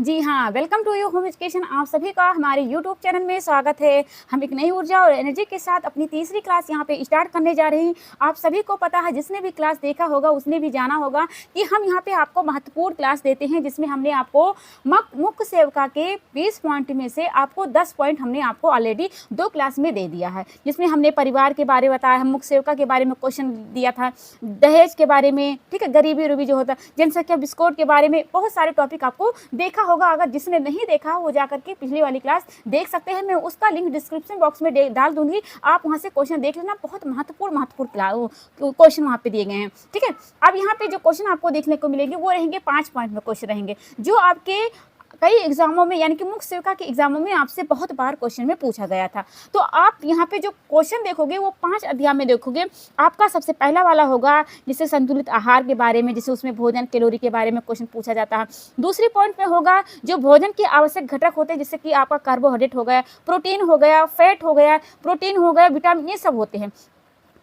जी हाँ, welcome to you home education. आप सभी का हमारे यूट्यूब चैनल में स्वागत है। हम एक नई ऊर्जा और एनर्जी के साथ अपनी तीसरी क्लास यहाँ पे स्टार्ट करने जा रहे हैं। आप सभी को पता है, जिसने भी क्लास देखा होगा उसने भी जाना होगा कि हम यहाँ पे आपको महत्वपूर्ण क्लास देते हैं, जिसमें हमने आपको मुख्य सेविका के 20 पॉइंट में से आपको 10 पॉइंट हमने आपको ऑलरेडी 2 क्लास में दे दिया है, जिसमें हमने परिवार के बारे में बताया, हम मुख्य सेविका के बारे में क्वेश्चन दिया था, दहेज के बारे में, ठीक है, गरीबी रूबी जो होता है, जनसंख्या विस्फोट के बारे में, बहुत सारे टॉपिक आपको देखा होगा। अगर जिसने नहीं देखा वो जाकर के पिछली वाली क्लास देख सकते हैं। मैं उसका लिंक डिस्क्रिप्शन बॉक्स में डाल दूंगी, आप वहां से क्वेश्चन देख लेना। बहुत महत्वपूर्ण क्वेश्चन वहां पे दिए गए हैं, ठीक है। अब यहाँ पे जो क्वेश्चन आपको देखने को मिलेंगे वो रहेंगे 5 पॉइंट में क्वेश्चन रहेंगे, जो आपके कई एग्जामों में यानी कि मुख्य सेविका के एग्जामों में आपसे बहुत बार क्वेश्चन में पूछा गया था। तो आप यहाँ पे जो क्वेश्चन देखोगे वो 5 अध्याय में देखोगे। आपका सबसे पहला वाला होगा जिसे संतुलित आहार के बारे में, जिसे उसमें भोजन कैलोरी के बारे में क्वेश्चन पूछा जाता है। दूसरी पॉइंट में होगा जो भोजन के आवश्यक घटक होते हैं, जैसे कि आपका कार्बोहाइड्रेट हो गया, प्रोटीन हो गया, फैट हो गया, प्रोटीन हो गया, विटामिन, ये सब होते हैं।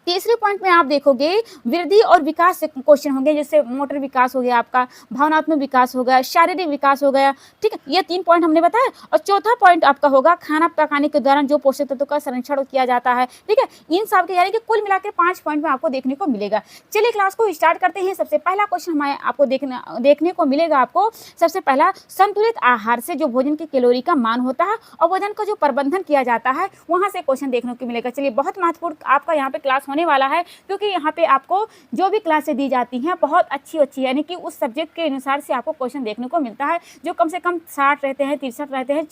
तीसरे पॉइंट में आप देखोगे वृद्धि और विकास से क्वेश्चन होंगे, जैसे मोटर विकास हो गया, आपका भावनात्मक विकास हो गया, शारीरिक विकास हो गया, ठीक है। ये 3 पॉइंट हमने बताया। और चौथा पॉइंट आपका होगा खाना पकाने के दौरान जो पोषक तत्वों का संरक्षण किया जाता है, ठीक है। इन सब के यानी कि कुल मिलाकर 5 पॉइंट में आपको देखने को मिलेगा। चलिए क्लास को स्टार्ट करते हैं। सबसे पहला क्वेश्चन हमारे आपको देखने को मिलेगा। आपको सबसे पहला संतुलित आहार से जो भोजन की कैलोरी का मान होता है और वजन का जो प्रबंधन किया जाता है, वहां से क्वेश्चन देखने को मिलेगा। चलिए, बहुत महत्वपूर्ण आपका यहाँ पे क्लास होने वाला है, क्योंकि यहाँ पे आपको जो भी क्लासें दी जाती हैं बहुत अच्छी यानी कि उस सब्जेक्ट के अनुसार से आपको क्वेश्चन देखने को मिलता है, जो कम से कम 60 रहते हैं, 63 रहते हैं,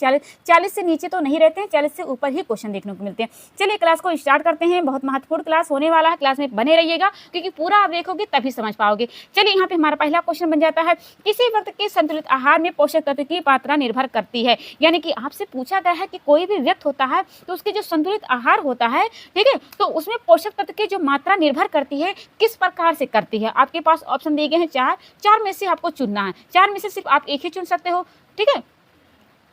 40 से नीचे तो नहीं रहते हैं, 40 से ऊपर ही क्वेश्चन देखने को मिलते हैं। चलिए क्लास को स्टार्ट करते हैं। बहुत महत्वपूर्ण क्लास होने वाला है, क्लास में बने रहिएगा, क्योंकि पूरा आप देखोगे तभी समझ पाओगे। चलिए, यहाँ पे हमारा पहला क्वेश्चन बन जाता है, किसी वक्त के संतुलित आहार में पोषक तत्व की मात्रा निर्भर करती है। यानी कि आपसे पूछा गया है कि कोई भी व्यक्ति होता है तो उसके जो संतुलित आहार होता है, ठीक है, तो उसमें पोषक तत्व की जो मात्रा निर्भर करती है, किस प्रकार से करती है। आपके पास ऑप्शन दिए गए हैं 4 में से आपको चुनना है। 4 में से सिर्फ आप एक ही चुन सकते हो, ठीक है।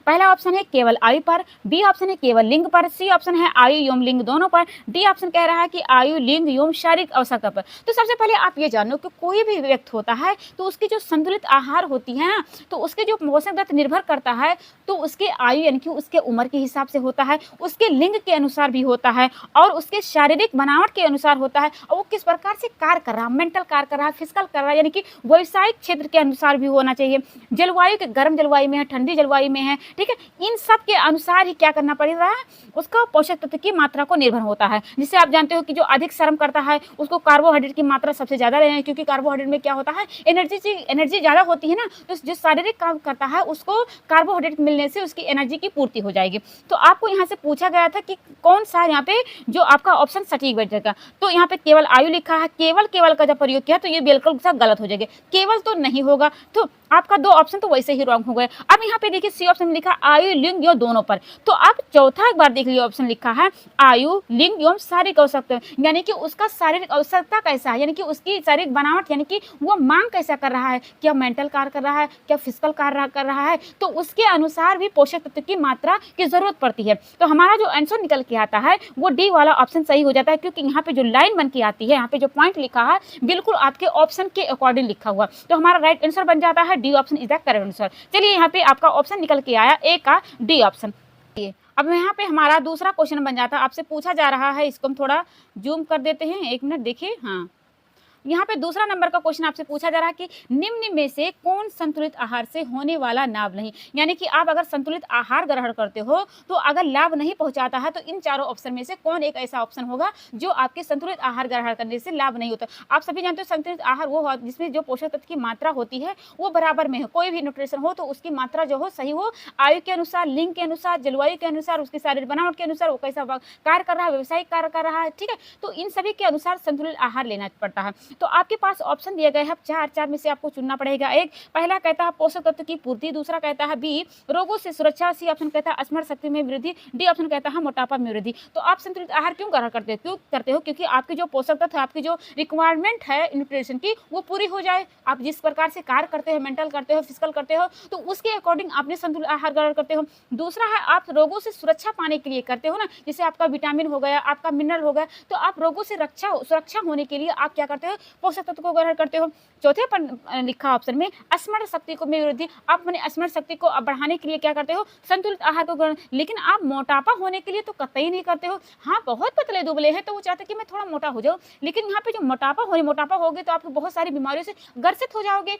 पहला ऑप्शन है केवल आयु पर, बी ऑप्शन है केवल लिंग पर, सी ऑप्शन है आयु एवं लिंग दोनों पर, डी ऑप्शन कह रहा है कि आयु, लिंग एवं शारीरिक आवश्यकता पर। तो सबसे पहले आप ये जानो कि कोई भी व्यक्ति होता है तो उसकी जो संतुलित आहार होती है ना, तो उसके जो पोषक तत्व निर्भर करता है तो उसके आयु यानी कि उसके उम्र के हिसाब से होता है, उसके लिंग के अनुसार भी होता है और उसके शारीरिक बनावट के अनुसार होता है, और वो किस प्रकार से कार्य कर रहा है, मेंटल कार्य कर रहा है, फिजिकल कर रहा है, यानी कि व्यवसायिक क्षेत्र के अनुसार भी होना चाहिए। जलवायु के गर्म जलवायु में है, ठंडी जलवायु में है, ठीक है, इन सब के अनुसार ही क्या करना पड़ रहा है, उसका पोषक तत्व की मात्रा को निर्भर होता है। जिससे आप जानते हो कि जो अधिक श्रम करता है उसको कार्बोहाइड्रेट की मात्रा सबसे ज्यादा लेना है, क्योंकि कार्बोहाइड्रेट में क्या होता है, एनर्जी ज्यादा होती है ना, तो जो शारीरिक काम करता है उसको कार्बोहाइड्रेट मिलने से उसकी एनर्जी की पूर्ति हो जाएगी। तो आपको यहाँ से पूछा गया था कि कौन सा यहाँ पे जो आपका ऑप्शन सटीक बैठेगा। तो यहाँ पे केवल आयु लिखा है, केवल का जब प्रयोग किया तो ये बिल्कुल सा गलत हो जाएगा, केवल तो नहीं होगा, तो आपका 2 ऑप्शन तो वैसे ही रॉन्ग हो गए। अब यहाँ पे देखिए सी ऑप्शन लिखा आयु, लिंग एवं दोनों पर, तो आप चौथा एक बार देख लीजिए, ऑप्शन लिखा है आयु, लिंग एवं शारीरिक आवश्यकता, यानी कि उसका शारीरिक आवश्यकता कैसा है, यानी कि उसकी शारीरिक बनावट, यानी कि वो मांग कैसा कर रहा है, क्या मेंटल कार्य कर रहा है, क्या फिजिकल कार्य कर रहा है, तो उसके अनुसार भी पोषक तत्व की मात्रा की जरूरत पड़ती है। तो हमारा जो आंसर निकल के आता है वो डी वाला ऑप्शन सही हो जाता है, क्योंकि यहाँ पे जो लाइन बन के आती है, यहाँ पे जो पॉइंट लिखा है बिल्कुल आपके ऑप्शन के अकॉर्डिंग लिखा हुआ, तो हमारा राइट आंसर बन जाता है D option is the correct answer. चलिए, यहाँ पे आपका ऑप्शन निकल के आया ए का डी ऑप्शन। अब यहाँ पे हमारा दूसरा क्वेश्चन बन जाता है, आपसे पूछा जा रहा है, इसको हम थोड़ा जूम कर देते हैं, 1 मिनट देखिए। हाँ, यहाँ पे दूसरा नंबर का क्वेश्चन आपसे पूछा जा रहा है कि निम्न में से कौन संतुलित आहार से होने वाला लाभ नहीं। यानी कि आप अगर संतुलित आहार ग्रहण करते हो तो अगर लाभ नहीं पहुंचाता है तो इन चारों ऑप्शन में से कौन एक ऐसा ऑप्शन होगा जो आपके संतुलित आहार ग्रहण करने से लाभ नहीं होता। आप सभी जानते हो संतुलित आहार वो जिसमें जो पोषक तत्व की मात्रा होती है वो बराबर में हो, कोई भी न्यूट्रिशन हो तो उसकी मात्रा जो हो सही हो, आयु के अनुसार, लिंग के अनुसार, जलवायु के अनुसार, उसकी शारीरिक बनावट के अनुसार, वो कैसा कार्य कर रहा है, व्यवसायिक कार्य कर रहा है, ठीक है। तो इन सभी के अनुसार संतुलित आहार लेना पड़ता है। तो आपके पास ऑप्शन दिए गए हैं 4 में से आपको चुनना पड़ेगा। एक पहला कहता है पोषक तत्व की पूर्ति, दूसरा कहता है बी रोगों से सुरक्षा, सी ऑप्शन कहता है स्मरण शक्ति में वृद्धि, डी ऑप्शन कहता है मोटापा में वृद्धि। तो आप संतुलित आहार क्यों ग्रहण करते हो, क्योंकि आपकी जो पोषक तत्व, आपकी जो रिक्वायरमेंट है न्यूट्रिशन की वो पूरी हो जाए। आप जिस प्रकार से कार्य करते हो, मेंटल करते हो, फिजिकल करते हो, तो उसके अकॉर्डिंग आपने संतुलित आहार ग्रहण करते हो। दूसरा है आप रोगों से सुरक्षा पाने के लिए करते हो ना, जैसे आपका विटामिन हो गया, आपका मिनरल हो गया, तो आप रोगों से सुरक्षा होने के लिए आप क्या करते हो, पोषक तत्व को ग्रहण करते हो। चौथे पर लिखा ऑप्शन में स्मरण शक्ति को में वृद्धि, आप अपने स्मरण शक्ति को बढ़ाने के लिए क्या करते हो, संतुलित आहार को ग्रहण, लेकिन आप मोटापा होने के लिए तो कतई नहीं करते हो। हाँ, बहुत पतले दुबले हैं तो वो चाहते हैं कि मैं थोड़ा मोटा हो जाऊं, लेकिन यहाँ पे जो मोटापा होगे तो आप बहुत सारी बीमारियों से ग्रसित हो जाओगे।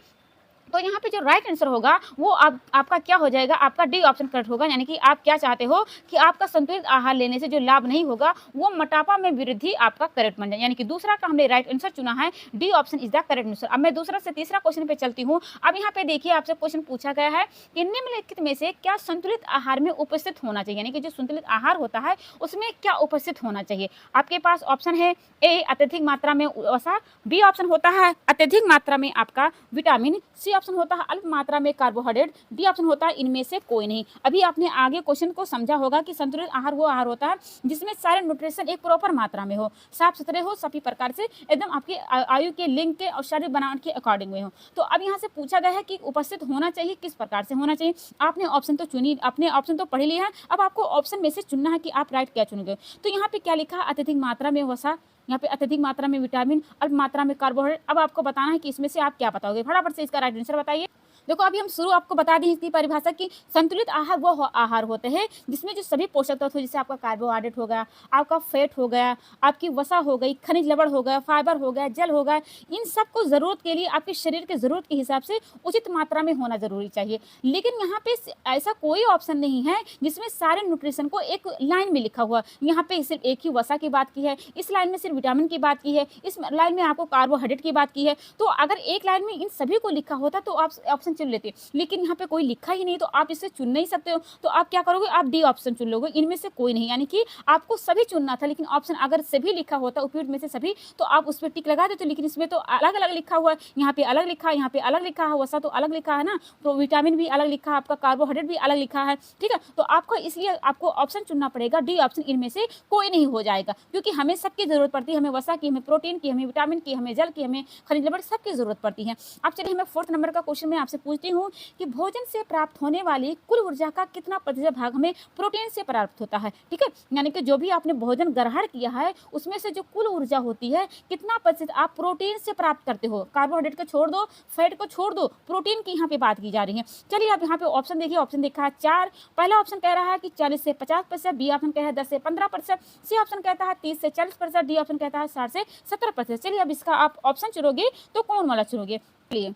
तो यहाँ पे जो राइट आंसर होगा वो आपका क्या हो जाएगा, आपका डी ऑप्शन करेक्ट होगा। यानी कि आप क्या चाहते हो कि आपका संतुलित आहार लेने से जो लाभ नहीं होगा वो मोटापा में वृद्धि आपका करेक्ट बन जाए। यानी कि दूसरा का हमने राइट आंसर चुना है, D option is the correct answer. अब मैं दूसरा से तीसरा क्वेश्चन पे चलती हूँ। अब यहाँ पे देखिए आपसे क्वेश्चन पूछा गया है कि निम्नलिखित में से क्या संतुलित आहार में उपस्थित होना चाहिए, यानी कि जो संतुलित आहार होता है उसमें क्या उपस्थित होना चाहिए। आपके पास ऑप्शन है ए अत्यधिक मात्रा में वसा, बी ऑप्शन होता है अत्यधिक मात्रा में आपका विटामिन, सी ऑप्शन होता है अल्प मात्रा में कार्बोहाइड्रेट, डी ऑप्शन होता है इनमें से कोई नहीं। अभी आपने आगे क्वेश्चन को समझा होगा कि संतुलित आहार वो आहार होता है जिसमें सारे न्यूट्रिशन एक प्रॉपर मात्रा में हो, साफ सुथरे हो, सभी प्रकार से एकदम आपके आयु के लिंग के और शारीरिक बनावट के अकॉर्डिंग में हो। तो अब यहाँ से पूछा गया है कि उपस्थित होना चाहिए, किस प्रकार से होना चाहिए। आपने ऑप्शन तो चुनी, अपने ऑप्शन तो पढ़ लिया है, अब आपको ऑप्शन में से चुनना है कि आप राइट क्या चुनोगे। तो यहाँ पे क्या लिखा है, अत्यधिक मात्रा में वसा, यहाँ पे अत्यधिक मात्रा में विटामिन, अल्प मात्रा में कार्बोहाइड्रेट। अब आपको बताना है कि इसमें से आप क्या बताओगे, फटाफट से इसका राइट आंसर बताइए। देखो अभी हम शुरू आपको बता दें इसकी परिभाषा की संतुलित आहार वो आहार होते हैं जिसमें जो सभी पोषक तत्व जैसे आपका कार्बोहाइड्रेट हो गया, आपका फैट हो गया, आपकी वसा हो गई, खनिज लवण हो गया, फाइबर हो गया, जल हो गया, इन सब को जरूरत के लिए आपके शरीर के जरूरत के हिसाब से उचित मात्रा में होना जरूरी चाहिए। लेकिन यहाँ पे ऐसा कोई ऑप्शन नहीं है जिसमें सारे न्यूट्रिशन को एक लाइन में लिखा हुआ। यहाँ पे सिर्फ एक ही वसा की बात की है, इस लाइन में सिर्फ विटामिन की बात की है, इस लाइन में आपको कार्बोहाइड्रेट की बात की है। तो अगर एक लाइन में इन सभी को लिखा होता तो आप ऑप्शन चुन लेते, लेकिन यहाँ पे कोई लिखा ही नहीं तो आप इसे चुन नहीं सकते हो। तो आप क्या करोगे, आप डी ऑप्शन चुन लोगे, इनमें से कोई नहीं। यानी कि आपको सभी चुनना था, लेकिन ऑप्शन अगर सभी लिखा होता उपयुक्त में से सभी तो आप उस पर टिक लगा देते, लेकिन इसमें तो अलग अलग लिखा हुआ है, यहाँ पे अलग लिखा है, यहाँ पे अलग लिखा है, वसा तो अलग लिखा है ना, तो विटामिन भी अलग लिखा है, आपका कार्बोहाइड्रेट भी अलग लिखा है, ठीक है। तो आपको इसलिए आपको ऑप्शन चुनना पड़ेगा, डी ऑप्शन इनमें से कोई नहीं हो जाएगा, क्योंकि हमें सबकी जरूरत पड़ती है, हमें वसा की, हमें प्रोटीन की, हमें विटामिन की, हमें जल की, हमें खनिज लवण सबकी जरूरत पड़ती है। अब चलिए हमें 4th नंबर का क्वेश्चन मैं आपसे पूछती हूँ कि भोजन से प्राप्त होने वाली कुल ऊर्जा का कितना प्रतिशत भाग हमें प्रोटीन से प्राप्त होता है, ठीक है। यानी कि जो भी आपने भोजन ग्रहण किया है उसमें से जो कुल ऊर्जा होती है कितना प्रतिशत आप प्रोटीन से प्राप्त करते हो। कार्बोहाइड्रेट को छोड़ दो, फैट को छोड़ दो, प्रोटीन की यहाँ पे बात की जा रही है। चलिए आप यहाँ पे ऑप्शन देखिए, ऑप्शन देखा है 4। पहला ऑप्शन कह रहा है कि 40 से 50%, बी ऑप्शन कह रहा है 10 से 15%, सी ऑप्शन कहता है 30 से 40%, डी ऑप्शन कहता है 60 से 70%। चलिए अब इसका आप ऑप्शन चुनोगे तो कौन वाला चुनोगे। चलिए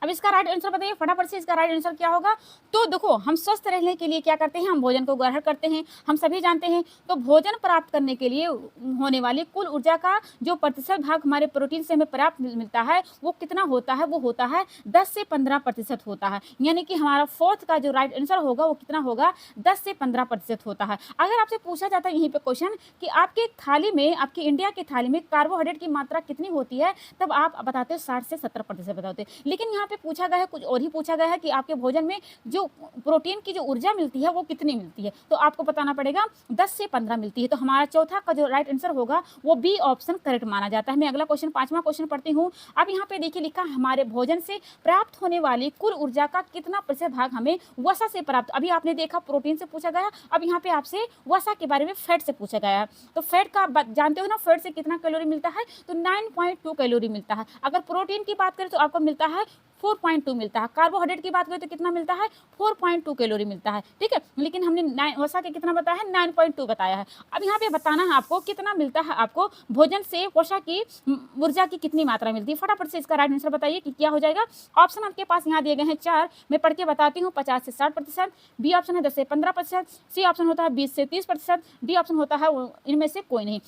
अब इसका राइट आंसर बताइए फटाफट से, इसका राइट आंसर क्या होगा। तो देखो हम स्वस्थ रहने के लिए क्या करते हैं, हम भोजन को ग्रहण करते हैं, हम सभी जानते हैं। तो भोजन प्राप्त करने के लिए होने वाली कुल ऊर्जा का जो प्रतिशत भाग हमारे प्रोटीन से हमें प्राप्त मिलता है वो कितना होता है, वो होता है 10 से 15% होता है। यानी कि हमारा 4th का जो राइट आंसर होगा वो कितना होगा, 10 से 15% होता है। अगर आपसे पूछा जाता है यहीं पे क्वेश्चन कि आपके थाली में, आपकी इंडिया की थाली में कार्बोहाइड्रेट की मात्रा कितनी होती है, तब आप बताते हो 60 से 70% बताते। लेकिन यहाँ पे पूछा गया है, कुछ और ही पूछा गया है कि आपके भोजन में जो प्रोटीन की जो ऊर्जा मिलती है वो कितनी मिलती है, तो आपको बताना पड़ेगा 10 से 15 मिलती है। तो हमारा चौथा का जो राइट आंसर होगा वो बी ऑप्शन करेक्ट माना जाता है। मैं अगला क्वेश्चन 5वां क्वेश्चन पढ़ती हूँ। अब यहाँ पे देखिए लिखा हमारे भोजन से प्राप्त होने वाली कुल ऊर्जा का कितना प्रतिशत भाग हमें वसा से प्राप्त। अभी आपने देखा प्रोटीन से पूछा गया, अब यहाँ पे आपसे वसा के बारे में फैट से पूछा गया है। तो फैट का जानते हो ना, फैट से कितना कैलोरी मिलता है, तो 9.2 कैलोरी मिलता है। अगर प्रोटीन की बात करें तो आपको मिलता है 4.2 मिलता है। कार्बोहाइड्रेट की बात करें तो कितना मिलता है, 4.2 कैलोरी मिलता है, ठीक है। लेकिन हमने वसा के कितना बताया है, 9.2 बताया है। अब यहाँ पे बताना है आपको कितना मिलता है, आपको भोजन से वसा की ऊर्जा की कितनी मात्रा मिलती है। फटाफट से इसका राइट आंसर बताइए कि क्या हो जाएगा। ऑप्शन आपके पास यहाँ दिए गए हैं 4, मैं पढ़ के बताती हूँ। 50 से 60%, बी ऑप्शन है 10 से 15%, सी ऑप्शन होता है 20 से 30%, डी ऑप्शन होता है इनमें से कोई नहीं।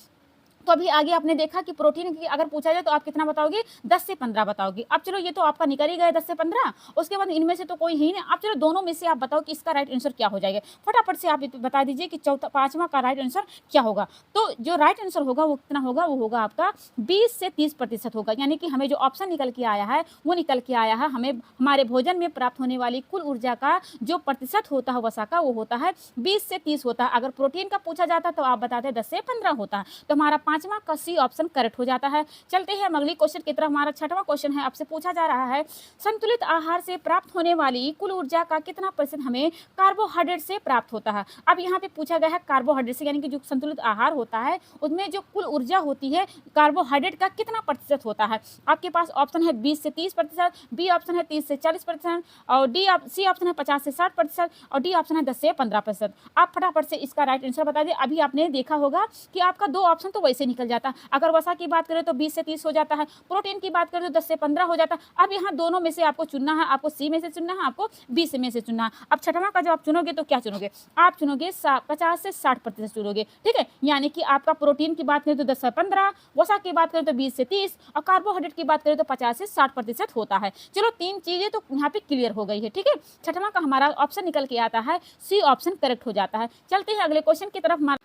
तो अभी आगे आपने देखा कि प्रोटीन की अगर पूछा जाए तो आप कितना बताओगे, 10 से 15 बताओगे। अब चलो ये तो आपका निकल ही गया 10 से 15, उसके बाद इनमें से तो कोई ही नहीं। अब चलो दोनों में से आप बताओ कि इसका राइट आंसर क्या हो जाएगा। फटाफट से आप बता दीजिए कि 5वां का राइट आंसर क्या होगा। तो जो राइट आंसर होगा वो कितना होगा, वो होगा आपका 20 से 30% होगा। यानी कि हमें जो ऑप्शन निकल के आया है वो निकल के आया है, हमें हमारे भोजन में प्राप्त होने वाली कुल ऊर्जा का जो प्रतिशत होता है वसा का, वो होता है 20 से 30 होता है। अगर प्रोटीन का पूछा जाता तो आप बताते 10 से 15 होता है। तो हमारा 5वां का सी ऑप्शन करेक्ट हो जाता है। चलते हैं हम अगली क्वेश्चन की तरफ। हमारा 6वां क्वेश्चन है, आपसे पूछा जा रहा है संतुलित आहार से प्राप्त होने वाली कुल ऊर्जा का कितना प्रतिशत हमें कार्बोहाइड्रेट से प्राप्त होता है। अब यहाँ पे पूछा गया है कार्बोहाइड्रेट से, यानी कि जो संतुलित आहार होता है उसमें जो कुल ऊर्जा होती है कार्बोहाइड्रेट का कितना प्रतिशत होता है। आपके पास ऑप्शन है 20 से 30%, बी ऑप्शन है 30 से 40%, और सी ऑप्शन है 50 से 60%, और डी ऑप्शन है 10 से 15%। आप फटाफट से इसका राइट आंसर बता दें। अभी आपने देखा होगा कि आपका 2 ऑप्शन तो वैसे निकल जाता है। अगर वसा की बात करें तो 20 से 30 हो जाता है, प्रोटीन की बात करें तो 10 से 15 हो जाता है। अब यहाँ दोनों में से आपको चुनना है, आपको सी में से चुनना है, आपको बी से में से चुनना है। अब 6वां का जब आप चुनोगे तो क्या चुनोगे, आप चुनोगे 50 से 60% चुनोगे, ठीक है। यानी कि आपका प्रोटीन की बात करें तो 10 से 15, वसा की बात करें तो 20 से 30, और कार्बोहाइड्रेट की बात करें तो 50 से 60% होता है। चलो 3 चीजें तो यहाँ पे क्लियर हो गई है, ठीक है। 6वां का हमारा ऑप्शन निकल के आता है सी ऑप्शन करेक्ट हो जाता है। चलते हैं अगले क्वेश्चन की तरफ।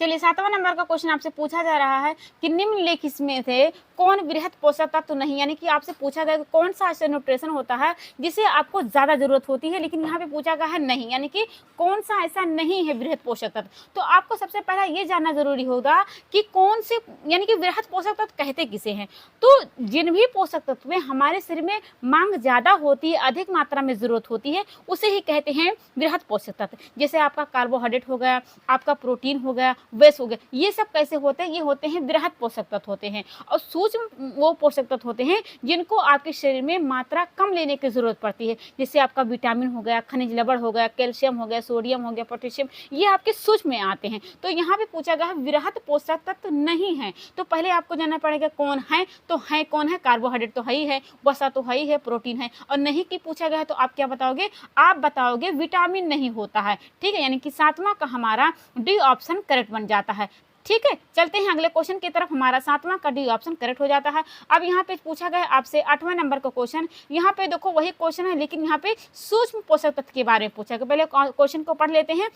चलिए 7वां नंबर का क्वेश्चन आपसे पूछा जा रहा है कि निम्नलिखित में से कौन वृहत पोषक तत्व नहीं, यानी कि आपसे पूछा गया कि कौन सा ऐसा न्यूट्रिशन होता है जिसे आपको ज़्यादा जरूरत होती है, लेकिन यहाँ पे पूछा गया है नहीं, यानी कि कौन सा ऐसा नहीं है वृहत पोषक तत्व। तो आपको सबसे पहला ये जानना जरूरी होगा कि कौन से, यानी कि वृहत पोषक तत्व कहते किसे हैं। तो जिन भी पोषक तत्व में हमारे शरीर में मांग ज़्यादा होती है, अधिक मात्रा में जरूरत होती है, उसे ही कहते हैं वृहत पोषक तत्व। जैसे आपका कार्बोहाइड्रेट हो गया, आपका प्रोटीन हो गया, वेस्ट हो गया, ये सब कैसे होते हैं, ये होते हैं वृहत पोषक तत्व होते हैं। और सूक्ष्म वो पोषक तत्व होते हैं जिनको आपके शरीर में मात्रा कम लेने की जरूरत पड़ती है। जैसे आपका विटामिन हो गया, खनिज लवण हो गया, कैल्शियम हो गया, सोडियम हो गया, पोटेशियम, ये आपके सूक्ष्म में आते हैं। तो यहाँ पे पूछा गया है वृहत पोषक तत्व नहीं है। तो पहले आपको जानना पड़ेगा कौन है। तो है कौन है, कार्बोहाइड्रेट तो है ही है, वसा तो है ही है, प्रोटीन है। और नहीं की पूछा गया है तो आप क्या बताओगे, आप बताओगे विटामिन नहीं होता है, ठीक है। यानी कि 7वां का हमारा डी ऑप्शन करेक्ट बन जाता है, ठीक है। चलते हैं अगले क्वेश्चन की तरफ। हमारा 7वां का डी ऑप्शन करेक्ट हो जाता है। अब यहाँ पे पूछा गया आपसे 8वां नंबर का क्वेश्चन। यहाँ पे देखो वही क्वेश्चन है, लेकिन यहाँ पे सूक्ष्म पोषक तत्व के बारे में पूछा गया। पहले क्वेश्चन को पढ़ लेते हैं।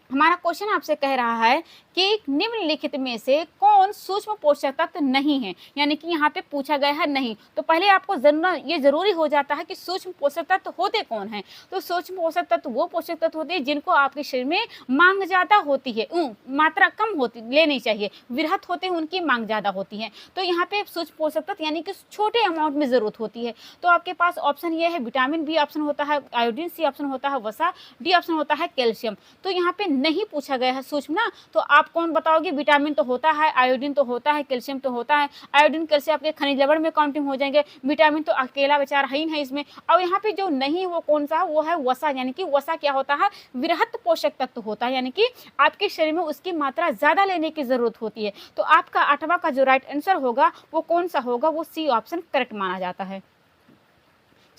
हमारा क्वेश्चन आपसे कह रहा है कि निम्नलिखित में से कौन सूक्ष्म पोषक तत्व नहीं है, यानी कि यहाँ पे पूछा गया है नहीं। तो पहले आपको ये जरूरी हो जाता है कि सूक्ष्म पोषक तत्व होते कौन हैं। तो सूक्ष्म पोषक तत्व वो पोषक तत्व होते हैं जिनको आपके शरीर में मांग ज्यादा होती है, मात्रा कम होती लेनी चाहिए। वृहत होते हैं उनकी मांग ज्यादा होती है। तो यहाँ पे सूक्ष्म पोषक तत्व यानी कि छोटे अमाउंट में जरूरत होती है। तो आपके पास ऑप्शन ये है विटामिन, बी ऑप्शन होता है आयोडीन, सी ऑप्शन होता है वसा, डी ऑप्शन होता है कैल्शियम। तो यहाँ पे नहीं पूछा गया है सूक्ष्म ना, तो आप कौन बताओगे, विटामिन तो होता है, आयोडीन तो होता है, कैल्शियम तो होता है। आयोडीन कैल्शियम आपके खनिज लवण में काउंटिंग हो जाएंगे, विटामिन तो अकेला बेचारा ही नहीं इसमें। और यहाँ पे जो नहीं वो कौन सा, वो है वसा, यानी कि वसा क्या होता है, वृहत पोषक तत्व होता है, यानी कि आपके शरीर में उसकी मात्रा ज्यादा लेने की जरूरत होती है। तो आपका 8वां का जो राइट आंसर होगा वो कौन सा होगा, वो सी ऑप्शन करेक्ट माना जाता है।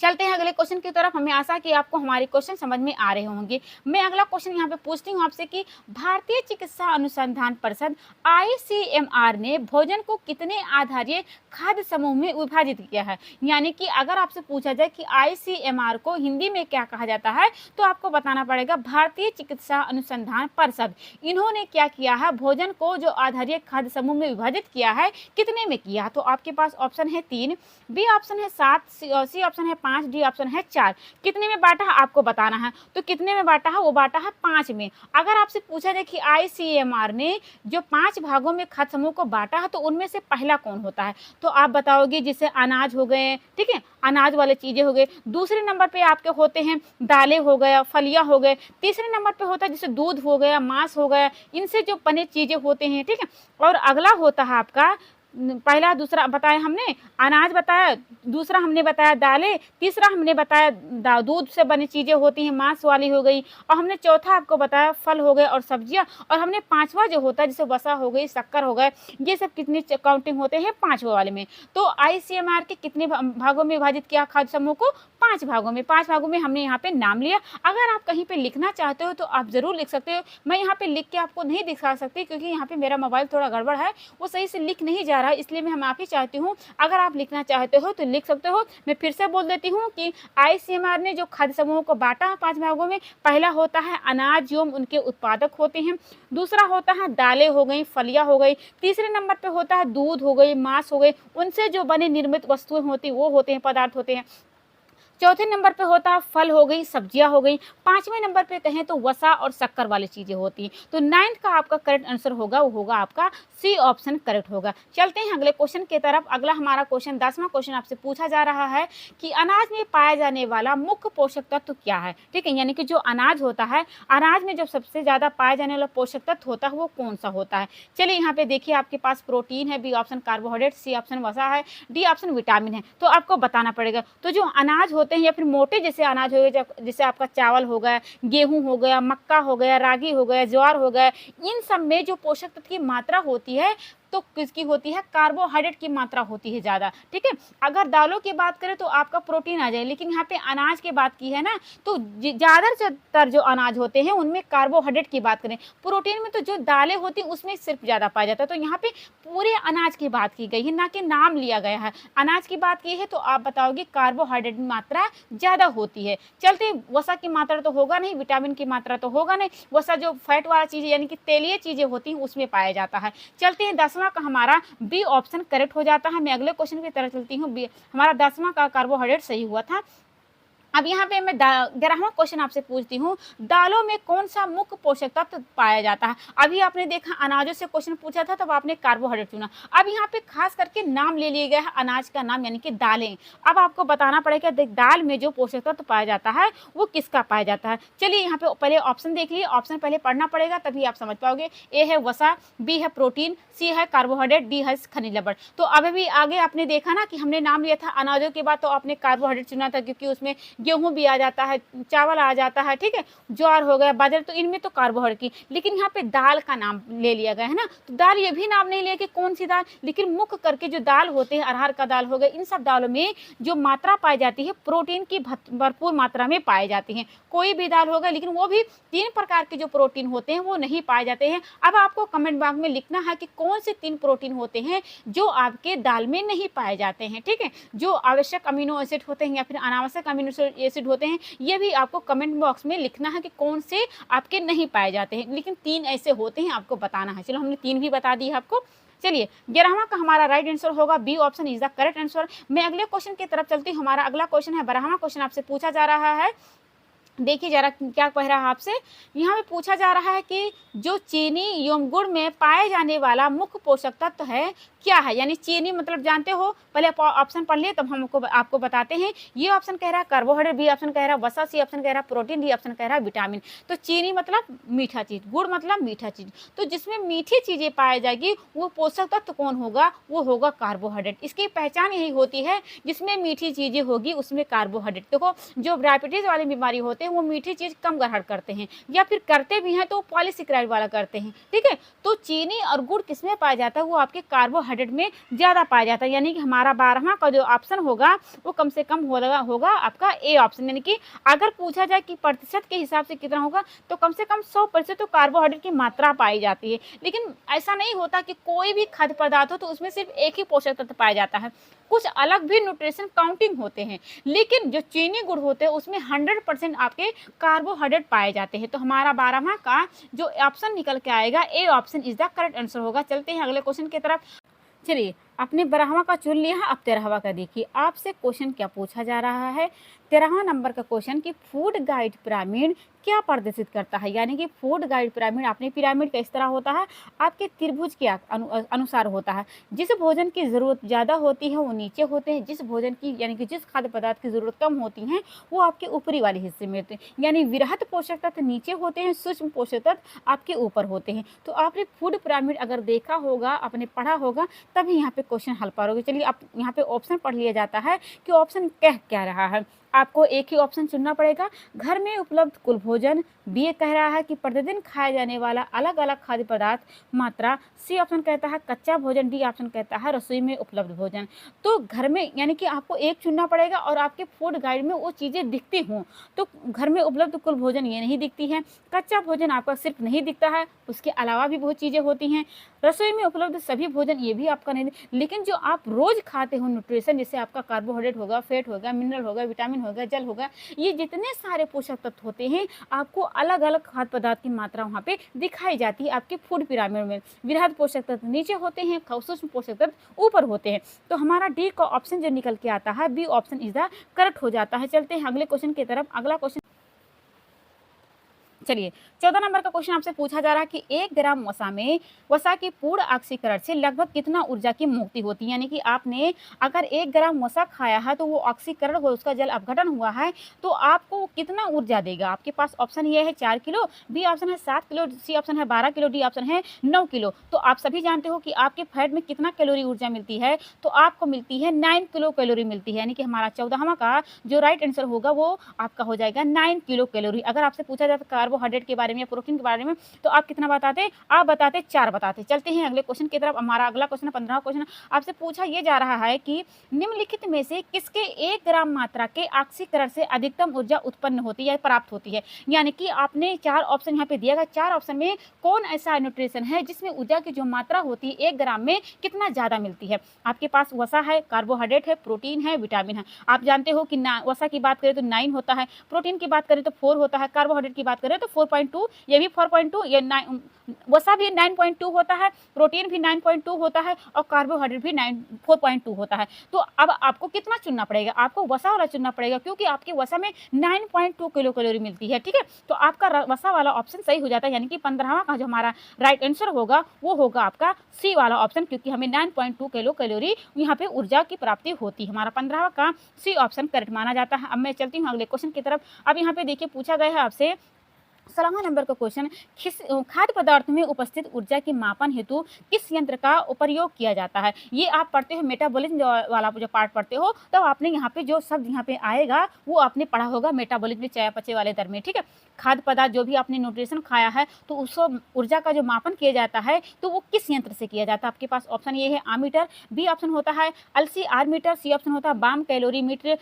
चलते हैं अगले क्वेश्चन की तरफ। हमें आशा कि आपको हमारे क्वेश्चन समझ में आ रहे होंगे। मैं अगला क्वेश्चन यहाँ पे पूछती हूँ आपसे कि भारतीय चिकित्सा अनुसंधान परिषद ICMR ने भोजन को कितने आधारीय खाद्य समूह में विभाजित किया है। यानी कि अगर आपसे पूछा जाए कि ICMR को हिंदी में क्या कहा जाता है, तो आपको बताना पड़ेगा भारतीय चिकित्सा अनुसंधान परिषद। इन्होंने क्या किया है, भोजन को जो आधारीय खाद्य समूह में विभाजित किया है, कितने में किया। तो आपके पास ऑप्शन है 3, बी ऑप्शन है 7, सी ऑप्शन है 5, डी ऑप्शन है 4। कितने में बांटा है आपको बताना है। तो कितने में बांटा है, वो बांटा है 5 में। अगर आपसे पूछा जाए कि ICMR ने जो 5 भागों में खाद्य समूह को बांटा है, तो उनमें से पहला कौन होता है। तो आप बताओगे जैसे अनाज हो गए, ठीक है, अनाज वाले चीजें हो गए। दूसरे नंबर पे आपके होते हैं दालें हो गया, फलियां हो गए। तीसरे नंबर पे होता है जैसे दूध हो गया, मांस हो गया, इनसे जो बने चीजें होते हैं, ठीक है। और अगला होता है आपका, पहला दूसरा बताया हमने, अनाज बताया, दूसरा हमने बताया दालें, तीसरा हमने बताया दूध से बनी चीजें होती हैं, मांस वाली हो गई, और हमने चौथा आपको बताया फल हो गए और सब्जियां, और हमने 5वां जो होता है जैसे वसा हो गई, शक्कर हो गए, ये सब कितने काउंटिंग होते हैं 5वें वाले में। तो ICMR के कितने भागों में विभाजित किया खाद्य समूह को, 5 भागों में। 5 भागों में हमने यहाँ पे नाम लिया। अगर आप कहीं पे लिखना चाहते हो तो आप जरूर लिख सकते हो। मैं यहाँ पे लिख के आपको नहीं दिखा सकती क्योंकि यहाँ पे मेरा मोबाइल थोड़ा गड़बड़ है, वो सही से लिख नहीं जा रहा है, इसलिए मैं माफी चाहती हूँ। अगर आप लिखना चाहते हो तो लिख सकते हो। मैं फिर से बोल देती हूँ कि ICMR ने जो खाद्य समूहों को बांटा है 5 भागों में, पहला होता है अनाज एवं उनके उत्पादक होते हैं, दूसरा होता है दालें हो गई, फलियां हो गई, तीसरे नंबर पे होता है दूध हो गई, मांस हो गई, उनसे जो बने निर्मित वस्तुएं होती वो होते हैं, पदार्थ होते हैं, चौथे नंबर पे होता है फल हो गई, सब्जियां हो गई। पांचवें नंबर पे कहें तो वसा और शक्कर वाली चीजें होती हैं। तो नाइन्थ का आपका करेक्ट आंसर होगा वो होगा आपका सी ऑप्शन करेक्ट होगा। चलते हैं अगले क्वेश्चन की तरफ। अगला हमारा क्वेश्चन 10वां क्वेश्चन आपसे पूछा जा रहा है कि अनाज में पाया जाने वाला मुख्य पोषक तत्व क्या है। ठीक है, यानी कि जो अनाज होता है, अनाज में जो सबसे ज्यादा पाया जाने वाला पोषक तत्व होता है वो कौन सा होता है। चलिए यहाँ पे देखिए, आपके पास प्रोटीन है, B option carbohydrate, C option वसा है, डी ऑप्शन विटामिन है। तो आपको बताना पड़ेगा। तो जो अनाज होते हैं या फिर मोटे जैसे अनाज हो गए, जैसे आपका चावल हो गया, गेहूं हो गया, मक्का हो गया, रागी हो गया, ज्वार हो गया, इन सब में जो पोषक तत्व की मात्रा होती है तो किसकी होती है, कार्बोहाइड्रेट की मात्रा होती है ज़्यादा। ठीक है, अगर दालों की बात करें तो आपका प्रोटीन आ जाए, लेकिन यहाँ पे अनाज की बात की है ना, तो ज़्यादातर जो अनाज होते हैं उनमें कार्बोहाइड्रेट की बात करें। प्रोटीन में तो जो दालें होती हैं उसमें सिर्फ ज़्यादा पाया जाता है। तो यहाँ पे पूरे अनाज की बात की गई है, ना कि नाम लिया गया है। अनाज की बात की है तो आप बताओगे कार्बोहाइड्रेट की मात्रा ज़्यादा होती है। चलते, वसा की मात्रा तो होगा नहीं, विटामिन की मात्रा तो होगा नहीं, वसा जो फैट वाला चीज़ यानी कि तेलीय चीज़ें होती हैं उसमें पाया जाता है। चलते हैं 10वां का हमारा बी ऑप्शन करेक्ट हो जाता है। मैं अगले क्वेश्चन की तरफ चलती हूँ। हमारा 10वां का कार्बोहाइड्रेट सही हुआ था। अब यहाँ पे मैं 11वां क्वेश्चन आपसे पूछती हूँ, दालों में कौन सा मुख्य पोषक तत्व पाया जाता है। अभी आपने देखा अनाजों से क्वेश्चन पूछा था तब आपने कार्बोहाइड्रेट चुना। अब यहाँ पे खास करके नाम ले लिया गया है अनाज का नाम, यानी कि दालें। अब आपको बताना पड़ेगा दाल में जो पोषक तत्व पाया जाता है वो किसका पाया जाता है। चलिए यहाँ पे पहले ऑप्शन देख लिए, ऑप्शन पहले पढ़ना पड़ेगा तभी आप समझ पाओगे। ए है वसा, बी है प्रोटीन, सी है कार्बोहाइड्रेट, डी है खनिज लवण। तो अभी भी आगे आपने देखा ना कि हमने नाम लिया था अनाजों के बाद तो आपने कार्बोहाइड्रेट चुना था, क्योंकि उसमें गेहूं भी आ जाता है, चावल आ जाता है, ठीक है, ज्वार हो गया, बाजरा, तो इनमें तो कार्बोहाइड्रेट की। लेकिन यहाँ पे दाल का नाम ले लिया गया है ना, तो दाल ये भी नाम नहीं लिया कि कौन सी दाल, लेकिन मुख्य करके जो दाल होते हैं, अरहर का दाल हो गया, इन सब दालों में जो मात्रा पाई जाती है प्रोटीन की भरपूर मात्रा में पाई जाती है। कोई भी दाल होगा लेकिन वो भी 3 प्रकार के जो प्रोटीन होते हैं वो नहीं पाए जाते हैं। अब आपको कमेंट बॉक्स में लिखना है कि कौन से 3 प्रोटीन होते हैं जो आपके दाल में नहीं पाए जाते हैं। ठीक है, जो आवश्यक अमीनो एसिड होते हैं या फिर अनावश्यक अमीनो एसिड होते हैं, ये भी आपको कमेंट बॉक्स में लिखना है कि कौन से आपके नहीं पाए जाते हैं। लेकिन 3 ऐसे होते हैं, आपको बताना है। चलो, हमने 3 भी बता दी है आपको। चलिए, 11वां का हमारा राइट आंसर होगा B option is the correct answer. मैं अगले क्वेश्चन की तरफ चलती हूँ। हमारा अगला क्वेश्चन है 12वां क्वेश्चन आपसे पूछा जा रहा है। देखिए जरा क्या कह रहा है आपसे। यहाँ पे पूछा जा रहा है कि जो चीनी एवं गुड़ में पाए जाने वाला मुख्य पोषक तत्व है क्या है। यानी चीनी मतलब जानते हो, पहले ऑप्शन पढ़ लिए तब हमको आपको बताते हैं। ये ऑप्शन कह रहा है कार्बोहाइड्रेट, बी ऑप्शन कह रहा है वसा, सी ऑप्शन कह रहा है प्रोटीन, डी ऑप्शन कह रहा है विटामिन। तो चीनी मतलब मीठा चीज, गुड़ मतलब मीठा चीज, तो जिसमें मीठी चीजें पाई जाएगी वो पोषक तत्व कौन होगा, वो होगा कार्बोहाइड्रेट। इसकी पहचान यही होती है, जिसमें मीठी चीजें होगी उसमें कार्बोहाइड्रेट। देखो, जो डायबिटीज वाली बीमारी होते हैं वो मीठी चीज कम ग्रहण करते हैं, या फिर करते भी हैं तो पॉलीसेकेराइड वाला करते हैं। ठीक है, तो चीनी और गुड़ किसमें पाया जाता है, वो आपके कार्बोहाइड्रेट में ज्यादा पाया जाता है। यानी कि हमारा 12वां का जो ऑप्शन होगा वो कम से कम होगा आपका ए ऑप्शन। यानी कि अगर पूछा जाए कि प्रतिशत के हिसाब से कितना होगा तो कम से कम 100% तो कार्बोहाइड्रेट की मात्रा पाई जाती है। लेकिन ऐसा नहीं होता कि कोई भी खाद्य पदार्थ हो तो उसमें सिर्फ एक ही पोषक तत्व पाया जाता है, कुछ अलग भी न्यूट्रिशन काउंटिंग होते हैं। लेकिन जो चीनी गुड़ होते हैं उसमें 100% आपके कार्बोहाइड्रेट पाए जाते हैं। तो हमारा 12वां का जो ऑप्शन निकल के आएगा A option is the correct answer होगा। चलते हैं अगले क्वेश्चन की तरफ। चलिए, अपने 12वां का चुन लिया है, अब 13वां का देखिए आपसे क्वेश्चन क्या पूछा जा रहा है। 13वां नंबर का क्वेश्चन कि फूड गाइड पिरामिड क्या प्रदर्शित करता है। यानी कि फूड गाइड पिरामिड, अपने पिरामिड का इस तरह होता है, आपके त्रिभुज के अनुसार होता है। जिस भोजन की जरूरत ज़्यादा होती है वो नीचे होते हैं, जिस भोजन की यानी कि जिस खाद्य पदार्थ की जरूरत कम होती है वो आपके ऊपरी वाले हिस्से में होते हैं। यानी वृहत पोषक तत्व नीचे होते हैं, सूक्ष्म पोषक तत्व आपके ऊपर होते हैं। तो आपने फूड पिरामिड अगर देखा होगा, आपने पढ़ा होगा, तभी यहाँ पे क्वेश्चन हल पाओगे। चलिए, अब यहाँ पे ऑप्शन पढ़ लिया जाता है कि ऑप्शन कह क्या रहा है। आपको एक ही ऑप्शन चुनना पड़ेगा, घर में उपलब्ध कुल भोजन, बी कह रहा है कि प्रतिदिन खाया जाने वाला अलग अलग खाद्य पदार्थ मात्रा, सी ऑप्शन कहता है कच्चा भोजन, डी ऑप्शन कहता है रसोई में उपलब्ध भोजन। तो घर में यानी कि आपको एक चुनना पड़ेगा और आपके फूड गाइड में वो चीज़ें दिखती हों। तो घर में उपलब्ध कुल भोजन ये नहीं दिखती है, कच्चा भोजन आपका सिर्फ नहीं दिखता है, उसके अलावा भी बहुत चीज़ें होती हैं। रसोई में उपलब्ध सभी भोजन ये भी आपका नहीं, लेकिन जो आप रोज़ खाते हो न्यूट्रिशन, जैसे आपका कार्बोहाइड्रेट होगा, फैट होगा, मिनरल होगा, विटामिन हो गया, जल हो गया, ये जितने सारे पोषक तत्व होते हैं आपको अलग अलग खाद्य पदार्थ की मात्रा वहाँ पे दिखाई जाती है आपके फूड पिरामिड में। वृहद पोषक तत्व नीचे होते हैं, सूक्ष्म पोषक तत्व ऊपर होते हैं। तो हमारा डी का ऑप्शन जो निकल के आता है, B option is the correct हो जाता है। चलते हैं अगले क्वेश्चन की तरफ। अगला क्वेश्चन चलिए 14 नंबर का क्वेश्चन आपसे पूछा जा रहा है कि 1 ग्राम वसा के पूर्ण ऑक्सीकरण से लगभग कितना ऊर्जा की मुक्ति होती है। यानी कि आपने अगर 1 ग्राम वसा खाया है तो वो ऑक्सीकरण हुआ, उसका जल अपघटन हुआ है, तो आपको कितना ऊर्जा देगा। आपके पास ऑप्शन ये है 4 किलो, बी ऑप्शन है 7 किलो, सी ऑप्शन है 12 किलो, डी ऑप्शन है 9 किलो। तो आप सभी जानते हो कि आपके फैट में कितना कैलोरी ऊर्जा मिलती है, तो आपको मिलती है 9 किलो कैलोरी मिलती है। यानी कि हमारा 14वां का जो राइट आंसर होगा वो आपका हो जाएगा 9 किलो कैलोरी। अगर आपसे पूछा जाए कार्बोहाइड्रेट के बारे में या प्रोटीन के बारे में तो आप कितना बताते? आप बताते 4 बताते। चलते हैं अगले क्वेश्चन की तरफ। हमारा अगला क्वेश्चन 15वां क्वेश्चन आपसे पूछा ये जा रहा है कि निम्नलिखित में से किसके 1 ग्राम मात्रा के ऑक्सीकरण से अधिकतम ऊर्जा उत्पन्न होती है, प्राप्त होती है। यानी कि आपने 4 ऑप्शन यहाँ पे दिया गया, 4 ऑप्शन में कौन ऐसा न्यूट्रिशन है जिसमें ऊर्जा की जो मात्रा होती है 1 ग्राम में कितना ज्यादा मिलती है। आपके पास वसा है, कार्बोहाइड्रेट है, प्रोटीन है, विटामिन है। आप जानते हो कि वसा की बात करें तो 9 होता है, प्रोटीन की बात करें तो 4 होता है, कार्बोहाइड्रेट की बात करें तो 4.2, ये भी 4.2, ये वसा भी 9.2 होता है, प्रोटीन भी 9.2 होता है और कार्बोहाइड्रेट भी 4.2 होता है। तो अब आपको कितना चुनना पड़ेगा? आपको वसा वाला चुनना पड़ेगा क्योंकि आपके वसा में 9.2 किलो कैलोरी मिलती है। ठीक है, तो आपका वसा वाला ऑप्शन सही हो जाता है। यानी कि 15वां का जो हमारा राइट आंसर होगा वो होगा आपका सी वाला ऑप्शन, क्योंकि हमें 9.2 किलो कैलोरी यहाँ पे ऊर्जा की प्राप्ति होती है। हमारा 15वां का सी ऑप्शन करेक्ट माना जाता है। अब मैं चलती हूँ अगले क्वेश्चन की तरफ। अब यहाँ पे देखिए पूछा गया है आपसे 16वां नंबर का क्वेश्चन, खाद्य पदार्थ में उपस्थित ऊर्जा के मापन हेतु किस यंत्र का उपयोग किया जाता है। ये आप पढ़ते हो मेटाबॉलिज्म वाला जो पार्ट पढ़ते हो तब तो आपने यहाँ पे जो शब्द यहाँ पे आएगा वो आपने पढ़ा होगा मेटाबॉलिज्म चयापचय वाले दर में। ठीक है, खाद्य पदार्थ जो भी आपने न्यूट्रिशन खाया है तो उसको ऊर्जा का जो मापन किया जाता है तो वो किस यंत्र से किया जाता है। आपके पास ऑप्शन ये है आमीटर, बी ऑप्शन होता है LCR मीटर, सी ऑप्शन होता है bomb calorimeter,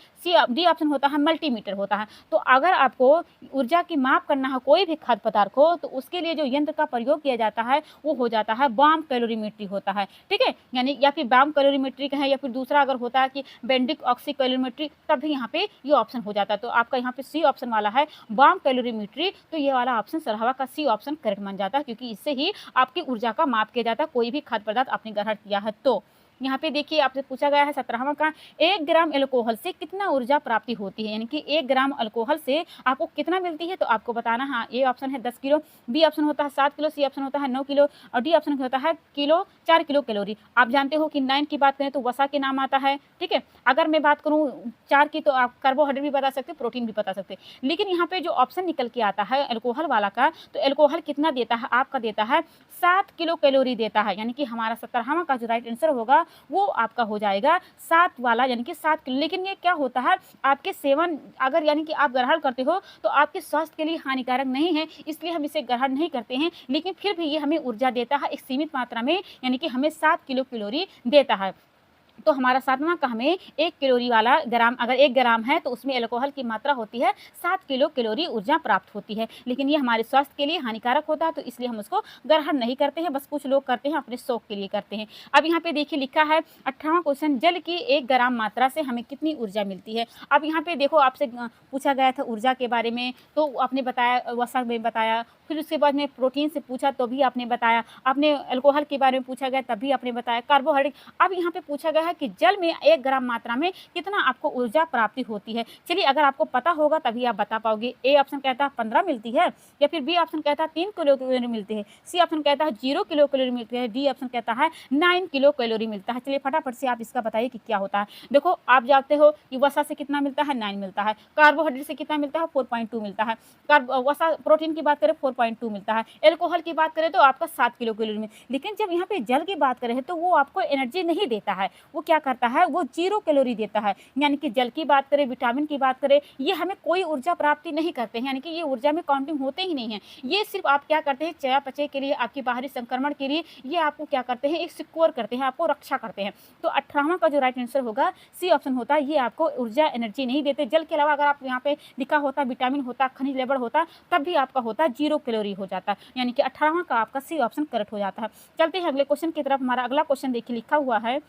D option होता है मल्टीमीटर होता है। तो अगर आपको ऊर्जा की माप करना है कोई भी खाद्य पदार्थ को तो उसके लिए जो यंत्र का प्रयोग किया जाता है वो हो जाता है बाम कैलोरीमेट्री होता है। ठीक है, यानी या फिर बाम कैलोरीमेट्री का है या फिर दूसरा अगर होता है कि बेंडिक ऑक्सी कैलोरीमेट्री, तब भी यहाँ पे ये ऑप्शन हो जाता है। तो आपका यहाँ पे सी ऑप्शन वाला है बाम कैलोरीमेट्री, तो ये वाला ऑप्शन सरहवा का सी ऑप्शन करेक्ट मान जाता है, क्योंकि इससे ही आपकी ऊर्जा का माप किया जाता है कोई भी खाद्य पदार्थ आपने ग्रहण किया है। तो यहाँ पे देखिए आपसे पूछा गया है 17वां का, 1 ग्राम अल्कोहल से कितना ऊर्जा प्राप्ति होती है। यानी कि 1 ग्राम अल्कोहल से आपको कितना मिलती है तो आपको बताना। हाँ, ए ऑप्शन है 10 किलो, बी ऑप्शन होता है 7 किलो, सी ऑप्शन होता है 9 किलो और डी ऑप्शन होता है 4 किलो कैलोरी। आप जानते हो कि 9 की बात करें तो वसा के नाम आता है। ठीक है, अगर मैं बात करूँ 4 की तो आप कार्बोहाइड्रेट भी बता सकते, प्रोटीन भी बता सकते, लेकिन यहाँ पे जो ऑप्शन निकल के आता है अल्कोहल वाला का, तो अल्कोहल कितना देता है? आपका देता है 7 किलो कैलोरी देता है। यानी कि हमारा 17वां का जो राइट आंसर होगा वो आपका हो जाएगा 7 वाला, यानी कि 7 किलो। लेकिन ये क्या होता है, आपके सेवन अगर यानी कि आप ग्रहण करते हो तो आपके स्वास्थ्य के लिए हानिकारक नहीं है, इसलिए हम इसे ग्रहण नहीं करते हैं, लेकिन फिर भी ये हमें ऊर्जा देता है एक सीमित मात्रा में, यानी कि हमें 7 किलो कैलोरी देता है। तो हमारा 7वां का हमें 1 कैलोरी वाला ग्राम, अगर 1 ग्राम है तो उसमें अल्कोहल की मात्रा होती है 7 किलो कैलोरी ऊर्जा प्राप्त होती है, लेकिन ये हमारे स्वास्थ्य के लिए हानिकारक होता है, तो इसलिए हम उसको ग्रहण नहीं करते हैं। बस कुछ लोग करते हैं, अपने शौक के लिए करते हैं। अब यहाँ पे देखिए लिखा है 18वां क्वेश्चन, जल की 1 ग्राम मात्रा से हमें कितनी ऊर्जा मिलती है। अब यहाँ पे देखो आपसे पूछा गया था ऊर्जा के बारे में, तो आपने बताया, वसा में बताया, फिर उसके बाद में प्रोटीन से पूछा तो भी आपने बताया, आपने अल्कोहल के बारे में पूछा गया तब भी आपने बताया, कार्बोहाइड्रेट। अब यहाँ पे पूछा गया है कि जल में 1 ग्राम मात्रा में कितना आपको ऊर्जा प्राप्ति होती है। चलिए, अगर आपको पता होगा तभी आप बता पाओगे। ए ऑप्शन कहता है 15 मिलती है, या फिर बी ऑप्शन कहता है 3 किलो कैलोरी मिलती है, सी ऑप्शन कहता है 0 किलो कैलोरी मिलती है, डी ऑप्शन कहता है 9 किलो कैलोरी मिलता है। चलिए फटाफट से आप इसका बताइए कि क्या होता है। देखो, आप जानते हो कि वसा से कितना मिलता है, 9 मिलता है, कार्बोहाइड्रेट से कितना मिलता है, 4.2 मिलता है, वसा प्रोटीन की बात करें 4.2 मिलता है, अल्कोहल की बात करें तो आपका 7 किलो कैलोरी में। लेकिन जब यहाँ पे जल की बात करें तो वो आपको एनर्जी नहीं देता है, वो क्या करता है, वो 0 कैलोरी देता है। यानी कि जल की बात करें, विटामिन की बात करें, ये हमें कोई ऊर्जा प्राप्ति नहीं करते हैं, यानी कि ये ऊर्जा में काउंटिंग होते ही नहीं है। ये सिर्फ आप क्या करते हैं, चयापचय के लिए, आपकी बाहरी संक्रमण के लिए ये आपको क्या करते हैं, एक सिक्योर करते हैं, आपको रक्षा करते हैं। तो 18वां का जो राइट आंसर होगा सी ऑप्शन होता है, ये आपको ऊर्जा एनर्जी नहीं देते। जल के अलावा अगर आप यहाँ पे लिखा होता विटामिन होता, खनिज लेवल होता, तब भी आपका होता 0 कैलोरी हो जाता, यानी कि 18वां का आपका सी ऑप्शन करेक्ट हो जाता है। चलते हैं अगले क्वेश्चन की तरफ। हमारा अगला क्वेश्चन देखिए लिखा हुआ है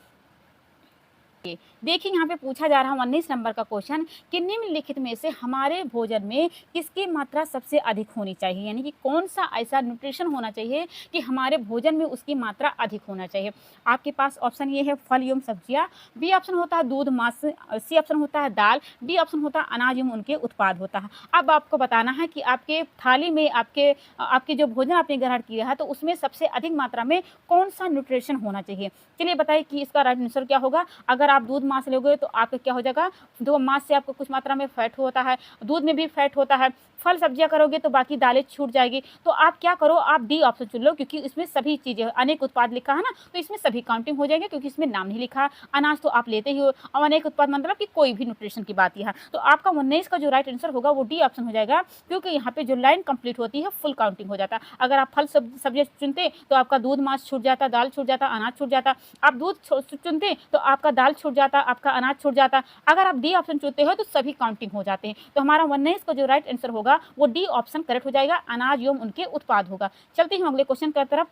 देखिए यहाँ पे पूछा जा रहा है 19 नंबर का क्वेश्चन कि निम्नलिखित में से हमारे भोजन में किसकी मात्रा सबसे अधिक होनी चाहिए, यानी कि कौन सा ऐसा न्यूट्रिशन होना चाहिए कि हमारे भोजन में उसकी मात्रा अधिक होना चाहिए। आपके पास ऑप्शन ये है फल एवं सब्जियां, बी ऑप्शन होता है दूध मांस, सी ऑप्शन होता है दाल, डी ऑप्शन होता है अनाज एवं उनके उत्पाद होता है। अब आपको बताना है कि आपके थाली में आपके जो भोजन आपने ग्रहण किया है तो उसमें सबसे अधिक मात्रा में कौन सा न्यूट्रिशन होना चाहिए। चलिए बताइए कि इसका राइट आंसर क्या होगा। अगर आप दूध मांस लोगे तो आपका क्या हो जाएगा, दो मांस से आपको कुछ मात्रा में फैट होता है, दूध में भी फैट होता है। फल सब्जियां करोगे तो बाकी दालें छूट जाएगी। तो आप क्या करो, आप डी ऑप्शन चुन लो, क्योंकि इसमें सभी चीजें अनेक उत्पाद लिखा है ना, तो इसमें सभी काउंटिंग हो जाएंगे, क्योंकि इसमें नाम नहीं लिखा। अनाज तो आप लेते ही हो, और अनेक उत्पाद मतलब कि कोई भी न्यूट्रिशन की बात है। तो आपका 19 का जो राइट आंसर होगा वो डी ऑप्शन हो जाएगा, क्योंकि यहाँ पे जो लाइन कंप्लीट होती है फुल काउंटिंग हो जाता है। अगर आप फल सब्जियां चुनते तो आपका दूध मांस छूट जाता, दाल छूट जाता, अनाज छूट जाता। आप दूध चुनते तो आपका दाल छूट जाता, आपका अनाज छूट जाता। अगर आप डी ऑप्शन चुनते हो तो सभी काउंटिंग हो जाते हैं। तो हमारा 19 का जो राइट आंसर होगा वो डी ऑप्शन करेक्ट हो जाएगा, अनाज एवं उनके उत्पाद होगा। चलते हैं अगले क्वेश्चन की तरफ।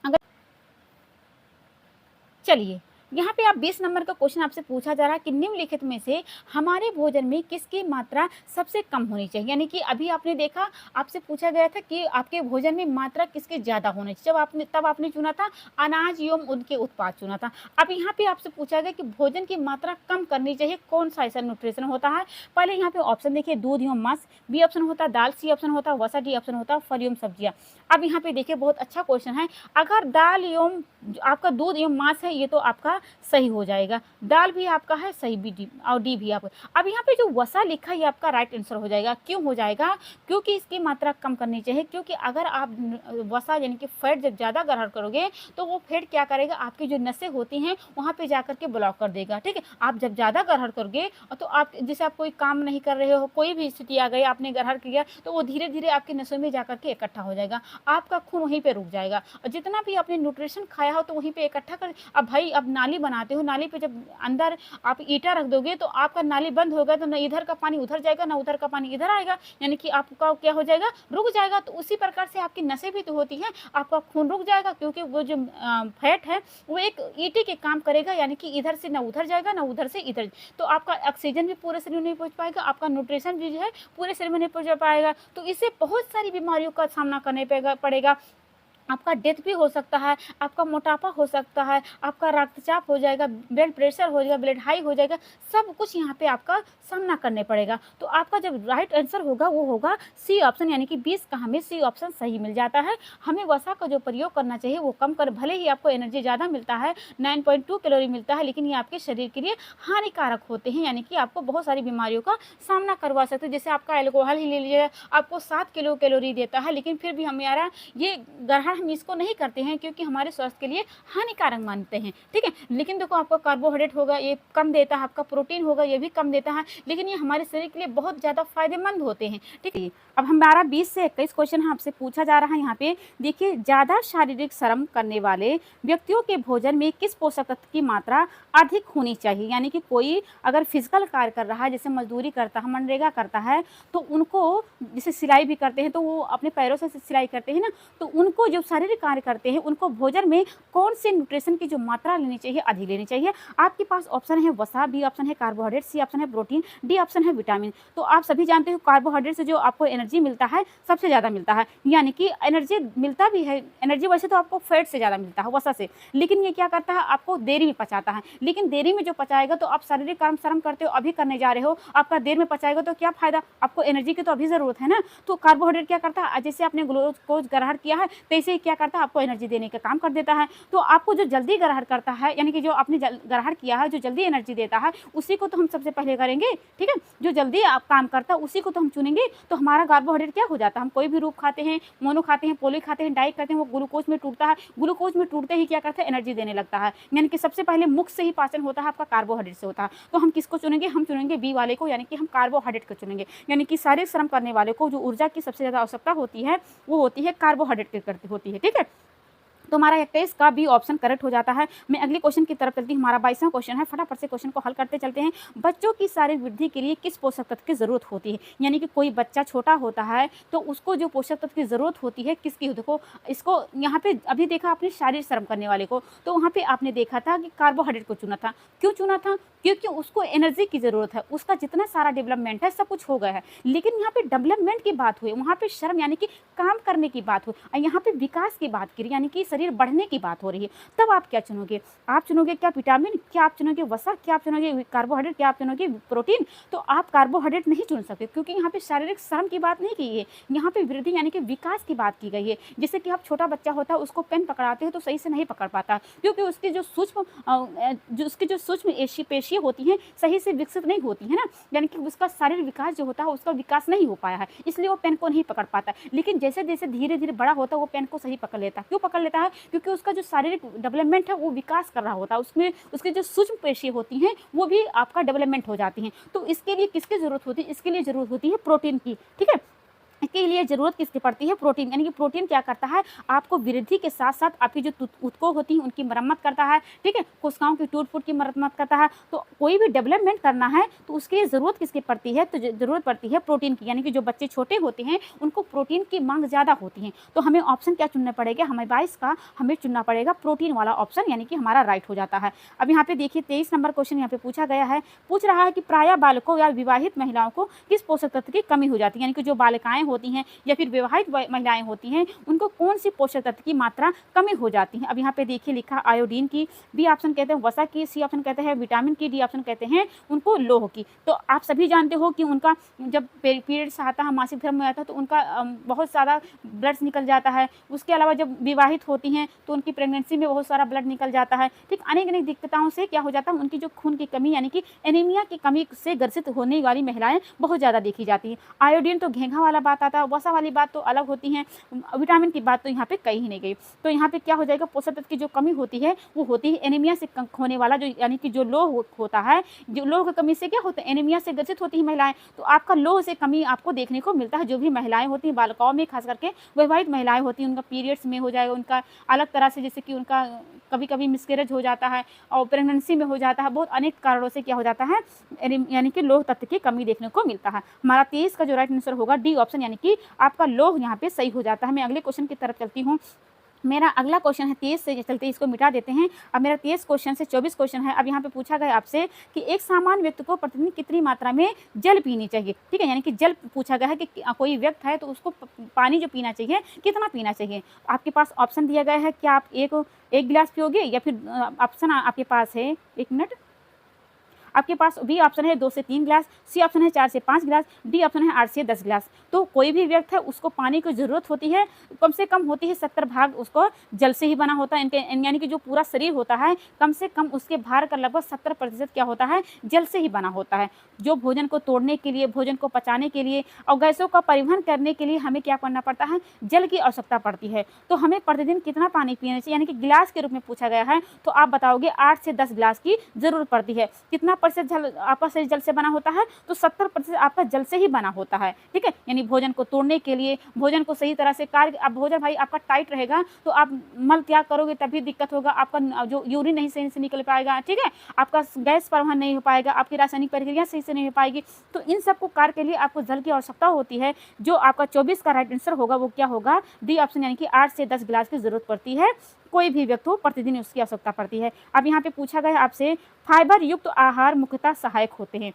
अगर चलिए यहाँ पे आप 20 नंबर का क्वेश्चन आपसे पूछा जा रहा है कि निम्नलिखित में से हमारे भोजन में किसकी मात्रा सबसे कम होनी चाहिए। यानी कि अभी आपने देखा, आपसे पूछा गया था कि आपके भोजन में मात्रा किसकी ज़्यादा होनी चाहिए, तब आपने चुना था अनाज एवं उनके उत्पाद चुना था। अब यहाँ पे आपसे पूछा गया कि भोजन की मात्रा कम करनी चाहिए, कौन सा ऐसा न्यूट्रिशन होता है। पहले यहाँ पे ऑप्शन देखिए, दूध एवं मांस, बी ऑप्शन होता है दाल, सी ऑप्शन होता है वसा, डी ऑप्शन होता है फल एवं सब्जियाँ। अब यहाँ पे देखिए बहुत अच्छा क्वेश्चन है। अगर दाल एवं आपका दूध एवं मांस है ये तो आपका सही हो जाएगा, दाल भी आपका है सही, भी डी और डी भी आपका। अब यहाँ पे जो वसा लिखा है ये आपका राइट आंसर हो जाएगा। क्यों हो जाएगा, क्योंकि इसकी मात्रा कम करनी चाहिए, क्योंकि अगर आप वसा यानी कि फैट जब ज़्यादा ग्रहण करोगे तो वो फैट क्या करेगा, आपकी जो नसें होती हैं वहाँ पे जा करके ब्लॉक कर देगा। ठीक है, आप जब ज़्यादा ग्रहण करोगे तो आप जैसे आप कोई काम नहीं कर रहे हो, कोई भी स्थिति आ गई, आपने ग्रहण किया तो वो धीरे धीरे आपकी नसों में जा करके इकट्ठा हो जाएगा, आपका खून वहीं पे रुक जाएगा, और जितना भी आपने न्यूट्रिशन खाया हो तो वहीं पे इकट्ठा कर। अब भाई अब नाली बनाते हो, नाली पे जब अंदर आप ईंटा रख दोगे तो आपका नाली बंद होगा, तो न इधर का पानी उधर जाएगा, ना उधर का पानी इधर आएगा, यानी कि आपका क्या हो जाएगा, रुक जाएगा। तो उसी प्रकार से आपकी नसें भी तो होती हैं, आपका खून रुक जाएगा, क्योंकि वो जो फैट है वो एक ईंटे के काम करेगा, यानी कि इधर से ना उधर जाएगा ना उधर से इधर, तो आपका ऑक्सीजन भी पूरे शरीर में नहीं पहुंच पाएगा, आपका न्यूट्रिशन भी जो है पूरे शरीर में नहीं पहुंच पाएगा। तो इससे बहुत सारी बीमारियों का सामना करने पड़ेगा। आपका डेथ भी हो सकता है, आपका मोटापा हो सकता है, आपका रक्तचाप हो जाएगा, ब्लड प्रेशर हो जाएगा, ब्लड हाई हो जाएगा, सब कुछ यहाँ पे आपका सामना करने पड़ेगा। तो आपका जब राइट आंसर होगा वो होगा सी ऑप्शन, यानी कि 20 का हमें सी ऑप्शन सही मिल जाता है। हमें वसा का जो प्रयोग करना चाहिए वो कम कर, भले ही आपको एनर्जी ज़्यादा मिलता है, 9.2 कैलोरी मिलता है, लेकिन ये आपके शरीर के लिए हानिकारक होते हैं, यानी कि आपको बहुत सारी बीमारियों का सामना करवा सकते हैं। जैसे आपका एल्कोहल ही ले लीजिए, आपको 7 किलो कैलोरी देता है, लेकिन फिर भी हमारा ये ग्रहण हम इसको नहीं करते हैं, क्योंकि हमारे स्वास्थ्य के लिए हानिकारक मानते हैं। ठीक है, लेकिन देखो आपका कार्बोहाइड्रेट होगा ये कम देता है, आपका प्रोटीन होगा ये भी कम देता है, लेकिन ये हमारे शरीर के लिए बहुत ज़्यादा फायदेमंद होते हैं। ठीक है, अब हमारा 20 से 21 क्वेश्चन आपसे पूछा जा रहा है। यहाँ पे देखिए, ज़्यादा शारीरिक श्रम करने वाले व्यक्तियों के भोजन में किस पोषक तत्व की मात्रा अधिक होनी चाहिए। यानी कि कोई अगर फिजिकल कार्य कर रहा है, जैसे मजदूरी करता है, मनरेगा करता है, तो उनको, जैसे सिलाई भी करते हैं तो वो अपने पैरों से सिलाई करते हैं ना, तो उनको जो शारीरिक कार्य करते हैं उनको भोजन में कौन से न्यूट्रिशन की जो मात्रा लेनी चाहिए, अधिक लेनी चाहिए। आपके पास ऑप्शन है वसा, बी ऑप्शन है कार्बोहाइड्रेट, सी ऑप्शन है प्रोटीन, डी ऑप्शन है विटामिन। तो आप सभी जानते हो कार्बोहाइड्रेट से जो आपको एनर्जी मिलता है सबसे ज़्यादा मिलता है, यानी कि एनर्जी मिलता भी है, एनर्जी वैसे तो आपको फैट से ज़्यादा मिलता है वसा से, लेकिन ये क्या करता है, आपको देरी में पचाता है। लेकिन देरी में जो पचाएगा, तो आप शारीरिक काम श्रम करते हो, अभी करने जा रहे हो, आपका देर में पचाएगा तो क्या फायदा, आपको एनर्जी की तो अभी ज़रूरत है ना। तो कार्बोहाइड्रेट क्या करता है, जैसे आपने ग्लूकोज ग्रहण किया है तैसे ही क्या करता है, आपको एनर्जी देने का काम कर देता है। तो आपको जो जल्दी ग्रहण करता है, यानी कि जो आपने ग्रहण किया है, जो जल्दी एनर्जी देता है, उसी को तो हम सबसे पहले करेंगे। ठीक है, जो जल्दी आप काम करता है उसी को तो हम चुनेंगे। तो हमारा कार्बोहाइड्रेट क्या हो जाता है, हम कोई भी रूप खाते हैं, मोनो खाते हैं, पोली खाते हैं, डाई करते हैं, वो ग्लूकोज में टूटता है, ग्लूकोज में टूटते ही क्या करता है, एनर्जी देने लगता है। यानी कि सबसे पहले मुख से ही पाचन होता है, आपका कार्बोहाइड्रेट से होता है। तो हम किसको चुनेंगे, हम चुनेंगे बी वाले को, यानी कि हम कार्बोहाइड्रेट को चुनेंगे। यानी कि शारीरिक श्रम करने वाले को जो ऊर्जा की सबसे ज़्यादा आवश्यकता होती है वो होती है कार्बोहाइड्रेट की करती होती है। ठीक है, तो हमारा 21 का बी ऑप्शन करेक्ट हो जाता है। मैं अगले क्वेश्चन की तरफ चलती हूँ। हमारा 22वां क्वेश्चन है, फटाफट से क्वेश्चन को हल करते चलते हैं। बच्चों की शारीरिक वृद्धि के लिए किस पोषक तत्व की ज़रूरत होती है? यानी कि कोई बच्चा छोटा होता है तो उसको जो पोषक तत्व की ज़रूरत होती है किसकी? देखो इसको यहाँ पे अभी देखा आपने शारीरिक श्रम करने वाले को, तो वहाँ पे आपने देखा था कि कार्बोहाइड्रेट को चुना था। क्यों चुना था? क्योंकि उसको एनर्जी की ज़रूरत है, उसका जितना सारा डेवलपमेंट है सब कुछ हो गया है। लेकिन यहाँ पे डेवलपमेंट की बात हुई, वहाँ पे श्रम यानी कि काम करने की बात हुई, और यहाँ पे विकास की बात की यानी कि शरीर बढ़ने की बात हो रही है। तब आप क्या चुनोगे? आप चुनोगे क्या विटामिन, क्या आप चुनोगे वसा, क्या आप चुनोगे कार्बोहाइड्रेट, क्या आप चुनोगे प्रोटीन? तो आप कार्बोहाइड्रेट नहीं चुन सकते, क्योंकि यहाँ पे शारीरिक श्रम की बात नहीं की है, यहाँ पे वृद्धि यानी कि विकास की बात की गई है। जैसे कि आप छोटा बच्चा होता है उसको पेन पकड़ाते हैं तो सही से नहीं पकड़ पाता, क्योंकि उसकी जो सूक्ष्म पेशियाँ होती हैं सही से विकसित नहीं होती है ना, यानी कि उसका शारीरिक विकास जो होता है उसका विकास नहीं हो पाया है, इसलिए वो पेन को नहीं पकड़ पाता। लेकिन जैसे जैसे धीरे धीरे बड़ा होता है वो पेन को सही पकड़ लेता है। क्यों पकड़ लेता है? क्योंकि उसका जो शारीरिक डेवलपमेंट है वो विकास कर रहा होता है, उसमें उसकी जो सूक्ष्म पेशी होती हैं वो भी आपका डेवलपमेंट हो जाती हैं। तो इसके लिए किसकी जरूरत होती है? इसके लिए जरूरत होती है प्रोटीन की। ठीक है, इसके लिए ज़रूरत किसकी पड़ती है? प्रोटीन। यानी कि प्रोटीन क्या करता है? आपको वृद्धि के साथ साथ आपकी जो ऊतकों होती हैं उनकी मरम्मत करता है। ठीक है, कोशिकाओं की टूट-फूट की मरम्मत करता है। तो कोई भी डेवलपमेंट करना है तो उसके लिए ज़रूरत किसकी पड़ती है? तो ज़रूरत पड़ती है प्रोटीन की। यानी कि जो बच्चे छोटे होते हैं उनको प्रोटीन की मांग ज़्यादा होती है। तो हमें ऑप्शन क्या चुनना पड़ेगा? हमें 22 का हमें चुनना पड़ेगा प्रोटीन वाला ऑप्शन, यानी कि हमारा राइट हो जाता है। अब यहाँ पे देखिए 23 नंबर क्वेश्चन यहाँ पे पूछा गया है, पूछ रहा है कि प्रायः बालकों या विवाहित महिलाओं को किस पोषक तत्व की कमी हो जाती है? यानी कि जो बालिकाएं होती हैं या फिर विवाहित महिलाएं होती हैं उनको कौन सी पोषक तत्व की मात्रा कमी हो जाती है? अब यहाँ पे देखिए लिखा आयोडीन की, बी ऑप्शन कहते हैं वसा की, सी ऑप्शन कहते हैं विटामिन की, डी ऑप्शन कहते हैं उनको लोह की। तो आप सभी जानते हो कि उनका जब पीरियड्स आता है, मासिक धर्म में आता है तो उनका बहुत सारा ब्लड निकल जाता है। उसके अलावा जब विवाहित होती हैं तो उनकी प्रेगनेंसी में बहुत सारा ब्लड निकल जाता है। ठीक, अनेक दिक्कतों से क्या हो जाता है? उनकी जो खून की कमी यानी कि एनीमिया की कमी से ग्रसित होने वाली महिलाएं बहुत ज़्यादा देखी जाती हैं। आयोडीन तो घेंघा वाला बात आता है, वसा वाली बात तो अलग होती हैं, विटामिन की बात तो यहाँ पे कही ही नहीं गई। तो यहाँ पे क्या हो जाएगा? पोषक तत्व की जो कमी होती है वो होती है एनीमिया से होने वाला जो यानी कि जो लोह होता है, जो लोह की कमी से क्या होता है? एनीमिया से ग्रसित होती है महिलाएं। तो आपका लोह से कमी आपको देखने को मिलता है। जो भी महिलाएं होती हैं बालिकाओं में, खास करके विवाहित महिलाएं होती हैं, उनका पीरियड्स में हो जाएगा, उनका अलग तरह से जैसे कि उनका कभी कभी मिसकैरेज हो जाता है और प्रेगनेंसी में हो जाता है, बहुत अनेक कारणों से क्या हो जाता है? यानी कि लोह तत्व की कमी देखने को मिलता है। हमारा 23 का जो राइट आंसर होगा डी ऑप्शन, यानी कि आपका लोह यहाँ पे सही हो जाता है। मैं अगले क्वेश्चन की तरफ चलती हूँ। मेरा अगला क्वेश्चन है 23 से चलते इसको मिटा देते हैं। अब मेरा 23 क्वेश्चन से 24 क्वेश्चन है। अब यहाँ पे पूछा गया आपसे कि एक सामान्य व्यक्ति को प्रतिदिन कितनी मात्रा में जल पीनी चाहिए? ठीक है, यानी कि जल पूछा गया है कि कोई व्यक्ति है तो उसको पानी जो पीना चाहिए कितना पीना चाहिए? आपके पास ऑप्शन दिया गया है, क्या आप एक गिलास पियोगे, या फिर ऑप्शन आपके पास है, एक मिनट, आपके पास बी ऑप्शन है 2 से 3 गिलास, सी ऑप्शन है 4 से 5 गिलास, डी ऑप्शन है 8 से 10 गिलास। तो कोई भी व्यक्ति है उसको पानी की ज़रूरत होती है, कम से कम होती है 70 भाग उसको जल से ही बना होता है। इनके यानी कि जो पूरा शरीर होता है कम से कम उसके भार का लगभग 70% क्या होता है? जल से ही बना होता है। जो भोजन को तोड़ने के लिए, भोजन को पचाने के लिए और गैसों का परिवहन करने के लिए हमें क्या करना पड़ता है? जल की आवश्यकता पड़ती है। तो हमें प्रतिदिन कितना पानी पीना चाहिए? यानी कि गिलास के रूप में पूछा गया है तो आप बताओगे 8 से 10 गिलास की ज़रूरत पड़ती है। कितना प्रतिशत जल आपका शरीर जल से बना होता है? तो 70% आपका जल से ही बना होता है। ठीक है, यानी भोजन को तोड़ने के लिए, भोजन को सही तरह से कार्य, अब भोजन भाई आपका टाइट रहेगा तो आप मल त्याग करोगे तभी दिक्कत होगा, आपका जो यूरिन नहीं सही से निकल पाएगा। ठीक है, आपका गैस परिवहन नहीं हो पाएगा, आपकी रासायनिक प्रक्रिया सही से नहीं हो पाएगी। तो इन सब को कार्य के लिए आपको जल की आवश्यकता होती है। जो आपका 24 का राइट आंसर होगा वो क्या होगा? डी ऑप्शन, यानी कि 8 से 10 गिलास की जरूरत पड़ती है। कोई भी व्यक्ति हो प्रतिदिन उसकी आवश्यकता पड़ती है। अब यहाँ पे पूछा गया आपसे फाइबर युक्त आहार मुख्यतः सहायक होते हैं।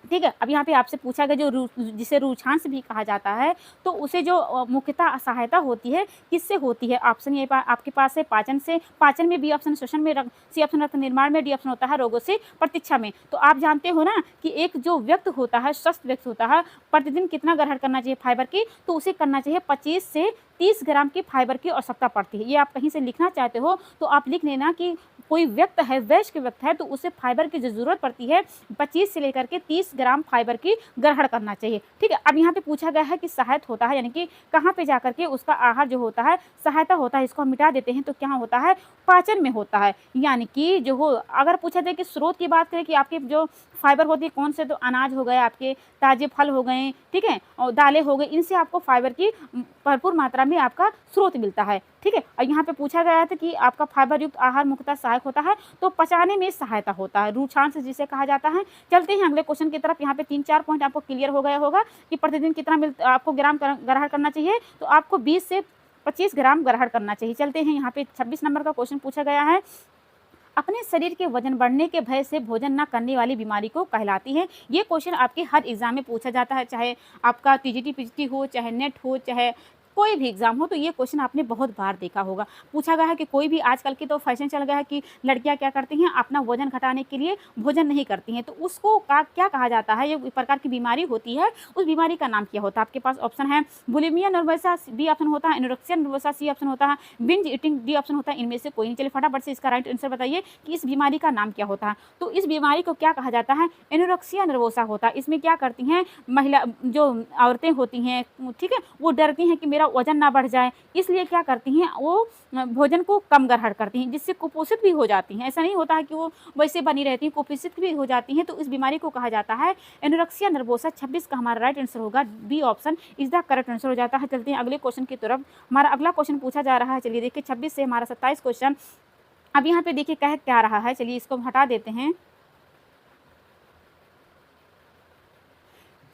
ठीक है, अब यहाँ पे आपसे पूछा गया जो जिसे रुचांश भी कहा जाता है, तो उसे जो मुख्यतः सहायता होती है किससे होती है? ऑप्शन ये आपके पास है पाचन से, पाचन में, बी ऑप्शन श्वसन में, सी ऑप्शन रक्त निर्माण में, डी ऑप्शन होता है रोगों से प्रतीक्षा में। तो आप जानते हो ना कि एक जो व्यक्ति होता है, स्वस्थ व्यक्ति होता है, प्रतिदिन कितना ग्रहण करना चाहिए फाइबर की? तो उसे करना चाहिए 25 से 30 ग्राम की फाइबर की आवश्यकता पड़ती है। ये आप कहीं से लिखना चाहते हो तो आप लिख लेना कि कोई व्यक्ति है, वयस्क व्यक्ति है, तो उसे फाइबर की जो जरूरत पड़ती है 25 से लेकर के 30 ग्राम फाइबर की ग्रहण करना चाहिए। ठीक है, अब यहाँ पे पूछा गया है कि सहायता होता है, यानी कि कहाँ पे जाकर के उसका आहार जो होता है सहायता होता है। इसको हम मिटा देते हैं तो क्या होता है? पाचन में होता है। यानी कि जो हो, अगर पूछा जाए कि स्रोत की बात करें कि आपके जो फाइबर होती है कौन से, तो अनाज हो गए, आपके ताजे फल हो गए, ठीक है, और दालें हो गई, इनसे आपको फाइबर की भरपूर मात्रा में आपका स्रोत मिलता है, ठीक है। और यहाँ पे पूछा गया था कि आपका फाइबर युक्त आहार मुख्यतः सहायक होता है, तो पचाने में सहायता होता है, रूक्षांश जिसे कहा जाता है। चलते हैं अगले क्वेश्चन की तरफ। यहाँ पे 3-4 पॉइंट आपको क्लियर हो गया होगा कि प्रतिदिन कितना आपको ग्राम ग्रहण करना चाहिए, तो आपको 20 से 25 ग्राम ग्रहण करना चाहिए। चलते हैं यहाँ पे 26 नंबर का क्वेश्चन पूछा गया है, अपने शरीर के वजन बढ़ने के भय से भोजन न करने वाली बीमारी को कहलाती है। ये क्वेश्चन आपके हर एग्जाम में पूछा जाता है, चाहे आपका टीजीटी पीजीटी हो, चाहे नेट हो, चाहे कोई भी एग्जाम हो, तो ये क्वेश्चन आपने बहुत बार देखा होगा। पूछा गया है कि कोई भी, आजकल की तो फैशन चल गया है कि लड़कियां क्या करती हैं, अपना वजन घटाने के लिए भोजन नहीं करती हैं, तो उसको क्या कहा जाता है, ये प्रकार की बीमारी होती है, उस बीमारी का नाम क्या होता है। आपके पास ऑप्शन है बुलिमिया नर्वसा, बी ऑप्शन होता है एनोरेक्सिया नर्वसा, सी ऑप्शन होता है बिंज ईटिंग, डी ऑप्शन होता है इनमें से कोई नहीं। चलिए फटाफट से इसका राइट आंसर बताइए कि इस बीमारी का नाम क्या होता है। तो इस बीमारी को क्या कहा जाता है, एनोरेक्सिया नर्वोसा होता है। इसमें क्या करती हैं महिला, जो औरतें होती हैं, ठीक है, वो डरती हैं कि मेरा वजन ना बढ़ जाए, इसलिए क्या करती हैं, वो भोजन को कम ग्रहण करती हैं, जिससे कुपोषित भी हो जाती हैं। ऐसा नहीं होता है कि वो वैसे बनी रहती हैं, कुपोषित भी हो जाती हैं, तो इस बीमारी को कहा जाता है एनोरेक्सिया नर्वोसा। 26 का हमारा राइट आंसर होगा, B option is the correct answer हो जाता है। चलते हैं अगले क्वेश्चन की तरफ। हमारा अगला क्वेश्चन पूछा जा रहा है, चलिए देखिए 26 से हमारा 27 क्वेश्चन। अब यहाँ पे देखिए कह क्या रहा है, चलिए इसको हटा देते हैं।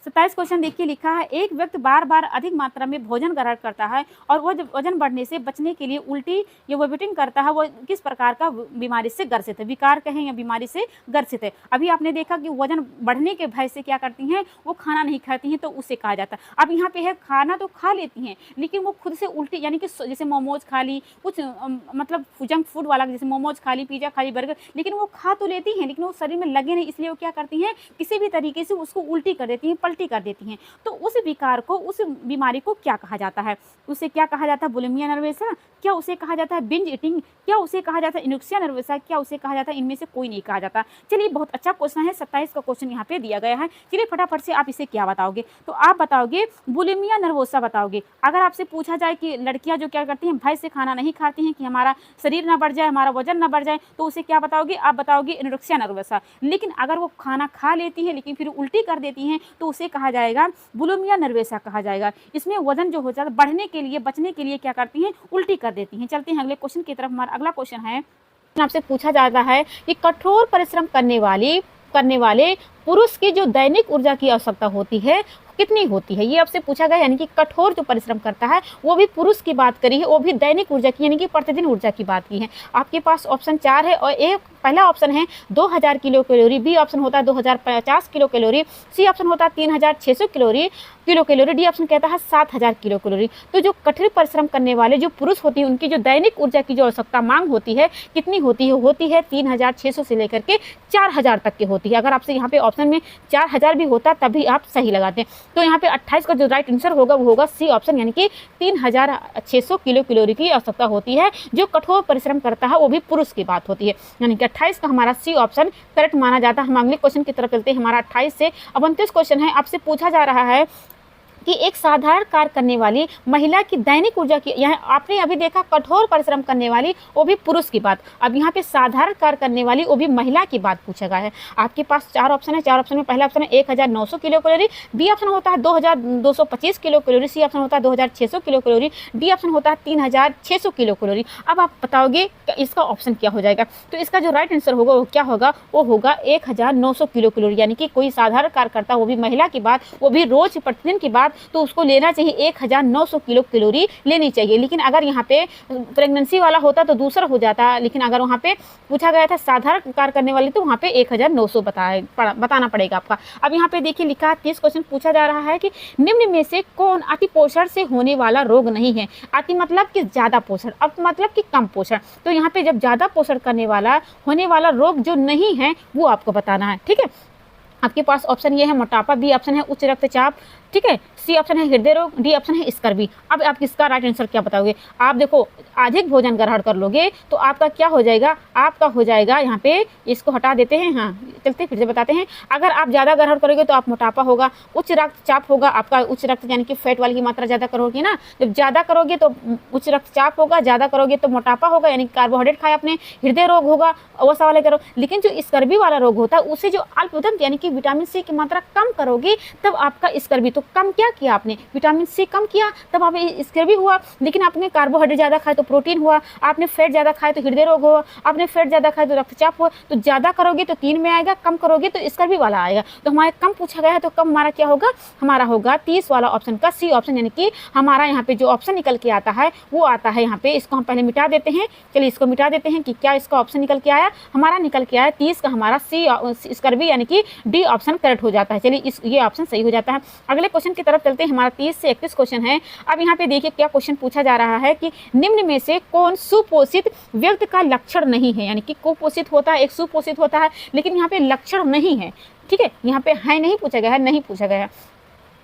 27 क्वेश्चन देखिए लिखा है, एक व्यक्ति बार बार अधिक मात्रा में भोजन ग्रहण करता है और वो वजन बढ़ने से बचने के लिए उल्टी या वोमिटिंग करता है, वो किस प्रकार का बीमारी से ग्रसित है, विकार कहें या बीमारी से ग्रसित है। अभी आपने देखा कि वजन बढ़ने के भय से क्या करती हैं, वो खाना नहीं खाती हैं, तो उसे कहा जाता है। अब यहाँ पे है खाना तो खा लेती हैं, लेकिन वो खुद से उल्टी, यानी कि जैसे मोमोज खा ली, कुछ मतलब जंक फूड वाला, जैसे मोमोज खा ली, पिज्जा खा ली, बर्गर, लेकिन वो खा तो लेती हैं, लेकिन वो शरीर में लगे नहीं, इसलिए वो क्या करती हैं, किसी भी तरीके से उसको उल्टी कर देती हैं, पलटी कर देती हैं। तो उस विकार को, उस बीमारी को क्या कहा जाता है, उसे क्या कहा जाता है, बुलिमिया नर्वसा, क्या उसे कहा जाता है बिंज ईटिंग, क्या उसे कहा जाता है एनोरेक्सिया नर्वसा, क्या उसे कहा जाता है इनमें से कोई नहीं कहा जाता। चलिए बहुत अच्छा क्वेश्चन है, 27 का क्वेश्चन यहाँ पे दिया गया है। चलिए फटाफट से आप इसे क्या बताओगे, तो आप बताओगे बुलिमिया नर्वोसा बताओगे। अगर आपसे पूछा जाए कि लड़कियां जो क्या करती हैं, भय से खाना नहीं खाती हैं कि हमारा शरीर ना बढ़ जाए, हमारा वजन ना बढ़ जाए, तो उसे क्या बताओगे, आप बताओगे एनोरेक्सिया नर्वसा। लेकिन अगर वो खाना खा लेती है लेकिन फिर उल्टी कर देती हैं, तो उसे कहा जाएगा बुलिमिया नर्वसा कहा जाएगा। इसमें वजन जो हो जाता है बढ़ने के लिए, बचने के लिए क्या करती हैं, उल्टी कर देती हैं। चलते हैं अगले क्वेश्चन की तरफ। हमारा अगला क्वेश्चन है, आपसे पूछा जाता है कि कठोर परिश्रम करने वाले पुरुष की जो दैनिक ऊर्जा की आवश्यकता होती है कितनी होती है, ये आपसे पूछा गया। यानी कि कठोर जो परिश्रम करता है, वो भी पुरुष की बात करी है, वो भी दैनिक ऊर्जा की, यानी कि प्रतिदिन ऊर्जा की बात की है। आपके पास ऑप्शन 4 है, और एक पहला ऑप्शन है 2000 किलो कैलोरी, बी ऑप्शन होता है 2050 किलो कैलोरी, सी ऑप्शन होता है 3600 किलो कैलोरी, डी ऑप्शन कहता है 7000 किलो कैलोरी। तो जो कठोर परिश्रम करने वाले जो पुरुष होती है, उनकी जो दैनिक ऊर्जा की जो आवश्यकता मांग होती है कितनी होती है 3600 से लेकर के 4000 तक की होती है। अगर आपसे यहाँ पे ऑप्शन में 4000 भी होता तभी आप सही लगाते हैं। तो यहाँ पे 28 का जो राइट आंसर होगा वो होगा सी ऑप्शन, यानी कि 3600 किलो कैलोरी की आवश्यकता होती है। जो कठोर परिश्रम करता है वो भी पुरुष की बात होती है, यानी कि 28 का हमारा सी ऑप्शन करेक्ट माना जाता है। हम अगले क्वेश्चन की तरफ चलते हैं। हमारा 28 से 29 क्वेश्चन है, आपसे पूछा जा रहा है कि एक साधारण कार्य करने वाली महिला की दैनिक ऊर्जा की, यहाँ आपने अभी देखा कठोर परिश्रम करने वाली वो भी पुरुष की बात, अब यहाँ पे साधारण कार्य करने वाली वो भी महिला की बात पूछा गया है। आपके पास 4 ऑप्शन है, 4 ऑप्शन में पहला ऑप्शन है 1900 किलो कैलोरी, बी ऑप्शन होता है 2225 किलो कैलोरी, सी ऑप्शन होता है 2600 किलो कैलोरी, डी ऑप्शन होता है 3600 किलो कैलोरी। अब आप बताओगे इसका ऑप्शन क्या हो जाएगा, तो इसका जो राइट आंसर होगा वो क्या होगा, वो होगा 1900 किलो कैलोरी, यानी कि कोई साधारण कार्य करता वो भी महिला की बात, वो भी रोज प्रतिदिन की बात, तो उसको लेना चाहिए 1900 किलो कैलोरी लेनी चाहिए। लेकिन अगर यहाँ पे प्रेगनेंसी वाला होता तो दूसरा हो जाता, लेकिन अगर वहाँ पे पूछा गया था साधारण कार्य करने वाली तो वहाँ पे 1900 बताना पड़ेगा आपका। अब यहाँ पे देखिए लिखा है 30 क्वेश्चन पूछा जा रहा है कि निम्न में से कौन अति पोषण से होने वाला रोग नहीं है। अति मतलब कि ज्यादा पोषण, अब मतलब कि कम पोषण, तो यहाँ पे जब ज्यादा पोषण करने वाला होने वाला रोग जो नहीं है वो आपको बताना है, ठीक है। आपके पास ऑप्शन ये है मोटापा, बी ऑप्शन है उच्च रक्तचाप, ठीक है। सी ऑप्शन है हृदय रोग, डी ऑप्शन है स्कर्वी। अब आप इसका राइट आंसर क्या बताओगे? आप देखो अधिक भोजन ग्रहण कर लोगे तो आपका क्या हो जाएगा, आपका हो जाएगा यहाँ पे, इसको हटा देते हैं, हाँ चलते फिर से बताते हैं। अगर आप ज़्यादा ग्रहण करोगे तो आप मोटापा होगा, उच्च रक्तचाप होगा, आपका उच्च रक्त यानी कि फैट वाली की मात्रा ज़्यादा करोगे ना, जब ज़्यादा करोगे तो उच्च रक्तचाप होगा, ज़्यादा करोगे तो मोटापा होगा यानी कार्बोहाइड्रेट खाया आपने, हृदय रोग होगा, वो सवाल करो। लेकिन जो स्कर्वी वाला रोग होता है उसे जो अल्पविटामिन यानी कि विटामिन सी की मात्रा कम करोगे तब आपका स्कर्वी, तो कम क्या किया आपने, विटामिन सी कम किया तब आप स्कर्वी हुआ। लेकिन आपने कार्बोहाइड्रेट ज़्यादा खाए तो प्रोटीन हुआ, आपने फैट ज़्यादा खाए तो हृदय रोग हुआ, आपने फैट ज़्यादा खाए तो रक्तचाप हुआ। तो ज़्यादा करोगे तो 3 में आएगा, कम करोगे तो स्कर्वी वाला आएगा। तो हमारे कम पूछा गया है तो कम हमारा क्या होगा, हमारा होगा 30 वाला ऑप्शन का सी ऑप्शन, यानी कि हमारा यहाँ पे जो ऑप्शन निकल के आता है वो आता है यहाँ पे। इसको हम पहले मिटा देते हैं, चलिए इसको मिटा देते हैं कि क्या इसका ऑप्शन निकल के आया, हमारा निकल के आया 30 का हमारा सी स्कर्वी यानी कि डी ऑप्शन करेक्ट हो जाता है। चलिए ये ऑप्शन सही हो जाता है। अगले क्वेश्चन की तरफ चलते हैं। हमारा 30 से 31 क्वेश्चन है। अब यहाँ पे देखिए क्या क्वेश्चन पूछा जा रहा है कि निम्न में से कौन सुपोषित व्यक्ति का लक्षण नहीं है, यानी कि कुपोषित होता है, एक सुपोषित होता है, लेकिन यहाँ पे लक्षण नहीं है। ठीक है, यहाँ पे है नहीं पूछा गया है, नहीं पूछा गया है।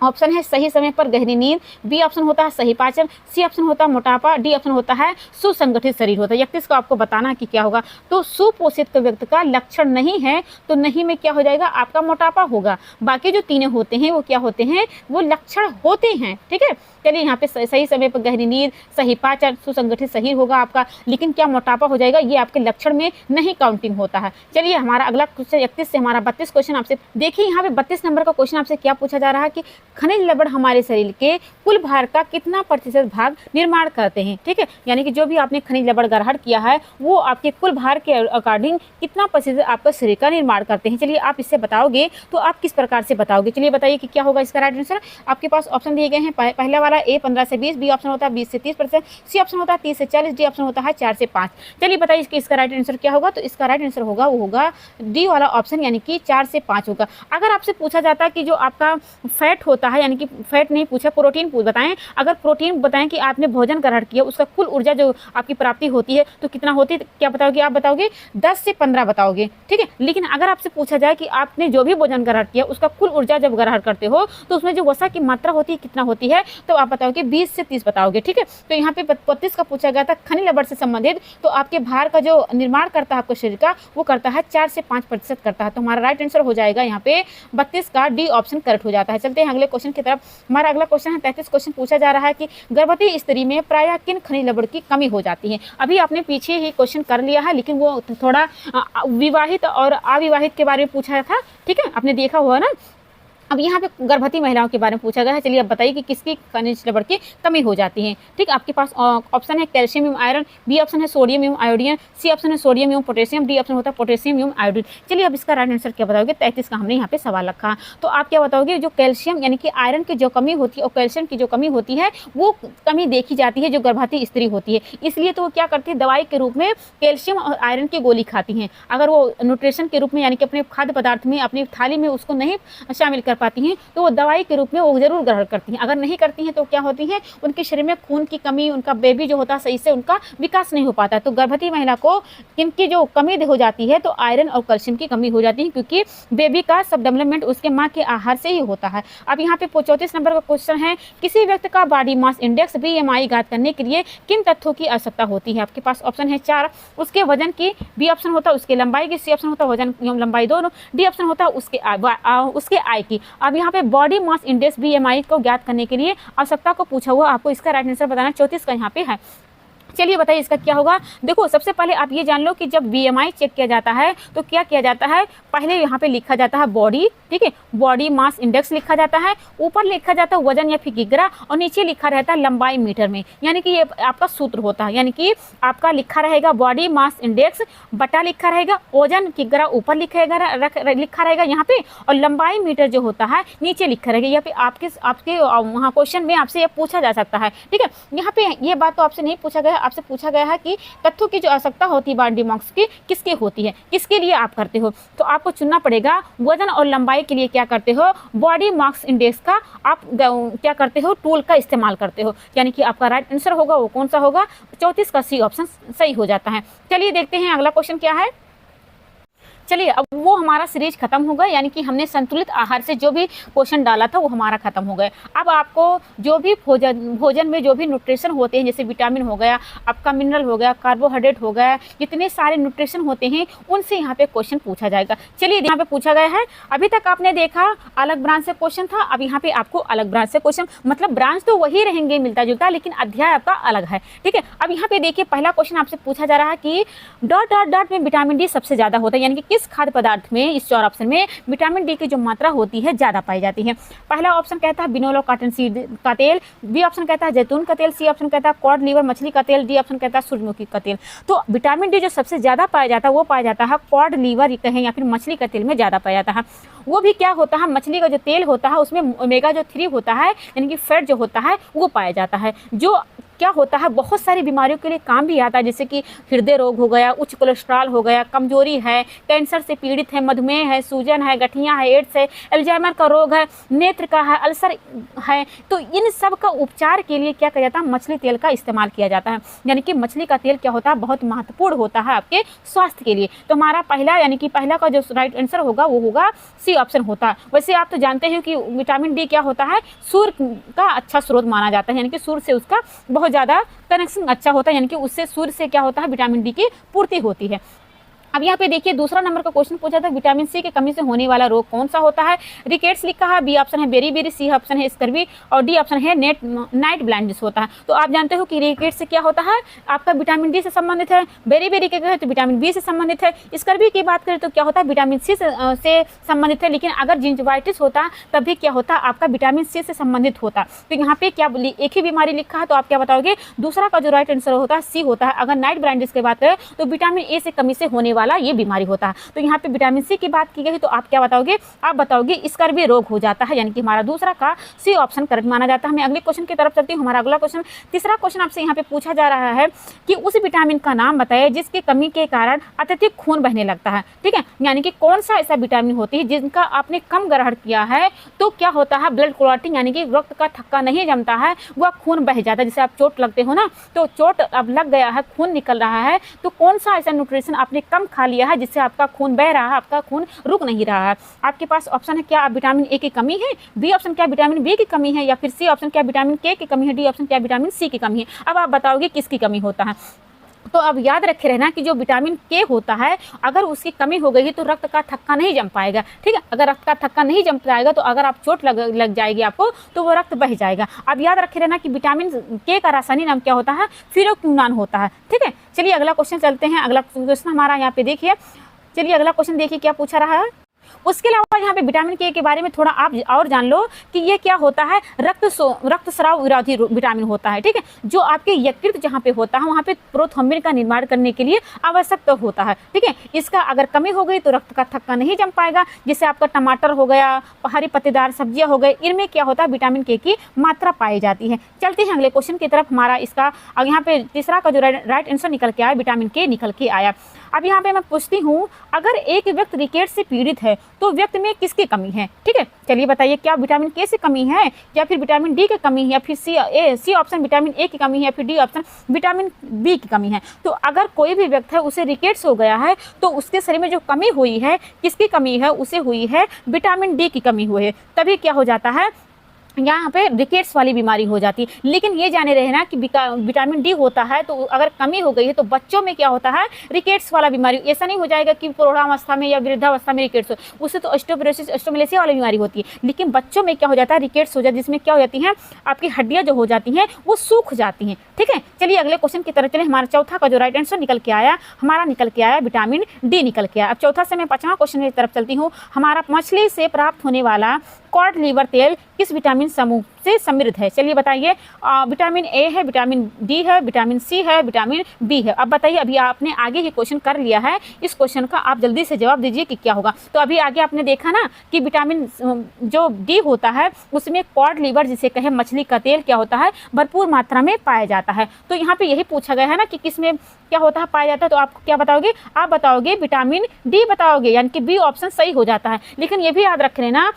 ऑप्शन है सही समय पर गहरी नींद, बी ऑप्शन होता है सही पाचन, सी ऑप्शन होता है मोटापा, डी ऑप्शन होता है सुसंगठित शरीर होता है। 31 को आपको बताना है कि क्या होगा। तो सुपोषित व्यक्ति का लक्षण नहीं है तो नहीं में क्या हो जाएगा, आपका मोटापा होगा। बाकी जो तीनों होते हैं वो क्या होते हैं, वो लक्षण होते हैं। ठीक है, चलिए यहाँ पे सही समय पर गहरी नींद, सही पाचन, सुसंगठित शरीर होगा आपका, लेकिन क्या मोटापा हो जाएगा, ये आपके लक्षण में नहीं काउंटिंग होता है। चलिए हमारा अगला क्वेश्चन 31 से हमारा 32 क्वेश्चन आपसे देखिए। यहाँ पे 32 नंबर का क्वेश्चन आपसे क्या पूछा जा रहा है कि खनिज लवण हमारे शरीर के कुल भार का कितना प्रतिशत भाग निर्माण करते हैं। ठीक है, यानी कि जो भी आपने खनिज लवण ग्रहण किया है वो आपके कुल भार के अकॉर्डिंग कितना प्रतिशत आपका शरीर का निर्माण करते हैं। चलिए आप इससे बताओगे तो आप किस प्रकार से बताओगे, चलिए बताइए कि क्या होगा इसका राइट आंसर। आपके पास ऑप्शन दिए गए हैं, पहला वाला ए 15 से 20, बी ऑप्शन होता है 20 से 30%, सी ऑप्शन होता है 30 से 40, डी ऑप्शन होता है 4 से 5। चलिए बताइए इसका राइट आंसर क्या होगा। तो इसका राइट आंसर होगा वो होगा डी वाला ऑप्शन, यानी कि 4 से 5 होगा। अगर आपसे पूछा जाता है कि जो आपका फैट होता है, यानी कि फैट नहीं पूछा, प्रोटीन बताएं, अगर प्रोटीन बताएं कि आपने भोजन ग्रहण किया उसका कुल ऊर्जा जो आपकी प्राप्ति होती है तो कितना होती है, क्या बताओगे आप, बताओगे 10 से 15 बताओगे। ठीक है, लेकिन अगर आपसे पूछा जाए कि आपने जो भी भोजन ग्रहण किया उसका कुल ऊर्जा जब ग्रहण करते हो तो उसमें जो वसा की मात्रा होती है कितना होती है, तो आप बताओगे 20 से 30 बताओगे। ठीक है, तो यहाँ पे 32 का पूछा गया था खनिज लवण से संबंधित, तो आपके भार का जो निर्माण करता है आपके शरीर का वो करता है 4 से 5% करता है। तो हमारा राइट आंसर हो जाएगा यहाँ पे 32 का डी ऑप्शन करेक्ट हो जाता है। चलते हैं अगले क्वेश्चन की तरफ। हमारा अगला क्वेश्चन है 33 क्वेश्चन पूछा जा रहा है कि गर्भवती स्त्री में प्रायः किन खनिज लवण की कमी हो जाती है। अभी आपने पीछे ही क्वेश्चन कर लिया है, लेकिन वो थोड़ा विवाहित और अविवाहित के बारे में पूछा था। ठीक है, आपने देखा हुआ ना। अब यहाँ पे गर्भवती महिलाओं के बारे में पूछा गया है। चलिए अब बताइए कि किसकी खनिज लवण की कमी हो जाती है। ठीक, आपके पास ऑप्शन है कैल्शियम एवं आयरन, बी ऑप्शन है सोडियम एवं आयोडीन, सी ऑप्शन है सोडियम एवं पोटेशियम, डी ऑप्शन होता है पोटेशियम एवं आयोडीन। चलिए अब इसका राइट आंसर क्या बताओगे। 33 का हमने यहाँ पे सवाल रखा, तो आप क्या बताओगे, जो कैल्शियम यानी कि आयरन की जो कमी होती है और कैल्शियम की जो कमी होती है वो कमी देखी जाती है जो गर्भवती स्त्री होती है, इसलिए तो वो क्या करती है, दवाई के रूप में कैल्शियम और आयरन की गोली खाती हैं। अगर वो न्यूट्रिशन के रूप में यानी कि अपने खाद्य पदार्थ में अपनी थाली में उसको नहीं शामिल कर पाती हैं तो वो दवाई के रूप में वो जरूर ग्रहण करती हैं। अगर नहीं करती हैं तो क्या होती है, उनके शरीर में खून की कमी, उनका बेबी जो होता है सही से उनका विकास नहीं हो पाता। तो गर्भवती महिला को इनकी जो कमी हो जाती है तो आयरन और कैल्शियम की कमी हो जाती है, क्योंकि बेबी का सब डेवलपमेंट उसके माँ के आहार से ही होता है। अब यहाँ पे 34 नंबर का क्वेश्चन है, किसी व्यक्ति का बॉडी मास इंडेक्स BMI ज्ञात करने के लिए किन तथ्यों की आवश्यकता होती है। आपके पास ऑप्शन है 4, उसके वजन की, बी ऑप्शन होता है उसके लंबाई की, सी ऑप्शन होता है वजन एवं लंबाई दोनों, डी ऑप्शन होता है उसके आय की। अब यहाँ पे बॉडी मास इंडेक्स BMI को ज्ञात करने के लिए आवश्यकता को पूछा हुआ, आपको इसका राइट आंसर बताना 34 का यहाँ पे है। चलिए बताइए इसका क्या होगा। देखो सबसे पहले आप ये जान लो कि जब BMI चेक किया जाता है तो क्या किया जाता है, पहले यहाँ पे लिखा जाता है बॉडी, ठीक है, बॉडी मास इंडेक्स लिखा जाता है, ऊपर लिखा जाता है वजन या फिर किग्रा और नीचे लिखा रहता है लंबाई मीटर में। यानी कि ये आपका सूत्र होता है, यानी कि आपका लिखा रहेगा बॉडी मास इंडेक्स बटा लिखा रहेगा वजन किग्रा ऊपर लिखा रहेगा यहाँ पे, और लंबाई मीटर जो होता है नीचे लिखा रहेगा। या फिर आपके वहाँ क्वेश्चन में आपसे ये पूछा जा सकता है। ठीक है, यहाँ पे ये बात तो आपसे नहीं पूछा गया, आपसे पूछा गया है कि तथ्यों की जो आवश्यकता होती है बॉडी मास की किसके होती है, किसके लिए आप करते हो। तो आपको चुनना पड़ेगा वजन और लंबाई के लिए क्या करते हो, बॉडी मास इंडेक्स का आप क्या करते हो, टूल का इस्तेमाल करते हो। यानी कि आपका राइट आंसर होगा वो कौन सा होगा, 34 का सी ऑप्शन सही हो जाता है। चलिए देखते हैं अगला क्वेश्चन क्या है। चलिए अब वो हमारा सीरीज खत्म हो गया, यानी कि हमने संतुलित आहार से जो भी क्वेश्चन डाला था वो हमारा खत्म हो गया। अब आपको जो भी भोजन में जो भी न्यूट्रिशन होते हैं, जैसे विटामिन हो गया, आपका मिनरल हो गया, कार्बोहाइड्रेट हो गया, जितने सारे न्यूट्रिशन होते हैं उनसे यहाँ पे क्वेश्चन पूछा जाएगा। चलिए यहाँ पे पूछा गया है, अभी तक आपने देखा अलग ब्रांच से क्वेश्चन था, अब यहाँ पे आपको अलग ब्रांच से क्वेश्चन, मतलब ब्रांच तो वही रहेंगे मिलता जुलता, लेकिन अध्याय आपका अलग है। ठीक है, अब यहाँ पे देखिए पहला क्वेश्चन आपसे पूछा जा रहा है कि डॉट डॉट डॉट में विटामिन डी सबसे ज्यादा होता है, यानी कि किस खाद्य पदार्थ में, इस चार ऑप्शन में विटामिन डी की जो मात्रा होती है ज्यादा पाई जाती है। पहला ऑप्शन कहता है बिनोला कॉटन सीड का तेल, बी ऑप्शन कहता है जैतून का तेल, सी ऑप्शन कहता है कॉड लीवर मछली का तेल, डी ऑप्शन कहता है सूरजमुखी का तेल। तो विटामिन डी जो सबसे ज्यादा पाया जाता है वो पाया जाता है कॉड लीवर कहें या फिर मछली का तेल में ज्यादा पाया जाता है। वो भी क्या होता है, मछली का जो तेल होता है उसमें ओमेगा जो 3 होता है, यानी कि फैट जो होता है वो पाया जाता है, जो क्या होता है बहुत सारी बीमारियों के लिए काम भी आता है, जैसे कि हृदय रोग हो गया, उच्च कोलेस्ट्रॉल हो गया, कमजोरी है, कैंसर से पीड़ित है, मधुमेह है, सूजन है, गठिया है, एड्स है, अल्जाइमर का रोग है, नेत्र का है, अल्सर है, तो इन सब का उपचार के लिए क्या किया जाता है, मछली तेल का इस्तेमाल किया जाता है। यानी कि मछली का तेल क्या होता है, बहुत महत्वपूर्ण होता है आपके स्वास्थ्य के लिए। तो हमारा पहला यानी कि पहला का जो राइट आंसर होगा वो होगा सी ऑप्शन होता है। वैसे आप तो जानते हैं कि विटामिन डी क्या होता है, सूर्य का अच्छा स्रोत माना जाता है, यानी कि सूर्य से उसका बहुत ज़्यादा कनेक्शन अच्छा होता है, यानी कि उससे सूर्य से क्या होता है विटामिन डी की पूर्ति होती है। अब यहाँ पे देखिए दूसरा नंबर का क्वेश्चन पूछा था विटामिन सी की कमी से होने वाला रोग कौन सा होता है। रिकेट्स लिखा है, बी ऑप्शन है बेरी, सी ऑप्शन है स्कर्वी और डी ऑप्शन है नाइट ब्लाइंडनेस होता है। तो आप जानते हो कि रिकेट्स से क्या होता है, आपका विटामिन डी से संबंधित है, बेरी के कहें तो विटामिन बी से संबंधित है, स्कर्वी की बात करें तो क्या होता है विटामिन सी से संबंधित है, लेकिन अगर जिंजिवाइटिस होता है तब भी क्या होता है आपका विटामिन सी से संबंधित होता। तो यहाँ पे क्या एक ही बीमारी लिखा है, तो आप क्या बताओगे, दूसरा का जो राइट आंसर होता है सी होता है। अगर नाइट ब्लाइंडनेस की बात करें तो विटामिन ए से कमी से होने वाला ये बीमारी होता है। तो यहाँ पे विटामिन सी की बात की गई तो आप क्या बताओगे, आप बताओगे स्कर्वी रोग हो जाता है, यानी कि हमारा दूसरा का सी ऑप्शन करेक्ट माना जाता है। मैं अगले क्वेश्चन की तरफ चलती हूँ। हमारा अगला क्वेश्चन, तीसरा क्वेश्चन आपसे यहाँ पे पूछा जा रहा है कि उस विटामिन का नाम बताइए जिसकी कमी के कारण अत्यधिक खून बहने लगता है। ठीक है, यानी कि कौन सा ऐसा विटामिन होती है जिनका आपने कम ग्रहण किया है तो क्या होता है ब्लड क्लॉटिंग, यानी कि रक्त का थक्का नहीं जमता है, वह खून बह जाता है। जैसे आप चोट लगते हो ना, तो चोट अब लग गया है, खून निकल रहा है, तो कौन सा ऐसा न्यूट्रिशन आपने कम खा लिया है जिससे आपका खून बह रहा है, आपका खून रुक नहीं रहा है। आपके पास ऑप्शन है, क्या विटामिन ए की कमी है, बी ऑप्शन क्या विटामिन बी की कमी है, या फिर सी ऑप्शन क्या विटामिन के की कमी है, डी ऑप्शन क्या विटामिन सी की कमी है। अब आप बताओगे किसकी कमी होता है। तो अब याद रखे रहना कि जो विटामिन के होता है अगर उसकी कमी हो गई है तो रक्त का थक्का नहीं जम पाएगा। ठीक है, अगर रक्त का थक्का नहीं जम पाएगा तो अगर आप चोट लग जाएगी आपको तो वो रक्त बह जाएगा। अब याद रखे रहना कि विटामिन के का रासायनिक नाम क्या होता है, फिरोक्विनोन होता है। ठीक है, चलिए अगला क्वेश्चन चलते हैं। अगला क्वेश्चन हमारा यहाँ पे देखिए, चलिए अगला क्वेश्चन देखिए क्या पूछा रहा है। उसके अलावा यहाँ पे विटामिन के बारे में थोड़ा आप और जान लो कि ये क्या होता है, रक्तस्राव विरोधी विटामिन होता है। ठीक है, जो आपके यकृत जहाँ पे होता है वहाँ पे प्रोथ्रोम्बिन का निर्माण करने के लिए आवश्यक तो होता है। ठीक है, इसका अगर कमी हो गई तो रक्त का थक्का नहीं जम पाएगा। जैसे आपका टमाटर हो गया, हरी पत्तेदार सब्जियां हो गई, इनमें क्या होता है विटामिन के की मात्रा पाई जाती है। चलते हैं अगले क्वेश्चन की तरफ। हमारा इसका यहाँ पे तीसरा का जो राइट आंसर निकल के आया विटामिन के निकल के आया। अब यहाँ पे मैं पूछती हूँ, अगर एक व्यक्ति रिकेट से पीड़ित है तो व्यक्ति में किसकी कमी है। ठीक है, चलिए बताइए, क्या विटामिन के से कमी है, या फिर विटामिन डी की कमी है, या फिर सी ऑप्शन विटामिन ए की कमी है, या फिर डी ऑप्शन विटामिन बी की कमी है। तो अगर कोई भी व्यक्ति है उसे रिकेट्स हो गया है तो उसके शरीर में जो कमी हुई है, किसकी कमी है, उसे हुई है विटामिन डी की कमी हुई है, तभी क्या हो जाता है यहाँ पे रिकेट्स वाली बीमारी हो जाती है। लेकिन ये जाने रहे ना कि विटामिन डी होता है तो अगर कमी हो गई है तो बच्चों में क्या होता है रिकेट्स वाला बीमारी। ऐसा नहीं हो जाएगा कि प्रौढ़ावस्था में या वृद्धावस्था में रिकेट्स हो, उससे तो ऑस्टियोपोरोसिस ऑस्टियोमेलेसिया वाली बीमारी होती है। लेकिन बच्चों में क्या हो जाता है रिकेट्स हो जाता है, जिसमें क्या हो जाती है आपकी हड्डियाँ जो हो जाती हैं वो सूख जाती हैं। ठीक है, चलिए अगले क्वेश्चन की तरफ चले। हमारा चौथा का जो राइट आंसर निकल के आया, हमारा निकल के आया विटामिन डी निकल के आया। अब चौथा से मैं पांचवा क्वेश्चन की तरफ चलती हूँ। हमारा मछली से प्राप्त होने वाला कॉड लीवर तेल किस विटामिन समूह से समृद्ध है। चलिए बताइए, विटामिन ए है, विटामिन डी है, विटामिन सी है, विटामिन बी है। अब बताइए, अभी आपने आगे ही क्वेश्चन कर लिया है, इस क्वेश्चन का आप जल्दी से जवाब दीजिए कि क्या होगा। तो अभी आगे आपने देखा ना कि विटामिन जो डी होता है उसमें कॉड लीवर जिसे कहे मछली का तेल क्या होता है भरपूर मात्रा में पाया जाता है। तो यहाँ पे यही पूछा गया है ना कि किस में क्या होता है पाया जाता है, तो आप क्या बताओगे, आप बताओगे विटामिन डी बताओगे, यानी कि बी ऑप्शन सही हो जाता है। लेकिन ये भी याद रख लेना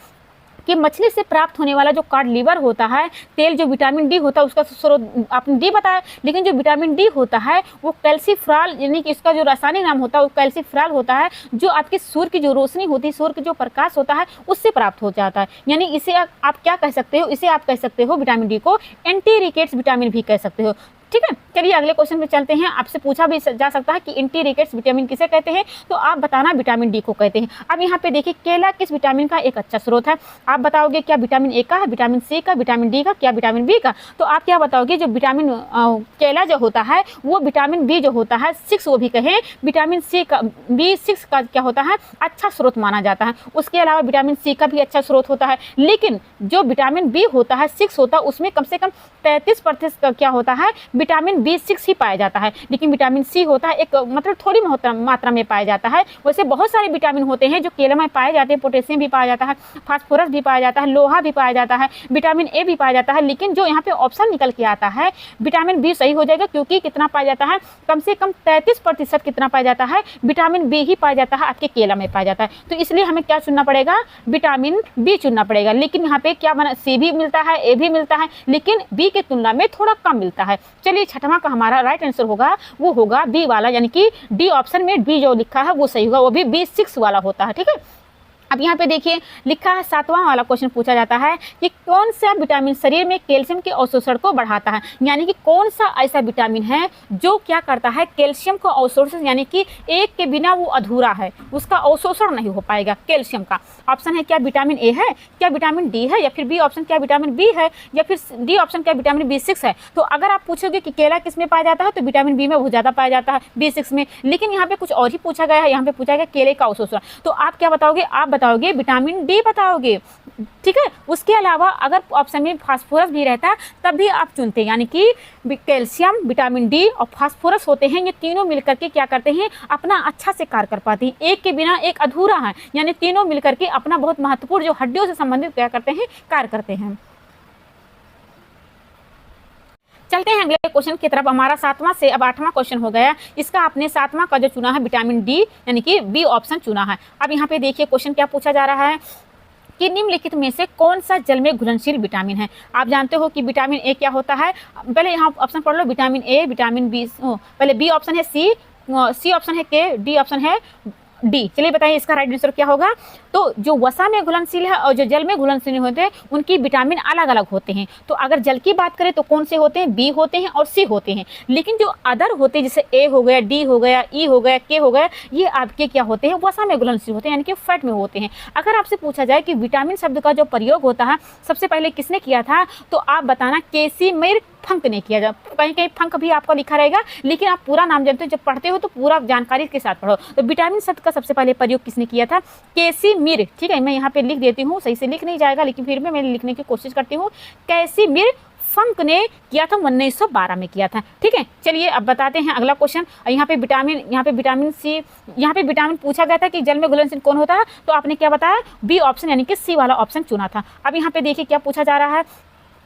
कि मछली से प्राप्त होने वाला जो कॉड लिवर होता है, तेल जो विटामिन डी होता है उसका स्रोत आपने डी बताया, लेकिन जो विटामिन डी होता है वो कैल्सीफ्रॉल यानी कि इसका जो रासायनिक नाम होता है वो कैल्सीफ्रॉल होता है, जो आपके सूर्य की जो रोशनी होती है, सूर्य का जो प्रकाश होता है उससे प्राप्त हो जाता है। यानी इसे आप क्या कह सकते हो, इसे आप कह सकते हो विटामिन डी को एंटी रिकेट्स विटामिन भी कह सकते हो। ठीक है, चलिए अगले क्वेश्चन में चलते हैं। आपसे पूछा भी जा सकता है कि एंटी रिकेट्स विटामिन किसे कहते हैं, तो आप बताना विटामिन डी को कहते हैं। अब यहाँ पे देखिए केला किस विटामिन का एक अच्छा स्रोत है, आप बताओगे क्या विटामिन ए का है, विटामिन सी का, विटामिन डी का, क्या विटामिन बी का। तो आप क्या बताओगे, जो विटामिन केला जो होता है वो विटामिन बी जो होता है 6 वो भी कहें, विटामिन सी का B6 का क्या होता है अच्छा स्रोत माना जाता है। उसके अलावा विटामिन सी का भी अच्छा स्रोत होता है, लेकिन जो विटामिन बी होता है 6 होता है उसमें कम से कम 33% का क्या होता है विटामिन B6 ही पाया जाता है, लेकिन विटामिन सी होता है एक मतलब थोड़ी मात्रा में पाया जाता है। वैसे बहुत सारे विटामिन होते हैं जो केले में पाए जाते हैं, पोटेशियम भी पाया जाता है, फास्फोरस भी पाया जाता है, लोहा भी पाया जाता है, विटामिन ए भी पाया जाता है, लेकिन जो यहाँ पे ऑप्शन निकल के आता है विटामिन बी सही हो जाएगा, क्योंकि कितना पाया जाता है कम से कम 33% कितना पाया जाता है विटामिन बी ही पाया जाता है, आपके केला में पाया जाता है। तो इसलिए हमें क्या चुनना पड़ेगा, विटामिन बी चुनना पड़ेगा। लेकिन यहाँ पे क्या बना, सी भी मिलता है, ए भी मिलता है, लेकिन बी के तुलना में थोड़ा कम मिलता है। चलिए छठवां का हमारा राइट आंसर होगा वो होगा बी वाला, यानी कि डी ऑप्शन में बी जो लिखा है वो सही होगा, वो भी B6 वाला होता है। ठीक है, अब यहाँ पे देखिए लिखा है 7वां वाला क्वेश्चन पूछा जाता है कि कौन सा विटामिन शरीर में कैल्शियम के अवशोषण को बढ़ाता है, यानी कि कौन सा ऐसा विटामिन है जो क्या करता है कैल्शियम को अवशोषण, यानी कि एक के बिना वो अधूरा है, उसका अवशोषण नहीं हो पाएगा कैल्शियम का। ऑप्शन है क्या विटामिन ए है, क्या विटामिन डी है, या फिर बी ऑप्शन क्या विटामिन बी है, या फिर डी ऑप्शन क्या विटामिन B6 है। तो अगर आप पूछोगे कि केला किस में पाया जाता है तो विटामिन बी में बहुत ज़्यादा पाया जाता है B6 में, लेकिन यहाँ पे कुछ और ही पूछा गया है, यहाँ पे पूछा गया केले का अवशोषण। तो आप क्या बताओगे, आप बताओगे विटामिन डी बताओगे। ठीक है, उसके अलावा अगर ऑप्शन में फास्फोरस भी रहता तब भी आप चुनते, यानी कि कैल्शियम, विटामिन डी और फास्फोरस होते हैं, ये तीनों मिलकर के क्या करते हैं अपना अच्छा से कार्य कर पाते हैं, एक के बिना एक अधूरा है, यानी तीनों मिलकर के अपना बहुत महत्वपूर्ण जो हड्डियों से संबंधित क्या करते हैं कार्य करते हैं। चलते हैं अगले क्वेश्चन की तरफ। हमारा 7वां से अब 8वां क्वेश्चन हो गया, इसका आपने 7वां का जो चुना है विटामिन डी यानी कि बी ऑप्शन चुना है। अब यहाँ पे देखिए क्वेश्चन क्या पूछा जा रहा है कि निम्नलिखित में से कौन सा जल में घुलनशील विटामिन है। आप जानते हो कि विटामिन ए क्या होता है, पहले यहाँ ऑप्शन पढ़ लो, विटामिन ए, विटामिन बी, पहले बी ऑप्शन है सी ऑप्शन है के, डी ऑप्शन है डी। चलिए बताइए इसका राइट आंसर क्या होगा। तो जो वसा में घुलनशील है और जो जल में घुलनशील होते हैं उनकी विटामिन अलग अलग होते हैं। तो अगर जल की बात करें तो कौन से होते हैं, बी होते हैं और सी होते हैं, लेकिन जो अदर होते हैं जैसे ए हो गया, डी हो गया, ई हो गया, के हो गया, ये आपके क्या होते हैं वसा में घुलनशील होते हैं, यानी कि फैट में होते हैं। अगर आपसे पूछा जाए कि विटामिन शब्द का जो प्रयोग होता है सबसे पहले किसने किया था, तो आप बताना केसीमिर फंक ने किया। कहीं कहीं फंक भी आपका लिखा रहेगा, लेकिन आप पूरा नाम जानते हो, जब पढ़ते हो तो पूरा जानकारी के साथ पढ़ो। तो विटामिन शब्द का सबसे पहले प्रयोग किसने किया था, कैसीमिर। ठीक है, मैं यहाँ पे लिख देती हूँ, सही से लिख नहीं जाएगा लेकिन फिर भी मैं लिखने की कोशिश करती हूँ। कैसीमिर फंक ने किया था, 1912 में किया था। ठीक है, चलिए अब बताते हैं अगला क्वेश्चन। यहाँ पे विटामिन सी, यहाँ पे विटामिन पूछा गया था कि जल में घुलनशील कौन होता है, तो आपने क्या बताया, बी ऑप्शन यानी कि सी वाला ऑप्शन चुना था। अब यहाँ पे देखिए क्या पूछा जा रहा है,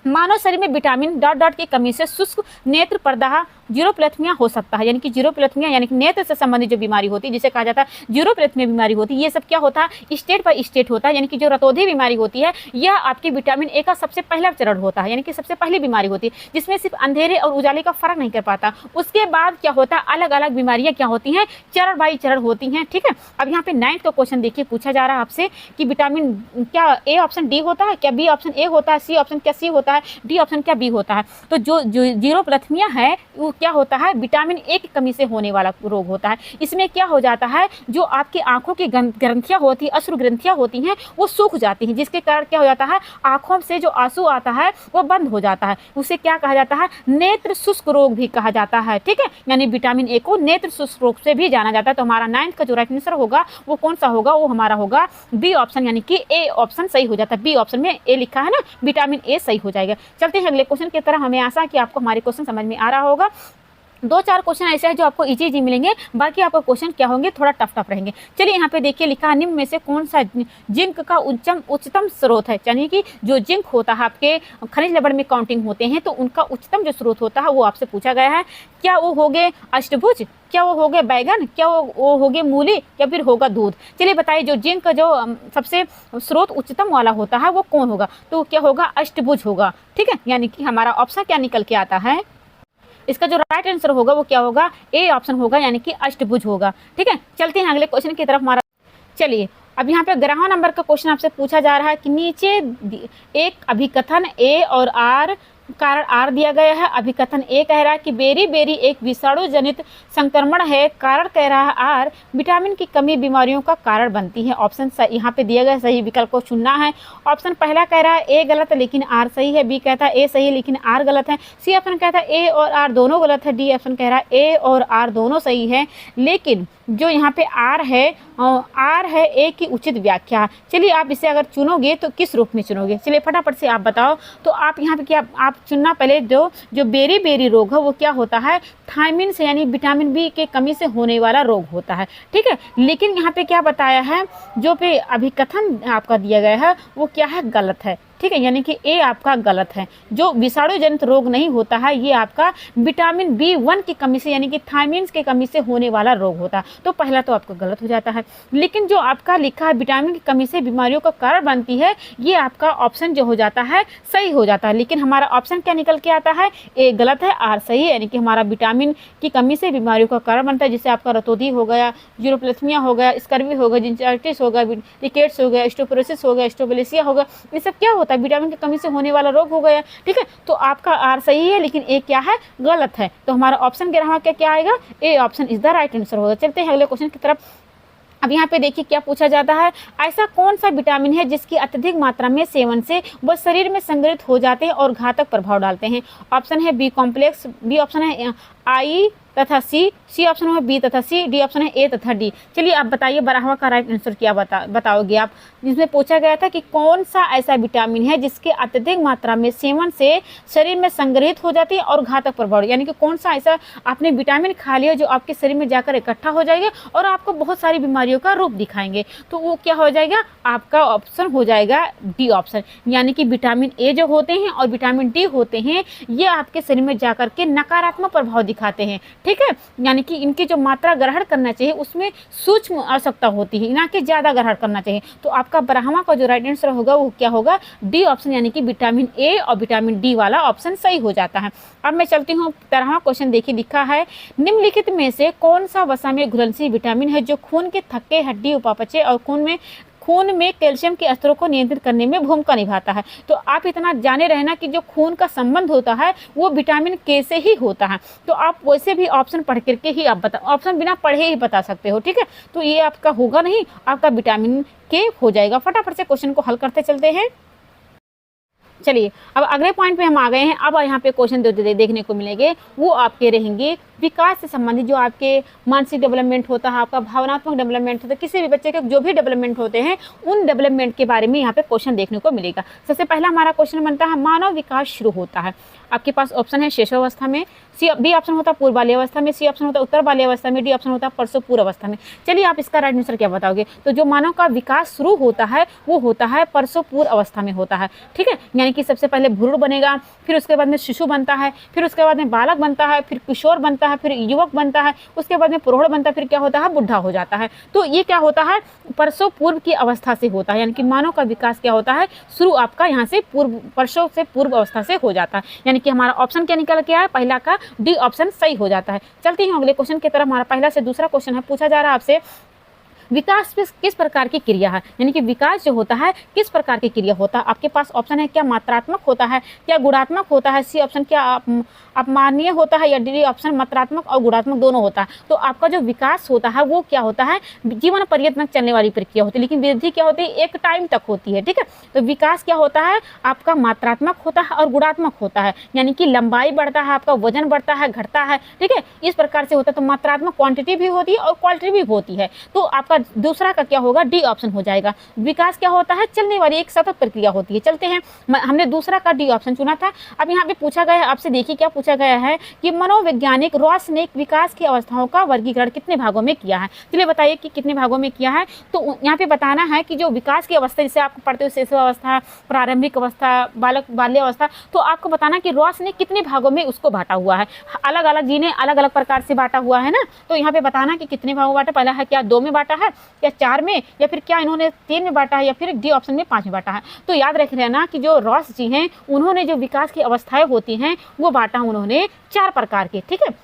मानव शरीर में विटामिन डॉट डॉट की कमी से शुष्क नेत्र प्रदाह जीरोप्लेथमिया हो सकता है, यानी कि जीरोप्लेथमिया यानी कि नेत्र से संबंधित जो बीमारी होती है जिसे कहा जाता है जीरोप्लेथमिया बीमारी होती है। ये सब क्या होता है, स्टेट बाय स्टेट होता है, यानी कि जो रतौंधी बीमारी होती है यह आपकी विटामिन ए का सबसे पहला चरण होता है, यानी कि सबसे पहली बीमारी होती है जिसमें सिर्फ अंधेरे और उजाले का फर्क नहीं कर पाता। उसके बाद क्या होता है, अलग अलग बीमारियां क्या होती हैं, चरण बाई चरण होती हैं। ठीक है, अब यहाँ पे 9th का क्वेश्चन देखिए पूछा जा रहा है आपसे कि विटामिन क्या ए ऑप्शन डी होता है, क्या बी ऑप्शन ए होता है, सी ऑप्शन क्या सी होता है, डी ऑप्शन क्या बी होता है। तो जो जीरोप्लेथमिया है वो क्या होता है, विटामिन ए की कमी से होने वाला रोग होता है। इसमें क्या हो जाता है, जो आपकी आंखों की ग्रंथियां होती है, अश्रु ग्रंथियां होती हैं वो सूख जाती हैं, जिसके कारण क्या हो जाता है, आंखों से जो आंसू आता है वो बंद हो जाता है। उसे क्या कहा जाता है, नेत्र शुष्क रोग भी कहा जाता है। ठीक है, यानी विटामिन ए को नेत्र शुष्क रोग से भी जाना जाता है। तो हमारा 9th का जो राइट आंसर होगा वो कौन सा होगा, वो हमारा होगा बी ऑप्शन, यानी कि ए ऑप्शन सही हो जाता है। बी ऑप्शन में ए लिखा है ना, विटामिन ए सही हो जाएगा। चलते हैं अगले क्वेश्चन की तरफ। हमें आशा है कि आपको हमारे क्वेश्चन समझ में आ रहा होगा। 2-4 क्वेश्चन ऐसे हैं जो आपको इजी मिलेंगे, बाकी आपको क्वेश्चन क्या होंगे थोड़ा टफ रहेंगे। चलिए यहाँ पे देखिए लिखा है निम्न में से कौन सा जिंक का उच्चतम स्रोत है, यानी कि जो जिंक होता है आपके खनिज लवण में काउंटिंग होते हैं तो उनका उच्चतम जो स्रोत होता है वो आपसे पूछा गया है। क्या वो हो गए अष्टभुज, क्या वो हो गए बैगन, क्या वो हो गए मूली, या फिर होगा दूध। चलिए बताइए जो जिंक का जो सबसे स्रोत उच्चतम वाला होता है वो कौन होगा, तो क्या होगा अष्टभुज होगा। ठीक है, यानी कि हमारा ऑप्शन क्या निकल के आता है, इसका जो राइट आंसर होगा वो क्या होगा, ए ऑप्शन होगा, यानी कि अष्टभुज होगा। ठीक है, चलते हैं अगले क्वेश्चन की तरफ हमारा। चलिए अब यहाँ पे 11वां नंबर का क्वेश्चन आपसे पूछा जा रहा है कि नीचे एक अभिकथन ए और आर, कारण आर दिया गया है। अभिकथन ए कह रहा है कि बेरी बेरी एक विषाणु जनित संक्रमण है, कारण कह रहा है आर विटामिन की कमी बीमारियों का कारण बनती है। ऑप्शन यहाँ पे दिया गया सही विकल्प को चुनना है। ऑप्शन पहला कह रहा है ए गलत है लेकिन आर सही है, बी कहता है ए सही है लेकिन आर गलत है, सी ऑप्शन कहता है ए और आर दोनों गलत है, डी ऑप्शन कह रहा है ए और आर दोनों सही है। लेकिन जो यहाँ पे आर है ए की उचित व्याख्या। चलिए आप इसे अगर चुनोगे तो किस रूप में चुनोगे, चलिए फटाफट से आप बताओ। तो आप यहाँ पे क्या आप चुनना पहले जो बेरी बेरी रोग है वो क्या होता है, थायमिन से यानी विटामिन बी के कमी से होने वाला रोग होता है। ठीक है, लेकिन यहाँ पे क्या बताया है, जो पे अभिकथन आपका दिया गया है वो क्या है, गलत है। ठीक है, यानी कि ए आपका गलत है। जो विषाणु जनित रोग नहीं होता है ये आपका विटामिन B1 की कमी से यानी कि थायमिन्स की कमी से होने वाला रोग होता है। तो पहला तो आपका गलत हो जाता है। लेकिन जो आपका लिखा है विटामिन की कमी से बीमारियों का कारण बनती है, ये आपका ऑप्शन जो हो जाता है सही हो जाता है। लेकिन हमारा ऑप्शन क्या निकल के आता है, ए गलत है, आर सही है, यानी कि हमारा विटामिन की कमी से बीमारियों का कारण बनता है, जैसे आपका रतौंधी हो गया, यूरोप्लेथमिया हो गया, स्कर्वी हो गया, जिंजाइटिस हो गया, रिकेट्स हो गया, स्टोपोरोसिस हो गया, स्टोबेलेसिया हो गया, ये सब क्या होता है, विटामिन की कमी से होने वाला रोग हो गया। ठीक है, तो आपका आर सही है लेकिन ए क्या है, गलत है। तो हमारा ऑप्शन 11वां क्या आएगा, A option is the right answer होगा। चलते हैं अगले क्वेश्चन की तरफ। अब यहाँ पे देखिए क्या पूछा जाता है, ऐसा कौन सा विटामिन है जिसकी अत्यधिक मात्रा में सेवन से वह शरीर में संग्रहित हो जाते हैं और घातक प्रभाव डालते हैं। ऑप्शन है बी कॉम्प्लेक्स, बी ऑप्शन है आई तथा सी ऑप्शन है बी तथा सी, डी ऑप्शन है ए तथा डी। चलिए आप बताइए 12वां का राइट आंसर क्या बताओगे आप, जिसमें पूछा गया था कि कौन सा ऐसा विटामिन है जिसके अत्यधिक मात्रा में सेवन से शरीर में संग्रहित हो जाती है और घातक प्रभाव, यानी कि कौन सा ऐसा आपने विटामिन खा लिया जो आपके शरीर में जाकर इकट्ठा हो जाएगा और आपको बहुत सारी बीमारियों का रूप दिखाएंगे। तो वो क्या हो जाएगा, आपका ऑप्शन हो जाएगा डी ऑप्शन, यानी कि विटामिन ए जो होते हैं और विटामिन डी होते हैं ये आपके शरीर में जाकर के नकारात्मक प्रभाव दिखाते हैं। ठीक है, यानी कि इनकी जो मात्रा ग्रहण करना चाहिए उसमें सूक्ष्म आवश्यकता होती है, ना कि ज़्यादा ग्रहण करना चाहिए। तो आपका 12वां का जो राइट आंसर होगा वो क्या होगा, डी ऑप्शन, यानी कि विटामिन ए और विटामिन डी वाला ऑप्शन सही हो जाता है। अब मैं चलती हूँ 13वां क्वेश्चन। देखिए लिखा है निम्नलिखित में से कौन सा वसा में घुलनशील विटामिन है जो खून के थक्के, हड्डी, उपापचय और खून में कैल्शियम के स्तरों को नियंत्रित करने में भूमिका निभाता है। तो आप इतना जाने रहना कि जो खून का संबंध होता है वो विटामिन के से ही होता है। तो आप वैसे भी ऑप्शन पढ़ करके ही आप ऑप्शन बिना पढ़े ही बता सकते हो। ठीक है, तो ये आपका होगा नहीं, आपका विटामिन के हो जाएगा। फटाफट से क्वेश्चन को हल करते चलते हैं। चलिए अब अगले पॉइंट पे हम आ गए हैं। अब यहाँ पे क्वेश्चन देखने को मिलेंगे, वो आपके रहेंगे विकास से संबंधित, जो आपके मानसिक डेवलपमेंट होता है, आपका भावनात्मक डेवलपमेंट होता है, किसी भी बच्चे के जो भी डेवलपमेंट होते हैं उन डेवलपमेंट के बारे में यहाँ पे क्वेश्चन देखने को मिलेगा। सबसे पहला हमारा क्वेश्चन बनता है मानव विकास शुरू होता है। आपके पास ऑप्शन है शैशवावस्था में, बी ऑप्शन होता है पूर्व बाल्यावस्था में, सी ऑप्शन होता है उत्तर बाल्यावस्था में, डी ऑप्शन होता है परसों पूर्व अवस्था में। चलिए आप इसका राइट आंसर क्या बताओगे, तो जो मानव का विकास शुरू होता है वो होता है परसों पूर्व अवस्था में होता है। ठीक है, यानी कि सबसे पहले भ्रूण बनेगा, फिर उसके बाद में शिशु बनता है, फिर उसके बाद में बालक बनता है, फिर किशोर बनता है, फिर युवक बनता है, उसके बाद में प्रौढ़ बनता है, फिर क्या होता है, बुढ़ा हो जाता है। तो ये क्या होता है, परसों पूर्व की अवस्था से होता है, यानी कि मानव का विकास क्या होता है, शुरू आपका यहाँ से परसों से पूर्व अवस्था से हो जाता है। यानी कि हमारा ऑप्शन क्या निकल के आया, पहला का डी ऑप्शन सही हो जाता है। चलते हैं अगले क्वेश्चन की तरफ। हमारा पहला से दूसरा क्वेश्चन है, पूछा जा रहा है आपसे विकास किस प्रकार की क्रिया है, यानी कि विकास जो होता है किस प्रकार की क्रिया होता है। आपके पास ऑप्शन है क्या मात्रात्मक होता है, क्या गुणात्मक होता है, सी ऑप्शन क्या अपमाननीय होता है, या डी ऑप्शन मात्रात्मक और गुणात्मक दोनों होता है। तो आपका जो विकास होता है वो क्या होता है, जीवन पर्यंत चलने वाली प्रक्रिया होती है, लेकिन वृद्धि क्या होती है, एक टाइम तक होती है। ठीक है, तो विकास क्या होता है, आपका मात्रात्मक होता है और गुणात्मक होता है, यानी कि लंबाई बढ़ता है, आपका वजन बढ़ता है, घटता है। ठीक है, इस प्रकार से होता है। तो मात्रात्मक क्वांटिटी भी होती है और क्वालिटी भी होती है। तो आपका होगा, दूसरा का क्या होगा, डी ऑप्शन हो जाएगा। विकास क्या होता है, चलने वाली एक सतत प्रक्रिया होती है। चलते हैं, हमने दूसरा का डी ऑप्शन चुना था। अब यहाँ पे पूछा गया है आपसे, देखिए क्या पूछा गया है कि मनोवैज्ञानिक रॉस ने विकास की अवस्थाओं का वर्गीकरण कितने भागों में किया है। चलिए बताइए कि कितने भागों में किया है। तो यहाँ पे बताना है कि जो विकास की अवस्था, जिसे आप पढ़ते हो शिशु अवस्था, प्रारंभिक अवस्था, बाल्य अवस्था, तो आपको बताना कि रॉस ने कितने भागों में उसको बांटा हुआ है। अलग अलग जिन्हें अलग अलग प्रकार से बांटा हुआ है ना, तो यहाँ पे बताना कि कितने भागों में बांटा। पहला है क्या 2 में बांटा है, या 4 में, या फिर क्या इन्होंने 3 में बांटा है, या फिर डी ऑप्शन में 5 में बांटा है। तो याद रख लेना कि जो रॉस जी हैं उन्होंने जो विकास की अवस्थाएं होती हैं वो बांटा उन्होंने 4 प्रकार के, ठीक है।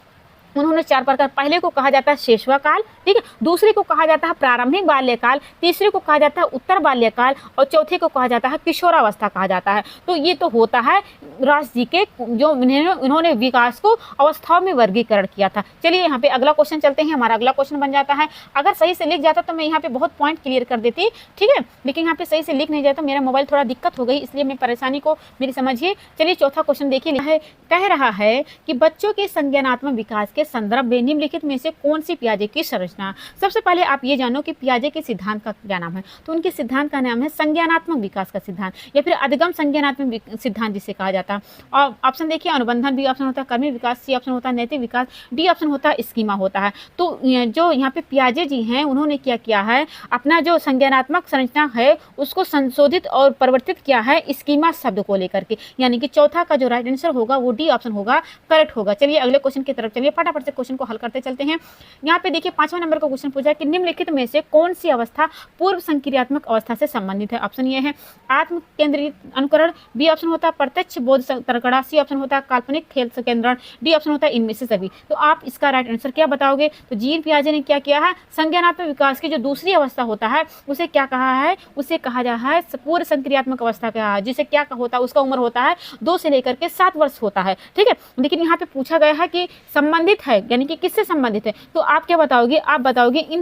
उन्होंने 4 प्रकार, पहले को कहा जाता है शैशव काल, ठीक है, दूसरे को कहा जाता है प्रारंभिक बाल्यकाल, तीसरे को कहा जाता है उत्तर बाल्यकाल, और चौथे को कहा जाता है किशोरावस्था कहा जाता है। तो ये तो होता है रॉस जी के जो इन्होंने विकास को अवस्थाओं में वर्गीकरण किया था। चलिए यहाँ पे अगला क्वेश्चन चलते हैं। हमारा अगला क्वेश्चन बन जाता है, अगर सही से लिख जाता तो मैं यहाँ पे बहुत पॉइंट क्लियर कर देती, ठीक है, लेकिन यहाँ पे सही से लिख नहीं जाता, मेरा मोबाइल थोड़ा दिक्कत हो गई, इसलिए मैं परेशानी को मेरी समझिए। चलिए चौथा क्वेश्चन देखिए, कह रहा है कि बच्चों के संज्ञानात्मक विकास के संदर्भ में निम्नलिखित में से कौन सी पियाजे की संरचना। सबसे पहले आप ये जानो कि पियाजे के सिद्धांत का क्या नाम है। तो उनके सिद्धांत का नाम है संज्ञानात्मक विकास का सिद्धांत, या फिर अधिगम संज्ञानात्मक सिद्धांत जिसे कहा जाता है। और ऑप्शन देखिए, अनुबंधन, बी ऑप्शन होता है कर्मी विकास, सी ऑप्शन होता है नैतिक विकास, डी ऑप्शन होता है स्कीमा होता है। तो जो यहाँ पे पियाजे जी हैं उन्होंने क्या किया है, अपना जो संज्ञानात्मक संरचना है उसको संशोधित और परिवर्तित किया है स्कीमा शब्द को लेकर के, यानी कि चौथा का जो राइट आंसर होगा वो डी ऑप्शन होगा, करेक्ट होगा। चलिए अगले क्वेश्चन की तरफ चलिए, फटाफट से क्वेश्चन को हल करते चलते हैं। यहाँ पे देखिए 5वां नंबर का क्वेश्चन पूछा कि निम्नलिखित में से कौन सी अवस्था पूर्व संक्रियात्मक अवस्था से संबंधित है। ऑप्शन ये है आत्म केंद्रित अनुकरण, बी ऑप्शन होता है प्रत्यक्ष बोध तरकड़ा, सी ऑप्शन होता है काल्पनिक खेल केंद्रण, डी ऑप्शन होता है इनमें से सभी। तो आप इसका राइट आंसर क्या बताओगे। तो जीन पियाजे ने क्या किया है, संज्ञानात्मक विकास की जो दूसरी अवस्था होता है उसे क्या कहा है, उसे कहा जा है पूर्व संक्रियात्मक अवस्था कहा है, जिसे क्या होता है, उसका उम्र होता है 2 से लेकर के 7 वर्ष होता है, ठीक है। लेकिन यहाँ पे पूछा गया है कि संबंधित है, यानी कि किससे संबंधित है। तो आप क्या बताओगे, आप बताओगे इन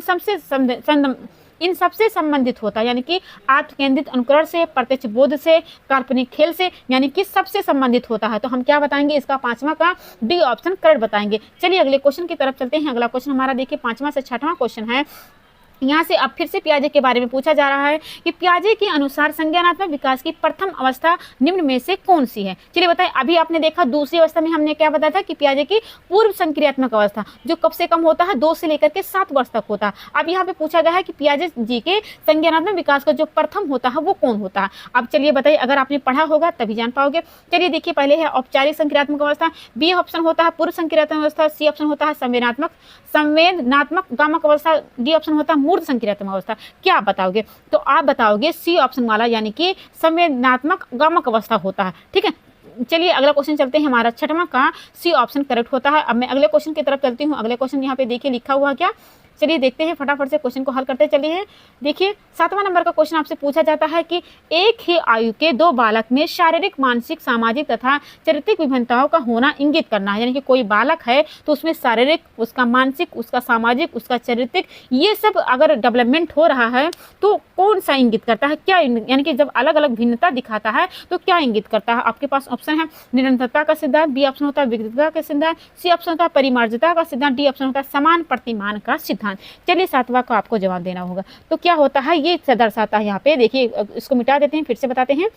सबसे संबंधित होता है, यानी कि आत्म केंद्रित अनुकरण से, प्रत्यक्ष बोध से, काल्पनिक खेल से, यानी कि सबसे संबंधित होता है। तो हम क्या बताएंगे, इसका 5वां का डी ऑप्शन करेक्ट बताएंगे। चलिए अगले क्वेश्चन की तरफ चलते हैं। अगला क्वेश्चन हमारा देखिए 5वां से 6वां क्वेश्चन है। यहाँ से अब फिर से पियाजे के बारे में पूछा जा रहा है कि पियाजे के अनुसार संज्ञानात्मक विकास की प्रथम अवस्था निम्न में से कौन सी है। चलिए बताएं, अभी आपने देखा दूसरी अवस्था में हमने क्या बताया था कि पियाजे की पूर्व संक्रियात्मक अवस्था जो कब से कम होता है, 2 से लेकर के 7 वर्ष तक होता है। अब यहाँ पे पूछा गया है कि पियाजे जी के संज्ञानात्मक विकास का जो प्रथम होता है वो कौन होता है। अब चलिए बताइए, अगर आपने पढ़ा होगा तभी जान पाओगे। चलिए देखिए, पहले है औपचारिक संक्रियात्मक अवस्था, बी ऑप्शन होता है पूर्व संक्रियात्मक अवस्था, सी ऑप्शन होता है संवेदनात्मक गामक अवस्था, डी ऑप्शन होता है मूर्त संक्रियात्मक अवस्था। क्या आप बताओगे, तो आप बताओगे सी ऑप्शन वाला, यानी कि संवेदनात्मक गामक अवस्था होता है, ठीक है। चलिए अगला क्वेश्चन चलते हैं। हमारा 6वां का सी ऑप्शन करेक्ट होता है। अब मैं अगले क्वेश्चन की तरफ चलती हूँ। अगले क्वेश्चन यहाँ पे देखिए लिखा हुआ क्या, चलिए देखते हैं, फटाफट से क्वेश्चन को हल करते चलिए। देखिए 7वां नंबर का क्वेश्चन आपसे पूछा जाता है कि एक ही आयु के 2 बालक में शारीरिक, मानसिक, सामाजिक तथा चारित्रिक विभिन्नताओं का होना इंगित करना है। यानी कि कोई बालक है तो उसमें शारीरिक, उसका मानसिक, उसका सामाजिक, उसका चारित्रिक, ये सब अगर डेवलपमेंट हो रहा है तो कौन सा इंगित करता है, क्या, यानी कि जब अलग अलग भिन्नता दिखाता है तो क्या इंगित करता है। आपके पास ऑप्शन है निरंतरता का सिद्धांत, बी ऑप्शन होता है विविधता का सिद्धांत, सी ऑप्शन होता है परिमार्जता का सिद्धांत, डी ऑप्शन होता है समान प्रतिमान का सिद्धांत। चलिए 7वां को आपको जवाब देना होगा। तो क्या होता है, ये दर्शाता है, यहाँ पे देखिए, इसको मिटा देते हैं, फिर से बताते हैं।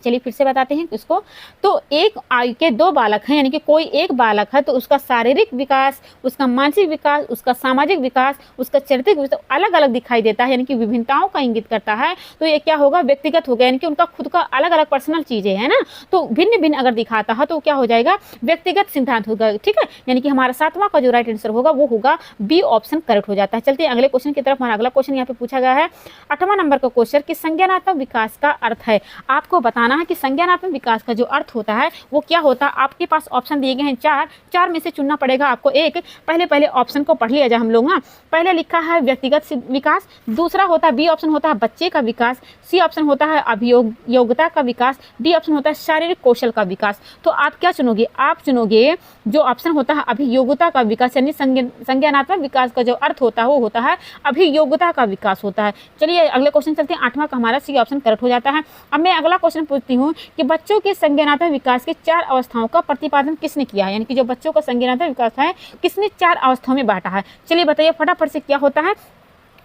चलिए फिर से बताते हैं इसको। तो एक आयु के 2 बालक हैं, यानी कि कोई एक बालक है तो उसका शारीरिक विकास, उसका मानसिक विकास, उसका सामाजिक विकास, उसका चारित्रिक विकास अलग अलग दिखाई देता है, यानी कि विभिन्नताओं का इंगित करता है। तो ये क्या होगा, व्यक्तिगत हो गया, यानी कि उनका खुद का अलग अलग पर्सनल चीजें है ना, तो भिन्न भिन्न अगर दिखाता है तो क्या हो जाएगा, व्यक्तिगत सिद्धांत होगा, ठीक है। यानी कि हमारा 7वां का जो राइट आंसर होगा वो होगा बी ऑप्शन करेक्ट हो जाता है। चलते हैं अगले क्वेश्चन की तरफ। हमारा अगला क्वेश्चन यहाँ पे पूछा गया है 8वां नंबर का क्वेश्चन कि संज्ञानात्मक विकास का अर्थ है। आपको बताना है कि संज्ञानात्मक विकास का जो अर्थ होता है वो क्या होता है। आपके पास ऑप्शन दिए गए हैं 4 में से चुनना पड़ेगा आपको एक। पहले ऑप्शन को पढ़ लिया जाए हम लोग ना। पहले लिखा है व्यक्तिगत विकास, दूसरा होता है बी ऑप्शन होता है बच्चे का विकास, सी ऑप्शन होता है अभियोग्यता का विकास, डी ऑप्शन होता है शारीरिक कौशल का विकास। तो आप क्या चुनोगे, आप चुनोगे जो ऑप्शन होता है अभियोग्यता का विकास, यानी संज्ञानात्मक विकास का जो अर्थ होता है वो होता है अभियोग्यता का विकास होता है। चलिए अगले क्वेश्चन चलते हैं। 8वां का हमारा सी ऑप्शन करेक्ट हो जाता है। अब मैं अगला क्वेश्चन पूछती हूँ कि बच्चों के संज्ञानात्मक विकास के 4 अवस्थाओं का प्रतिपादन किसने किया है, यानी कि जो बच्चों का संज्ञानात्मक विकास है किसने 4 अवस्थाओं में बांटा है। चलिए बताइए फटाफट से क्या होता है।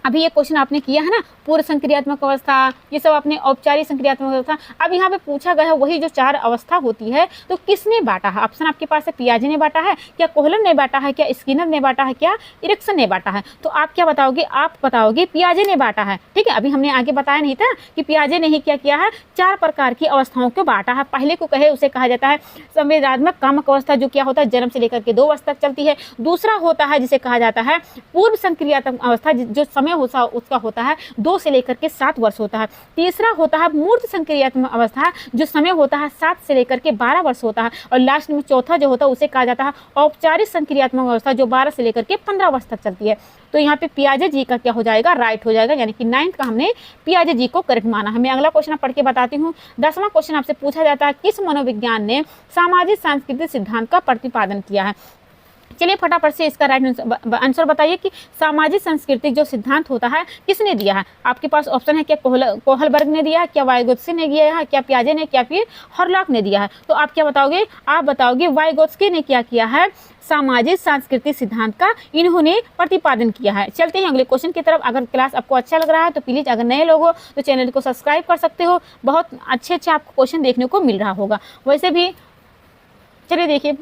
अभी ये क्वेश्चन आपने किया है ना, पूर्व संक्रियात्मक अवस्था, ये सब अपने औपचारिक संक्रियात्मक अवस्था। अब यहाँ पे पूछा गया है वही जो 4 अवस्था होती है तो किसने बांटा है। ऑप्शन आपके पास है पियाजे ने बांटा है, क्या कोहलन ने बांटा है, क्या स्किनर ने बांटा है, क्या इरिक्सन ने बांटा है। तो आप क्या बताओगे, आप बताओगे पियाजे ने बांटा है। ठीक है, अभी हमने आगे बताया नहीं था कि पियाजे ने ही क्या किया है, 4 प्रकार की अवस्थाओं को बांटा है। पहले को कहे उसे कहा जाता है संवेदनात्मक कामक अवस्था, जो क्या होता है जन्म से लेकर के 2 वर्ष तक चलती है। दूसरा होता है जिसे कहा जाता है पूर्व संक्रियात्मक अवस्था, जो समय होता उसका होता है 2 से लेकर के 7 वर्ष होता है। तीसरा होता है मूर्त संक्रियात्मक अवस्था, जो समय होता है 7 से लेकर के 12 वर्ष होता है। और लास्ट में चौथा जो होता है उसे कहा जाता है औपचारिक संक्रियात्मक अवस्था, जो 12 से लेकर के 15 वर्ष तक चलती है। तो यहाँ पे पियाजे जी का क्या हो जाएगा, राइट हो जाएगा, यानी कि 9th का हमने पियाजे जी को करेक्ट माना है। मैं अगला क्वेश्चन पढ़ के बताती हूँ। 10वां क्वेश्चन आपसे पूछा जाता है किस मनोविज्ञान ने सामाजिक सांस्कृतिक सिद्धांत का प्रतिपादन किया है। चलिए फटाफट से इसका राइट आंसर बताइए कि सामाजिक सांस्कृतिक जो सिद्धांत होता है किसने दिया है। आपके पास ऑप्शन है, क्या कोहलबर्ग ने दिया है, क्या वाइगोत्स्की ने दिया है, क्या पियाजे ने, क्या फिर हॉरलॉक ने दिया है। तो आप क्या बताओगे, आप बताओगे वाइगोत्स्की ने क्या किया है, सामाजिक सांस्कृतिक सिद्धांत का इन्होंने प्रतिपादन किया है। चलते हैं अगले क्वेश्चन की तरफ। अगर क्लास आपको अच्छा लग रहा है तो प्लीज़, अगर नए लोग हो तो चैनल को सब्सक्राइब कर सकते हो, बहुत अच्छे आपको क्वेश्चन देखने को मिल रहा होगा। वैसे भी चलिए देखिए,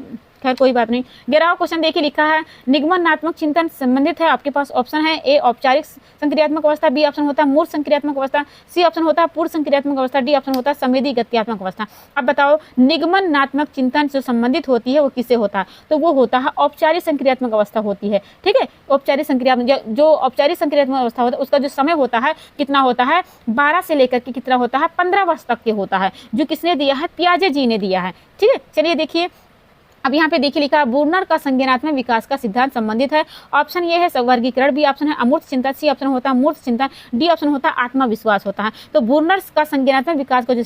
खैर कोई बात नहीं। 11वां क्वेश्चन देखिए, लिखा है निगमनात्मक चिंतन संबंधित है। आपके पास ऑप्शन है ए औपचारिक संक्रियात्मक अवस्था, बी ऑप्शन होता है मूर्त संक्रियात्मक अवस्था, सी ऑप्शन होता है पूर्व संक्रियात्मक अवस्था, डी ऑप्शन होता है संवेदी गत्यात्मक अवस्था। अब बताओ निगमनात्मक चिंतन जो संबंधित होती है वो किससे होता है, तो वो होता है औपचारिक संक्रियात्मक अवस्था होती है। ठीक है, औपचारिक संक्रियात्मक जो औपचारिक संक्रियात्मक अवस्था होता है उसका जो समय होता है कितना होता है, 12 से लेकर के कितना होता है, 15 वर्ष तक के होता है, जो किसने दिया है, पियाजे जी ने दिया है। ठीक है, चलिए देखिए अब यहाँ पे देखिए लिखा है बूर्नर का संज्ञानात्मक विकास का सिद्धांत संबंधित है। ऑप्शन ये है वर्गीकरण, बी ऑप्शन है अमूर्त चिंतन, सी ऑप्शन होता है मूर्त चिंतन, डी ऑप्शन होता है आत्मविश्वास होता है। तो बूर्नर का संज्ञानात्मक विकास का जो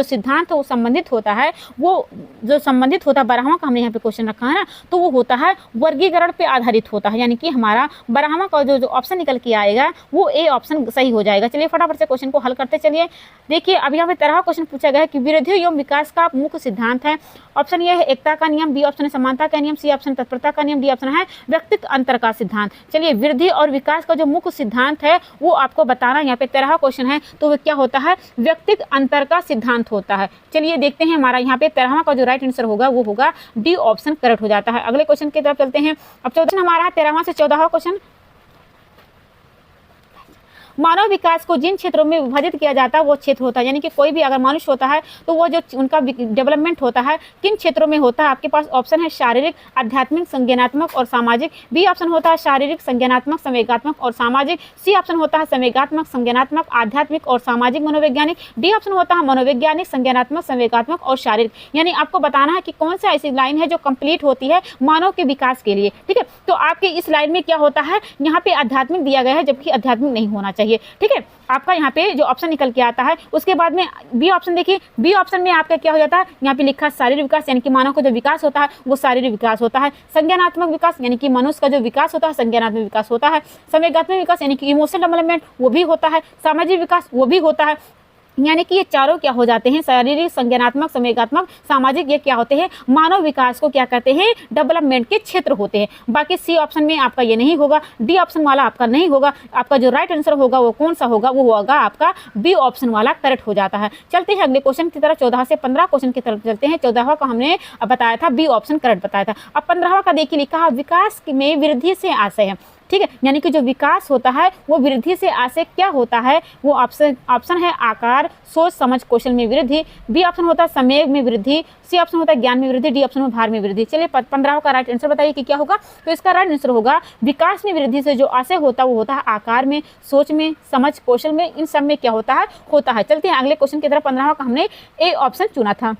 सिद्धांत है वो संबंधित होता है, वो जो संबंधित होता है 12वां का हमने यहाँ पे क्वेश्चन रखा है ना, तो वो होता है वर्गीकरण पे आधारित होता है, यानी कि हमारा 12वां का जो ऑप्शन निकल के आएगा वो ए ऑप्शन सही हो जाएगा। चलिए फटाफट से क्वेश्चन को हल करते चलिए। देखिए अब यहाँ पे 13वां क्वेश्चन पूछा गया है कि वृद्धि एवं विकास का मुख्य सिद्धांत है। ऑप्शन ये है एकता का नियम, बी ऑप्शन है समानता का नियम, सी ऑप्शन तत्परता का नियम, डी ऑप्शन है व्यक्तित्व अंतर का सिद्धांत। चलिए वृद्धि और विकास का जो मुख्य सिद्धांत है वो आपको बताना, यहाँ पे 13वां क्वेश्चन है तो वो क्या होता है, व्यक्तित्व अंतर का सिद्धांत होता है। चलिए देखते हैं हमारा यहाँ पे 13वां का जो राइट आंसर होगा वो होगा डी ऑप्शन करेक्ट हो जाता है। अगले क्वेश्चन की तरफ चलते हैं। अब 14 हमारा है 13वां से 14वां क्वेश्चन। मानव विकास को जिन क्षेत्रों में विभाजित किया जाता है वो क्षेत्र होता है, यानी कि कोई भी अगर मनुष्य होता है तो वो जो उनका डेवलपमेंट होता है किन क्षेत्रों में होता है। आपके पास ऑप्शन है शारीरिक, आध्यात्मिक, संज्ञानात्मक और सामाजिक, बी ऑप्शन होता है शारीरिक, संज्ञानात्मक, संवेगात्मक और सामाजिक, सी ऑप्शन होता है संवेगात्मक, संज्ञानात्मक, आध्यात्मिक और सामाजिक मनोवैज्ञानिक, डी ऑप्शन होता है मनोवैज्ञानिक, संज्ञानात्मक, संवेगात्मक और शारीरिक। यानी आपको बताना है कि कौन सा ऐसी लाइन है जो कंप्लीट होती है मानव के विकास के लिए। ठीक है, तो आपके इस लाइन में क्या होता है, यहाँ पे आध्यात्मिक दिया गया है जबकि आध्यात्मिक नहीं होना चाहिए। ठीक है, आपका यहाँ पे जो ऑप्शन निकल के आता है उसके बाद में बी ऑप्शन देखिए, बी ऑप्शन में आपका क्या हो जाता है, यहाँ पे लिखा शारीरिक विकास, यानी कि मानव का जो विकास होता है वो शारीरिक विकास होता है। संज्ञानात्मक विकास यानी कि मनुष्य का जो विकास होता है संज्ञानात्मक विकास होता है। संवेगात्मक विकास यानी कि इमोशनल डेवलपमेंट वो भी होता है। सामाजिक विकास वो भी होता है। यानी कि ये चारों क्या हो जाते हैं, शारीरिक, संज्ञानात्मक, संवेगात्मक, सामाजिक, ये क्या होते हैं, मानव विकास को क्या कहते हैं, डेवलपमेंट के क्षेत्र होते हैं। बाकी सी ऑप्शन में आपका ये नहीं होगा, डी ऑप्शन वाला आपका नहीं होगा। आपका जो राइट आंसर होगा वो कौन सा होगा, वो होगा आपका बी ऑप्शन वाला करेक्ट हो जाता है। चलते हैं अगले क्वेश्चन की तरफ। 14 से 15 क्वेश्चन की तरफ चलते हैं। 14वां का हमने बताया था बी ऑप्शन करेक्ट बताया था। अब 15वां का देखिए लिखा है विकास में वृद्धि से आशय है। ठीक है, यानी कि जो विकास होता है वो वृद्धि से आशय क्या होता है, वो ऑप्शन है आकार, सोच समझ कौशल में वृद्धि, बी ऑप्शन होता है समय में वृद्धि, सी ऑप्शन होता है ज्ञान में वृद्धि, डी ऑप्शन में भार में वृद्धि। चलिए 15वां का राइट आंसर बताइए कि क्या होगा। तो इसका राइट आंसर होगा विकास में वृद्धि से जो आशय होता है वो होता है आकार में, सोच में, समझ कौशल में, इन सब में क्या होता है। चलते हैं अगले क्वेश्चन की तरफ। 15वां का हमने ए ऑप्शन चुना था।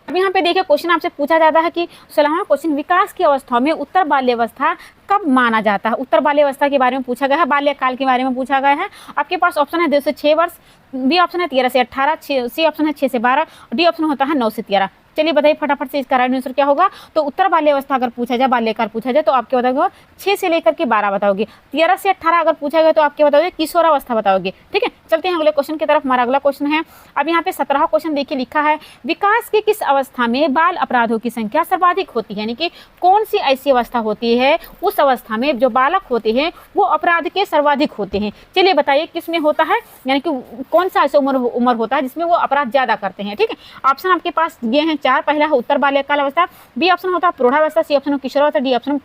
अब यहाँ पे देखिए क्वेश्चन आपसे पूछा जाता है कि 16वां क्वेश्चन विकास की अवस्था में उत्तर बाल्यावस्था कब माना जाता है। उत्तर बाल्यावस्था के बारे में पूछा गया है, बाल्यकाल के बारे में पूछा गया है। आपके पास ऑप्शन है 2 से 6 वर्ष, बी ऑप्शन है 13 से 18, सी ऑप्शन है 6 से 12, डी ऑप्शन होता है 9 से 13। चलिए बताइए फटाफट से इसका राइट आंसर क्या होगा। तो उत्तर बाल्यावस्था अगर पूछा जाए, बाल्यकाल पूछा जाए तो आप क्या बताओगे, 6 से लेकर के 12 बताओगे। 13 से 18 अगर पूछा गया तो आप क्या बताओगे, किशोरावस्था बताओगे। ठीक है, चलते हैं अगले क्वेश्चन की तरफ। हमारा अगला क्वेश्चन है, अब यहाँ पे 17वां क्वेश्चन देखिए लिखा है, विकास की किस अवस्था में बाल अपराधों की संख्या सर्वाधिक होती है, यानी कि कौन सी ऐसी अवस्था होती है उस अवस्था में जो बालक होते हैं वो अपराध के सर्वाधिक होते हैं। चलिए बताइए किस में होता है, यानी कि कौन सा ऐसा उम्र होता है जिसमें वो अपराध ज्यादा करते हैं। ठीक है, ऑप्शन आपके पास ये हैं 4। पहला है उत्तर बाल्यकाल अवस्था, बी ऑप्शन होता है प्रौढ़ावस्था, सी ऑप्शन किशोरावस्था, डी ऑप्शन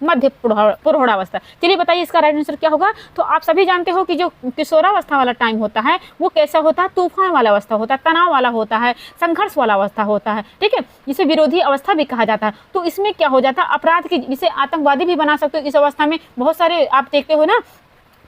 मध्य प्रौढ़ावस्था। चलिए बताइए इसका राइट आंसर क्या होगा। तो आप सभी जानते हो कि जो किशोरावस्था वाला टाइम होता है वो कैसा होता है, तूफान वाला अवस्था होता है, तनाव वाला होता है, संघर्ष वाला अवस्था होता है। ठीक है, जिसे विरोधी अवस्था भी कहा जाता है। तो इसमें क्या हो जाता है, अपराध की, जिसे आतंकवादी भी बना सकते हो इस अवस्था में। बहुत सारे आप देखते हो ना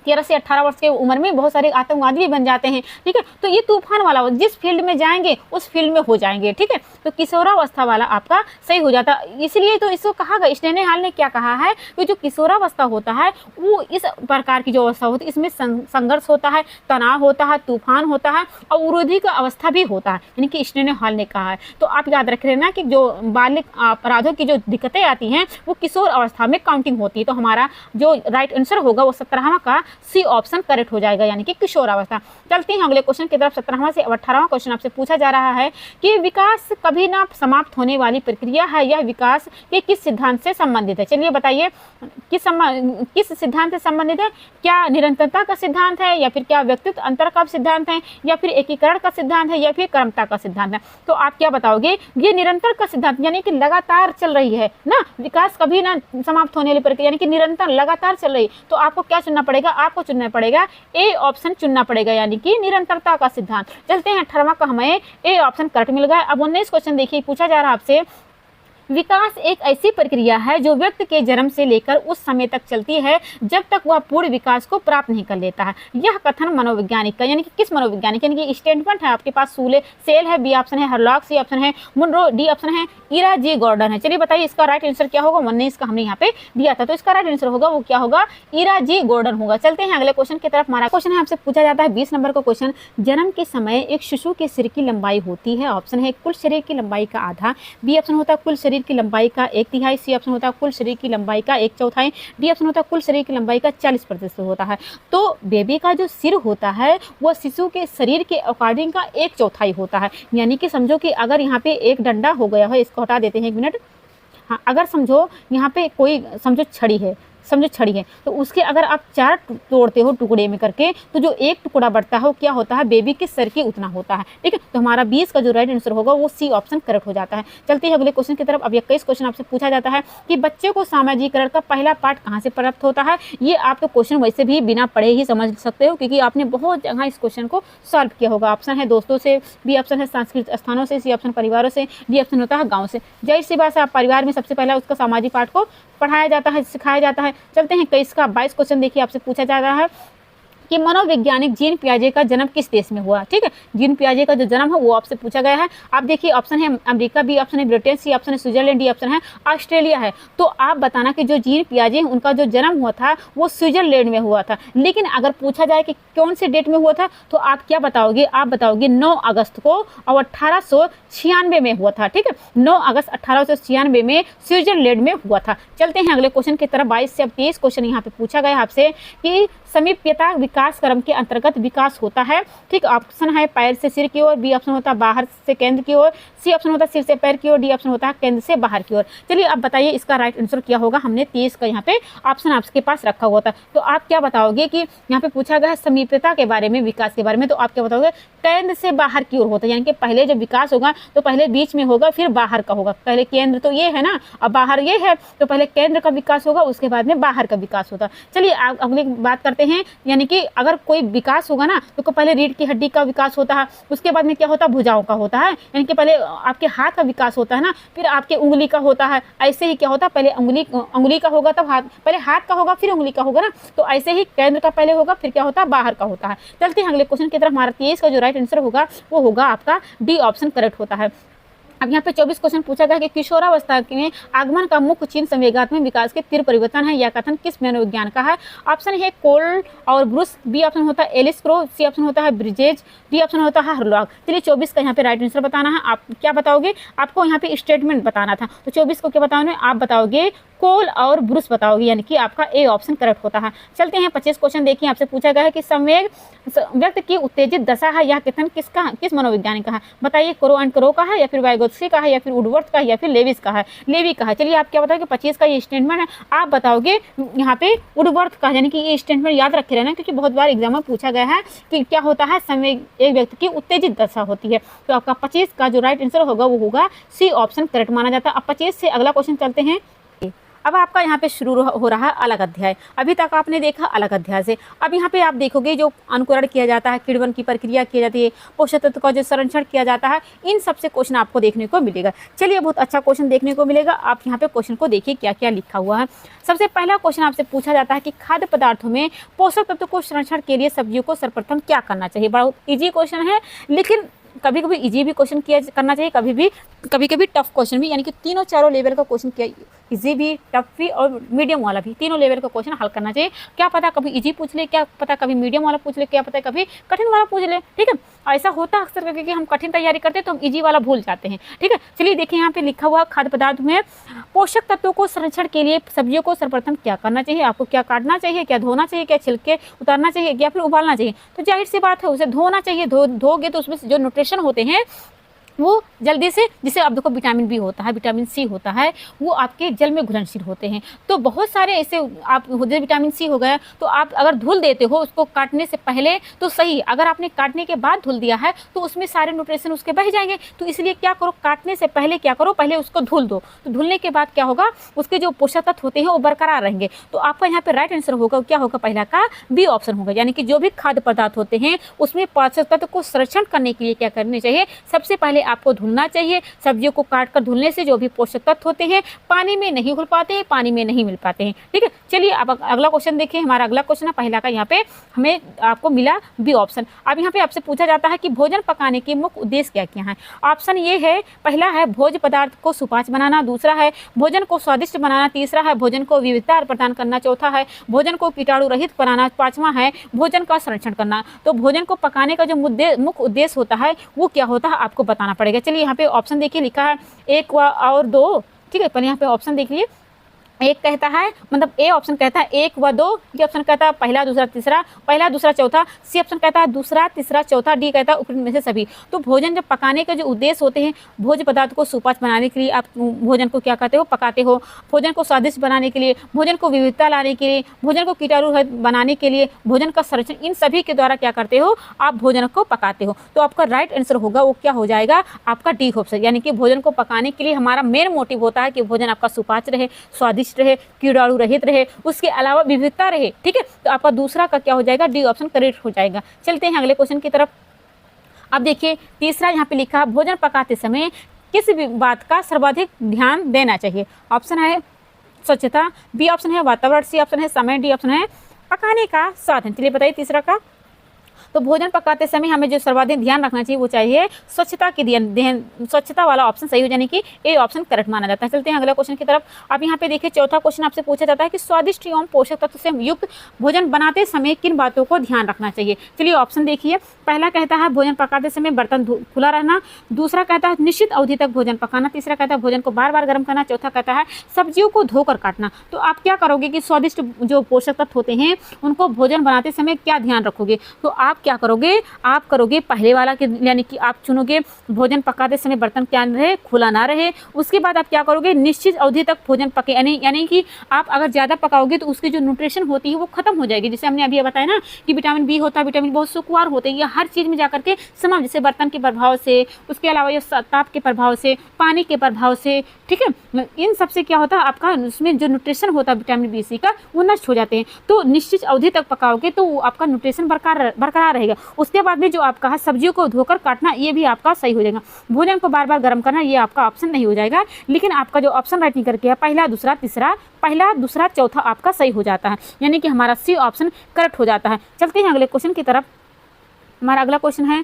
13 से 18 वर्ष के उम्र में बहुत सारे आतंकवादी भी बन जाते हैं। ठीक है, तो ये तूफान वाला जिस फील्ड में जाएंगे उस फील्ड में हो जाएंगे। ठीक है, तो किशोरावस्था वाला आपका सही हो जाता है। इसलिए तो इसको कहा गया, स्टेनहाल ने क्या कहा है कि जो किशोरावस्था होता है वो इस प्रकार की जो अवस्था होती है इसमें संघर्ष होता है, तनाव होता है, तूफान होता है और विरोधी का अवस्था भी होता है, यानी कि स्टेनहाल ने कहा है। तो आप याद रख लेना कि जो बालिक अपराधों की जो दिक्कतें आती हैं वो किशोर अवस्था में काउंटिंग होती है। तो हमारा जो राइट आंसर होगा वो 17वां का सी ऑप्शन करेक्ट हो जाएगा, यानी कि किशोरावस्था। चलते हैं अगले क्वेश्चन की तरफ। 17वां से 18वां क्वेश्चन आपसे पूछा जा रहा है कि विकास कभी ना समाप्त होने वाली प्रक्रिया है, यह विकास के किस सिद्धांत से संबंधित है। चलिए बताइए किस सिद्धांत से संबंधित है। क्या निरंतरता का सिद्धांत है, या फिर क्या व्यक्तित्व अंतर का सिद्धांत है, या फिर एकीकरण का सिद्धांत है, या फिर क्रमता का सिद्धांत है। तो आप क्या बताओगे, ये निरंतर का सिद्धांत, यानी कि लगातार चल रही है ना, विकास कभी ना समाप्त होने वाली प्रक्रिया, यानी कि निरंतर लगातार चल रही। तो आपको क्या चुनना पड़ेगा, आपको चुनना पड़ेगा ए ऑप्शन चुनना पड़ेगा, यानी कि निरंतरता का सिद्धांत। चलते हैं 18वां का हमें ए ऑप्शन करेक्ट मिल गया। अब 19 क्वेश्चन देखिए पूछा जा रहा है आपसे, विकास एक ऐसी प्रक्रिया है जो व्यक्ति के जन्म से लेकर उस समय तक चलती है जब तक वह पूर्ण विकास को प्राप्त नहीं कर लेता है। यह कथन मनोवैज्ञानिक का, यानी कि किस मनोवैज्ञानिक, यानी कि स्टेटमेंट है आपके पास सेल है, बी ऑप्शन है हरलॉक, सी ऑप्शन है मुनरो, डी ऑप्शन है ईरा जी गॉर्डन है। चलिए बताइए इसका राइट आंसर क्या होगा। 19 का हमने यहाँ पे दिया था, तो इसका राइट आंसर होगा वो क्या होगा, ईरा जी गॉर्डन होगा। चलते हैं अगले क्वेश्चन की तरफ। हमारा क्वेश्चन है आपसे पूछा जाता है 20 नंबर का क्वेश्चन, जन्म के समय एक शिशु के सिर की लंबाई होती है। ऑप्शन है कुल शरीर की लंबाई का आधा, बी ऑप्शन होता है कुल शरीर की लंबाई का 1/3, सी ऑप्शन होता है कुल शरीर की लंबाई का 1/4, डी ऑप्शन होता है कुल शरीर की लंबाई का 40% होता है। तो बेबी का जो सिर होता है वो शिशु के शरीर के अकॉर्डिंग का 1/4 होता है। यानी कि समझो कि अगर यहाँ पे एक डंडा हो गया है, इसको हटा देते हैं 1 मिनट। हाँ, अगर समझो यहाँ पे कोई समझो छड़ी है, तो उसके अगर आप 4 तोड़ते हो टुकड़े में करके, तो जो एक टुकड़ा बढ़ता है वो क्या होता है, बेबी के सर के उतना होता है। ठीक है, तो हमारा 20 का जो राइट आंसर होगा वो सी ऑप्शन करेक्ट हो जाता है। चलते हैं अगले क्वेश्चन की तरफ। अब 21 क्वेश्चन आपसे पूछा जाता है कि बच्चे को सामाजिकरण का पहला पाठ कहाँ से प्राप्त होता है। ये आप तो क्वेश्चन वैसे भी बिना पढ़े ही समझ सकते हो, क्योंकि आपने बहुत जगह इस क्वेश्चन को सॉल्व किया होगा। ऑप्शन है दोस्तों से, बी ऑप्शन है सांस्कृतिक स्थानों से, सी ऑप्शन परिवारों से, डी ऑप्शन होता है गाँव से। जाहिर सी बात है आप परिवार में सबसे पहला उसका सामाजिक पाठ को पढ़ाया जाता है, सिखाया जाता है। चलते हैं 21 का 22 क्वेश्चन देखिए आपसे पूछा जा रहा है कि मनोवैज्ञानिक जीन पियाजे का जन्म किस देश में हुआ। ठीक है, जीन पियाजे का जो जन्म है वो आपसे पूछा गया है। आप देखिए ऑप्शन है अमेरिका, बी ऑप्शन है ब्रिटेन, सी ऑप्शन है स्विट्जरलैंड, डी ऑप्शन है ऑस्ट्रेलिया है। तो आप बताना कि जो जीन पियाजे हैं उनका जो जन्म हुआ था वो स्विट्जरलैंड में हुआ था। लेकिन अगर पूछा जाए कि कौन से डेट में हुआ था तो आप क्या बताओगे, आप बताओगे 9 अगस्त को और 1896 में हुआ था। ठीक है, 9 अगस्त 1896 में स्विट्जरलैंड में हुआ था। चलते हैं अगले क्वेश्चन की तरफ। 22 से अब 23 क्वेश्चन यहाँ पे पूछा गया आपसे कि समीप्यता विकास क्रम के अंतर्गत विकास होता है। ठीक, ऑप्शन है पैर से सिर की ओर, बी ऑप्शन होता है बाहर से केंद्र की ओर, सी ऑप्शन होता है सिर से पैर की ओर, डी ऑप्शन होता है केंद्र से बाहर की ओर। चलिए अब बताइए इसका राइट आंसर क्या होगा। हमने 23 का यहाँ पे ऑप्शन आपके पास रखा हुआ था, तो आप क्या बताओगे कि यहाँ पे पूछा गया है समीप्यता के बारे में, विकास के बारे में, तो आप क्या बताओगे, केंद्र से बाहर की ओर होता है। यानी कि पहले जब विकास होगा तो पहले बीच में होगा फिर बाहर का होगा। पहले केंद्र तो ये है ना, अब बाहर ये है, तो पहले केंद्र का विकास होगा उसके बाद में बाहर का विकास होता। चलिए अगली बात करते हैं, यानी कि अगर कोई विकास होगा ना तो पहले रीढ़ की हड्डी का विकास होता है, उसके बाद में क्या होता है, भुजाओं का होता है। यानी कि पहले आपके हाथ का विकास होता है ना, फिर आपके उंगली का होता है। ऐसे ही क्या होता है, पहले उंगली का होगा तब हाथ, पहले हाथ का होगा फिर उंगली का होगा ना, तो ऐसे ही केंद्र का पहले होगा फिर क्या होता है, बाहर का होता है। चलते हैं अगले क्वेश्चन की तरफ। हमारा 23 का जो राइट आंसर होगा वो होगा आपका डी ऑप्शन करेक्ट होता है। अब यहाँ पे 24 क्वेश्चन पूछा गया कि किशोरावस्था में आगमन का मुख्य चिन्ह संवेगात्मक विकास के तीव्र परिवर्तन है। यह कथन किस मनोविज्ञान का है? ऑप्शन है कोल और ब्रूस, बी ऑप्शन होता है एलिस क्रो, सी ऑप्शन होता है ब्रिजेज, डी ऑप्शन होता है हरलॉग। चलिए 24 का यहाँ पे राइट आंसर बताना है। आप क्या बताओगे? आपको यहाँ पे स्टेटमेंट बताना था, तो 24 को क्या बताओगे? आप बताओगे कोल और ब्रूस बताओगे, यानी कि आपका ए ऑप्शन करेक्ट होता है। चलते हैं 25 क्वेश्चन देखिए, आपसे पूछा गया है कि संवेग व्यक्ति की उत्तेजित दशा है, यह कथन किस मनोविज्ञानी का है? बताइए, क्रो एंड क्रो का है, या फिर वाइगोत्स्की का है, या फिर वुडवर्थ का है, या फिर लेविस का है? लेवी का है। चलिए आप क्या बताओगे? 25 का ये स्टेटमेंट है, आप बताओगे यहाँ पे वुडवर्थ का, यानी कि ये स्टेटमेंट याद रखे रहना, क्योंकि बहुत बार एग्जाम में पूछा गया है कि क्या होता है, संवेग एक व्यक्ति की उत्तेजित दशा होती है। तो आपका 25 का जो राइट आंसर होगा वो होगा सी ऑप्शन करेक्ट माना जाता है। अब 25 से अगला क्वेश्चन चलते हैं। अब आपका यहाँ पे शुरू हो रहा है अलग अध्याय। अभी तक आपने देखा अलग अध्याय से, अब यहाँ पे आप देखोगे जो अंकुरण किया जाता है, किण्वन की प्रक्रिया की जाती है, पोषक तत्व का जो संरक्षण किया जाता है, इन सबसे क्वेश्चन आपको देखने को मिलेगा। चलिए बहुत अच्छा क्वेश्चन देखने को मिलेगा। आप यहाँ पे क्वेश्चन को देखिए क्या क्या लिखा हुआ है। सबसे पहला क्वेश्चन आपसे पूछा जाता है कि खाद्य पदार्थों में पोषक तत्व को संरक्षण के लिए सब्जियों को सर्वप्रथम क्या करना चाहिए? बहुत ईजी क्वेश्चन है, लेकिन कभी कभी इजी भी क्वेश्चन किया करना चाहिए, कभी कभी टफ क्वेश्चन भी, यानी कि तीनों चारों लेवल का क्वेश्चन किया, इजी भी, टफ भी और मीडियम वाला भी, तीनों लेवल का क्वेश्चन हल करना चाहिए। क्या पता कभी इजी पूछ ले, क्या पता कभी मीडियम वाला पूछ ले, क्या पता कभी कठिन वाला पूछ ले। ठीक है, ऐसा होता है अक्सर करके कि हम कठिन तैयारी करते हैं तो हम इजी वाला भूल जाते हैं। ठीक है, चलिए देखिए यहाँ पे लिखा हुआ खाद्य पदार्थ में पोषक तत्वों को संरक्षण के लिए सब्जियों को सर्वप्रथम क्या करना चाहिए? आपको क्या काटना चाहिए, क्या धोना चाहिए, क्या छिलके उतारना चाहिए, या फिर उबालना चाहिए? तो जाहिर सी बात है उसे धोना चाहिए। धोगे तो उसमें जो न्यूट्रिशन होते हैं वो जल्दी से, जिसे आप देखो विटामिन बी होता है, विटामिन सी होता है, वो आपके जल में घुलनशील होते हैं। तो बहुत सारे ऐसे आप विटामिन सी हो गया, तो आप अगर धुल देते हो उसको काटने से पहले तो सही, अगर आपने काटने के बाद धुल दिया है तो उसमें सारे न्यूट्रिशन उसके बह जाएंगे। तो इसलिए क्या करो, काटने से पहले क्या करो, पहले उसको धुल दो। तो धुलने के बाद क्या होगा, उसके जो पोषक तत्व होते हैं वो बरकरार रहेंगे। तो आपका यहाँ पे राइट आंसर होगा, क्या होगा? पहला का बी ऑप्शन होगा, यानी कि जो भी खाद्य पदार्थ होते हैं उसमें पोषक तत्व को संरक्षण करने के लिए क्या करने चाहिए? सबसे पहले आपको धुलना चाहिए। सब्जियों को काट कर धुलने से जो भी पोषक तत्व होते हैं पानी में नहीं घुल पाते हैं, पानी में नहीं मिल पाते हैं। ठीक है, चलिए अब अगला क्वेश्चन देखिए। हमारा अगला क्वेश्चन है पहला का, यहाँ पे हमें आपको मिला बी ऑप्शन। अब यहाँ पे आपसे पूछा जाता है कि भोजन पकाने के मुख्य उद्देश्य क्या क्या है? ऑप्शन ये है, पहला है भोज्य पदार्थ को सुपाच्य बनाना, दूसरा है भोजन को स्वादिष्ट बनाना, तीसरा है भोजन को विविधता प्रदान करना, चौथा है भोजन को कीटाणु रहित बनाना, पांचवा है भोजन का संरक्षण करना। तो भोजन को पकाने का जो मुख्य उद्देश्य होता है वो क्या होता है आपको बताना पड़ेगा। चलिए यहाँ पे ऑप्शन देखिए, लिखा है 1 और 2। ठीक है, पहले यहाँ पे ऑप्शन देख लीजिए। एक कहता है, मतलब ए ऑप्शन कहता है 1 व 2, बी ऑप्शन कहता है पहला दूसरा तीसरा, पहला दूसरा चौथा, सी ऑप्शन कहता है दूसरा तीसरा चौथा, डी कहता है उपरोक्त में से सभी। तो भोजन जब पकाने के जो उद्देश्य होते हैं, भोज्य पदार्थ को सुपाच्य बनाने के लिए आप भोजन को क्या कहते हो, पकाते हो। भोजन को स्वादिष्ट बनाने के लिए, भोजन को विविधता लाने के लिए, भोजन को कीटाणु रहित बनाने के लिए, भोजन का संरक्षण, इन सभी के द्वारा क्या करते हो, आप भोजन को पकाते हो। तो आपका राइट आंसर होगा वो क्या हो जाएगा, आपका डी ऑप्शन, यानी कि भोजन को पकाने के लिए हमारा मेन मोटिव होता है कि भोजन आपका सुपाच्य रहे, स्वादिष्ट रहे, कीटाणु रहित रहे, उसके अलावा विविधता रहे। ठीक है, तो आपका दूसरा का क्या हो जाएगा, डी ऑप्शन करेक्ट हो जाएगा। चलते हैं अगले क्वेश्चन की तरफ। अब देखिए तीसरा यहाँ पे लिखा, भोजन पकाते समय किस बात का सर्वाधिक ध्यान देना चाहिए? ऑप्शन है स्वच्छता, बी ऑप्शन है वातावरण, सी ऑप्शन है समय, डी ऑप्शन है पकाने का साधन। चलिए बताइए तीसरा का। तो भोजन पकाते समय हमें जो सर्वाधिक ध्यान रखना चाहिए वो चाहिए स्वच्छता की ध्यान, स्वच्छता वाला ऑप्शन सही हो जाने की ए ऑप्शन करेक्ट माना जाता है। चलते हैं अगला क्वेश्चन की तरफ। अब यहाँ पे देखिए चौथा क्वेश्चन आपसे पूछा जाता है कि स्वादिष्ट एवं पोषक तत्व से युक्त भोजन बनाते समय किन बातों को ध्यान रखना चाहिए? चलिए ऑप्शन देखिए। पहला कहता है भोजन पकाते समय बर्तन खुला रहना, दूसरा कहता है निश्चित अवधि तक भोजन पकाना, तीसरा कहता है भोजन को बार बार गर्म करना, चौथा कहता है सब्जियों को धोकर काटना। तो आप क्या करोगे कि स्वादिष्ट जो पोषक तत्व होते हैं उनको भोजन बनाते समय क्या ध्यान रखोगे? तो आप क्या करोगे, आप करोगे पहले वाला के, यानी कि आप चुनोगे भोजन पकाते समय बर्तन क्या रहे, खुला ना रहे। उसके बाद आप क्या करोगे, निश्चित अवधि तक भोजन पके, यानी कि आप अगर ज़्यादा पकाओगे तो उसकी जो न्यूट्रिशन होती है वो खत्म हो जाएगी। जैसे हमने अभी बताया ना कि विटामिन बी होता है, विटामिन बहुत सुकुमार होते हैं, ये हर चीज़ में जाकर के समाप्त, जैसे बर्तन के प्रभाव से, उसके अलावा ये ताप के प्रभाव से, पानी के प्रभाव से, ठीक है, इन सबसे क्या होता है आपका उसमें जो न्यूट्रिशन होता है विटामिन बी सी का वो नष्ट हो जाते हैं। तो निश्चित अवधि तक पकाओगे तो आपका न्यूट्रिशन बरकरार रहेगा। उसके बाद में जो आपका है सब्जियों को धोकर काटना, ये भी आपका सही हो जाएगा। भोजन को बार बार गर्म करना, ये आपका ऑप्शन नहीं हो जाएगा, लेकिन आपका जो ऑप्शन राइट करके है पहला दूसरा तीसरा, पहला दूसरा चौथा आपका सही हो जाता है, यानी कि हमारा सी ऑप्शन करेक्ट हो जाता है। चलते हैं अगले क्वेश्चन की तरफ। हमारा अगला क्वेश्चन है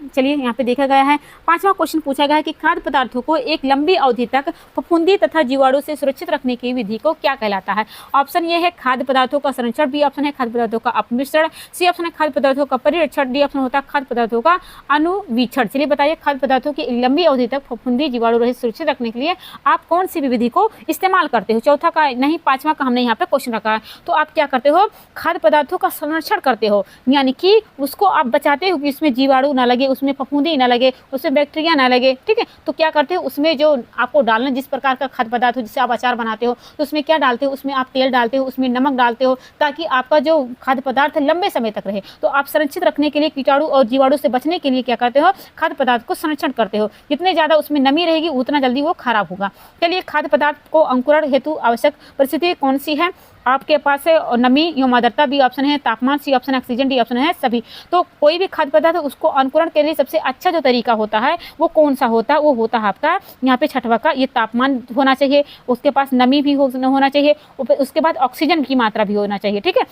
चलिए यहाँ पे देखा गया है 5वां क्वेश्चन पूछा गया है कि खाद्य पदार्थों को एक लंबी अवधि तक फफूंदी तथा जीवाणु से सुरक्षित रखने की विधि को क्या कहलाता है। ऑप्शन ये है खाद्य पदार्थों का संरक्षण, बी ऑप्शन है खाद्य पदार्थों का अपमिश्रण, सी ऑप्शन है खाद्य पदार्थों का परिरक्षण, डी ऑप्शन होता है खाद्य पदार्थों का अनुवीक्षण। चलिए बताइए खाद्य पदार्थों की लंबी अवधि तक फफूंदी जीवाणु रहित सुरक्षित रखने के लिए आप कौन सी विधि को इस्तेमाल करते हो। चौथा का नहीं, 5वां का हमने यहाँ पे क्वेश्चन रखा है। तो आप क्या करते हो, खाद्य पदार्थों का संरक्षण करते हो, यानी कि उसको आप बचाते हो कि उसमें जीवाणु ना लगे, उसमें फफूंदी ना लगे, उसमें बैक्टीरिया ना लगे। ठीक है, तो क्या करते हो, उसमें जो आपको डालना जिस प्रकार का खाद्य पदार्थ हो, जिससे आप अचार बनाते हो, तो उसमें क्या डालते हो, उसमें आप तेल डालते हो, उसमें नमक डालते हो, ताकि आपका जो खाद्य पदार्थ लंबे समय तक रहे। तो आप संरक्षित रखने के लिए, कीटाणु और जीवाणु से बचने के लिए क्या करते हो, खाद्य पदार्थ को संरक्षण करते हो। जितने ज़्यादा उसमें नमी रहेगी उतना जल्दी वो खराब होगा। चलिए खाद्य पदार्थ को अंकुरण हेतु आवश्यक परिस्थिति कौन सी है। आपके पास है नमी एवं आर्द्रता, बी ऑप्शन है तापमान, C option oxygen, D option है सभी। तो कोई भी खाद्य पदार्थ उसको अंकुरण के लिए सबसे अच्छा जो तरीका होता है वो कौन सा होता है, वो होता है आपका यहाँ पे 6वां का, ये तापमान होना चाहिए, उसके पास नमी भी होना चाहिए, उसके बाद ऑक्सीजन की मात्रा भी होना चाहिए। ठीक है,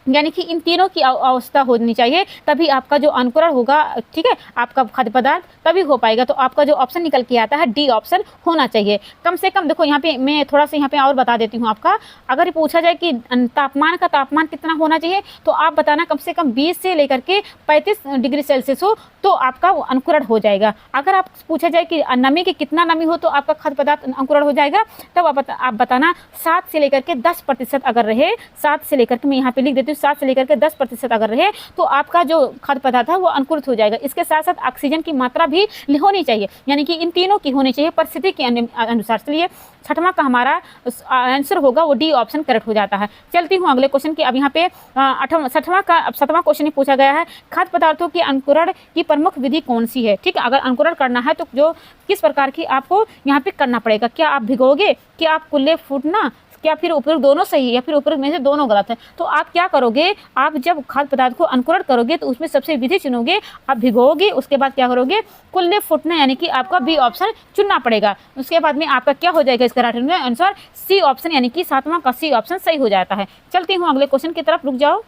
यानी कि इन तीनों की अवस्था होनी चाहिए, तभी आपका जो अंकुरण होगा, ठीक है, आपका खाद्य पदार्थ तभी हो पाएगा। तो आपका जो ऑप्शन निकल के आता है डी ऑप्शन होना चाहिए। कम से कम देखो यहाँ पे मैं थोड़ा सा यहाँ पे और बता देती हूँ आपका, अगर पूछा जाए कि तापमान कितना होना चाहिए, तो आप बताना कम से कम 20 से लेकर के 35 डिग्री सेल्सियस हो तो आपका अंकुरण हो जाएगा। अगर आप पूछा जाए कि नमी की कितना नमी हो तो आपका खाद्य पदार्थ अंकुरण हो जाएगा, तब आप बताना 7 से लेकर के 10% अगर रहे, 7 से लेकर के मैं यहाँ पे लिख देती हूँ, 7 से लेकर के 10% अगर रहे तो आपका जो खाद्य पदार्थ है वो अंकुरित हो जाएगा। इसके साथ साथ ऑक्सीजन की मात्रा भी होनी चाहिए, यानी कि इन तीनों की होनी चाहिए परिस्थिति के अनुसार। चलिए 6वां का हमारा आंसर होगा वो डी ऑप्शन करेक्ट हो जाता है। चलती हूँ अगले क्वेश्चन की। अब यहाँ पे 7वां क्वेश्चन पूछा गया है खाद्य पदार्थों के अंकुरण की प्रमुख विधि कौन सी है। ठीक है, अगर अंकुरण करना है तो जो किस प्रकार की आपको यहाँ पे करना पड़ेगा, क्या आप भिगोगे, क्या आप कुल्ले फूटना, क्या फिर उपयुक्त दोनों सही है या फिर उपयुक्त में से दोनों गलत है। तो आप क्या करोगे, आप जब खाद्य पदार्थ को अंकुरण करोगे तो उसमें सबसे विधि चुनोगे, आप भिगोगे, उसके बाद क्या करोगे, कुल्ले फूटना, यानी कि आपका बी ऑप्शन चुनना पड़ेगा। उसके बाद में आपका क्या हो जाएगा, इसका राइट आंसर सी ऑप्शन, यानी कि 7वां का सी ऑप्शन सही हो जाता है। चलती हूँ अगले क्वेश्चन की तरफ, रुक जाओ।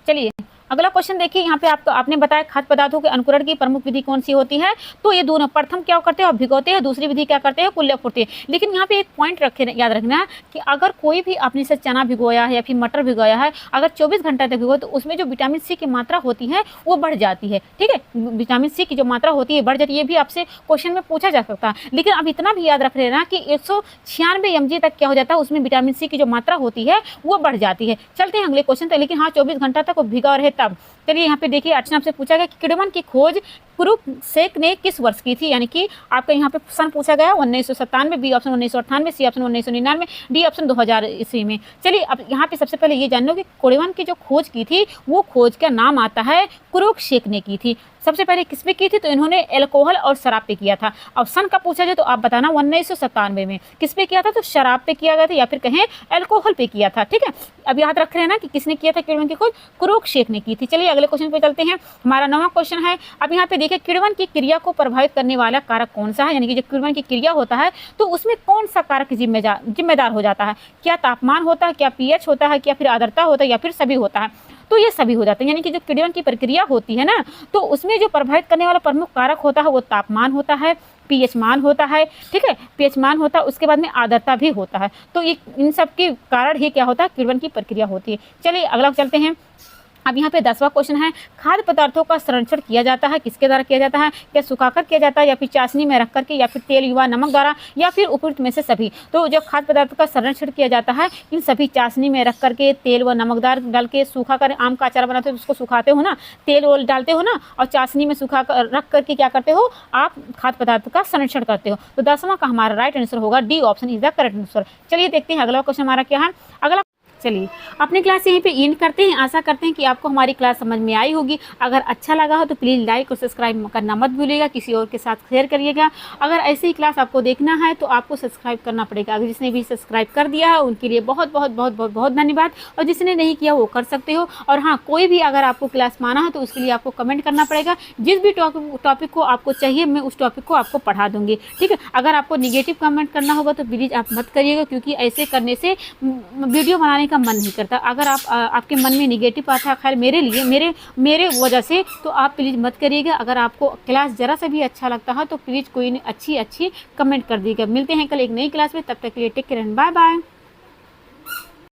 चलिए अगला क्वेश्चन देखिए, यहाँ पे आपने बताया खाद्य पदार्थों के अंकुरण की प्रमुख विधि कौन सी होती है। तो ये दोनों, प्रथम क्या करते हैं, भिगोते हैं, दूसरी विधि क्या करते हैं, कुल्ले फूटते हैं। लेकिन यहाँ पे एक पॉइंट याद रखना है कि अगर कोई भी आपने से चना भिगोया है या फिर मटर भिगोया है, अगर 24 घंटे तक भिगो तो उसमें जो विटामिन सी की मात्रा होती है वो बढ़ जाती है। ठीक है, विटामिन सी की जो मात्रा होती है बढ़ जाती है, ये भी आपसे क्वेश्चन में पूछा जा सकता है। लेकिन अब इतना भी याद रख लेना कि 196 mg तक क्या हो जाता है, उसमें विटामिन सी की जो मात्रा होती है वो बढ़ जाती है। चलते हैं अगले क्वेश्चन तक, लेकिन हाँ 24 घंटा तक वो भिगा रहे तब। चलिए यहाँ पे देखिए 8 से पूछा गया कि किण्वन की खोज क्रुसेक ने किस वर्ष की थी, यानी कि आपका यहाँ पे सन पूछा गया 1997, B option 1998, C option 1999, D option 2000 ईस्वी में। चलिए अब यहाँ पे सबसे पहले ये जान लो कि किण्वन की जो खोज की थी वो खोज का नाम आता है क्रुसेक ने की थी। सबसे पहले किस पे की थी, तो इन्होंने एल्कोहल और शराब पे किया था। अब सन का पूछा जाए तो आप बताना 1997 में किस पे किया था, तो शराब पे किया गया था या फिर कहें एल्कोहल पे किया था। ठीक है, अब याद रख रहे हैं ना कि किसने किया था किण्वन की खोज, क्रुसेक ने की थी। चलिए अगले क्वेश्चन पे चलते हैं, हमारा 9वां क्वेश्चन है। अब यहाँ पे देखिए किण्वन की क्रिया को प्रभावित करने वाला कारक कौन सा है, यानी कि जो किण्वन की क्रिया होता है तो उसमें कौन सा कारक जिम्मेदार हो जाता है। क्या तापमान होता है, क्या पीएच होता है, क्या फिर आर्द्रता होता है, या फिर सभी होता है। तो ये सभी हो जाते हैं, यानी कि जो किण्वन की प्रक्रिया होती है ना, तो उसमें जो प्रभावित करने वाला प्रमुख कारक होता है वो तापमान होता है, पीएच मान होता है। ठीक है, पीएच मान होता है, उसके बाद में आर्द्रता भी होता है। तो ये इन सब के कारण ही क्या होता है, किण्वन की प्रक्रिया होती है। चलिए अगला चलते हैं। अब यहाँ पे 10वां क्वेश्चन है, खाद्य पदार्थों का संरक्षण किया जाता है, किसके द्वारा किया जाता है, क्या सुखाकर किया जाता है, या फिर चाशनी में रख करके, या फिर तेल युवा नमक द्वारा, या फिर उपयुक्त में से सभी। तो जो खाद्य पदार्थों का संरक्षण किया जाता है इन सभी, चाशनी में रख करके, तेल व नमकदार डाल के, सूखा कर, आम का अचार बनाते हो उसको सुखाते हो ना, तेल वोल डालते हो ना, और चाशनी में सुखा कर रख करके क्या करते हो, आप खाद्य पदार्थ का संरक्षण करते हो। तो 10वां का हमारा राइट आंसर होगा D option is the correct answer. चलिए देखते हैं अगला क्वेश्चन हमारा क्या है। अगला चलिए अपनी क्लास यहीं पे एंड करते हैं। आशा करते हैं कि आपको हमारी क्लास समझ में आई होगी। अगर अच्छा लगा हो तो प्लीज़ लाइक और सब्सक्राइब करना मत भूलिएगा, किसी और के साथ शेयर करिएगा। अगर ऐसे ही क्लास आपको देखना है तो आपको सब्सक्राइब करना पड़ेगा। अगर जिसने भी सब्सक्राइब कर दिया है उनके लिए बहुत बहुत बहुत बहुत बहुत धन्यवाद, और जिसने नहीं किया वो कर सकते हो। और हाँ, कोई भी अगर आपको क्लास माना है तो उसके लिए आपको कमेंट करना पड़ेगा। जिस भी टॉपिक को आपको चाहिए मैं उस टॉपिक को आपको पढ़ा दूँगी। ठीक है, अगर आपको निगेटिव कमेंट करना होगा तो प्लीज़ आप मत करिएगा, क्योंकि ऐसे करने से वीडियो बनाने का का मन नहीं करता। अगर आपके मन में नेगेटिव आता है खैर मेरे लिए मेरे वजह से, तो आप प्लीज़ मत करिएगा। अगर आपको क्लास ज़रा सा भी अच्छा लगता है तो प्लीज़ कोई अच्छी कमेंट कर दीजिएगा। मिलते हैं कल एक नई क्लास में, तब तक के लिए take care and bye bye.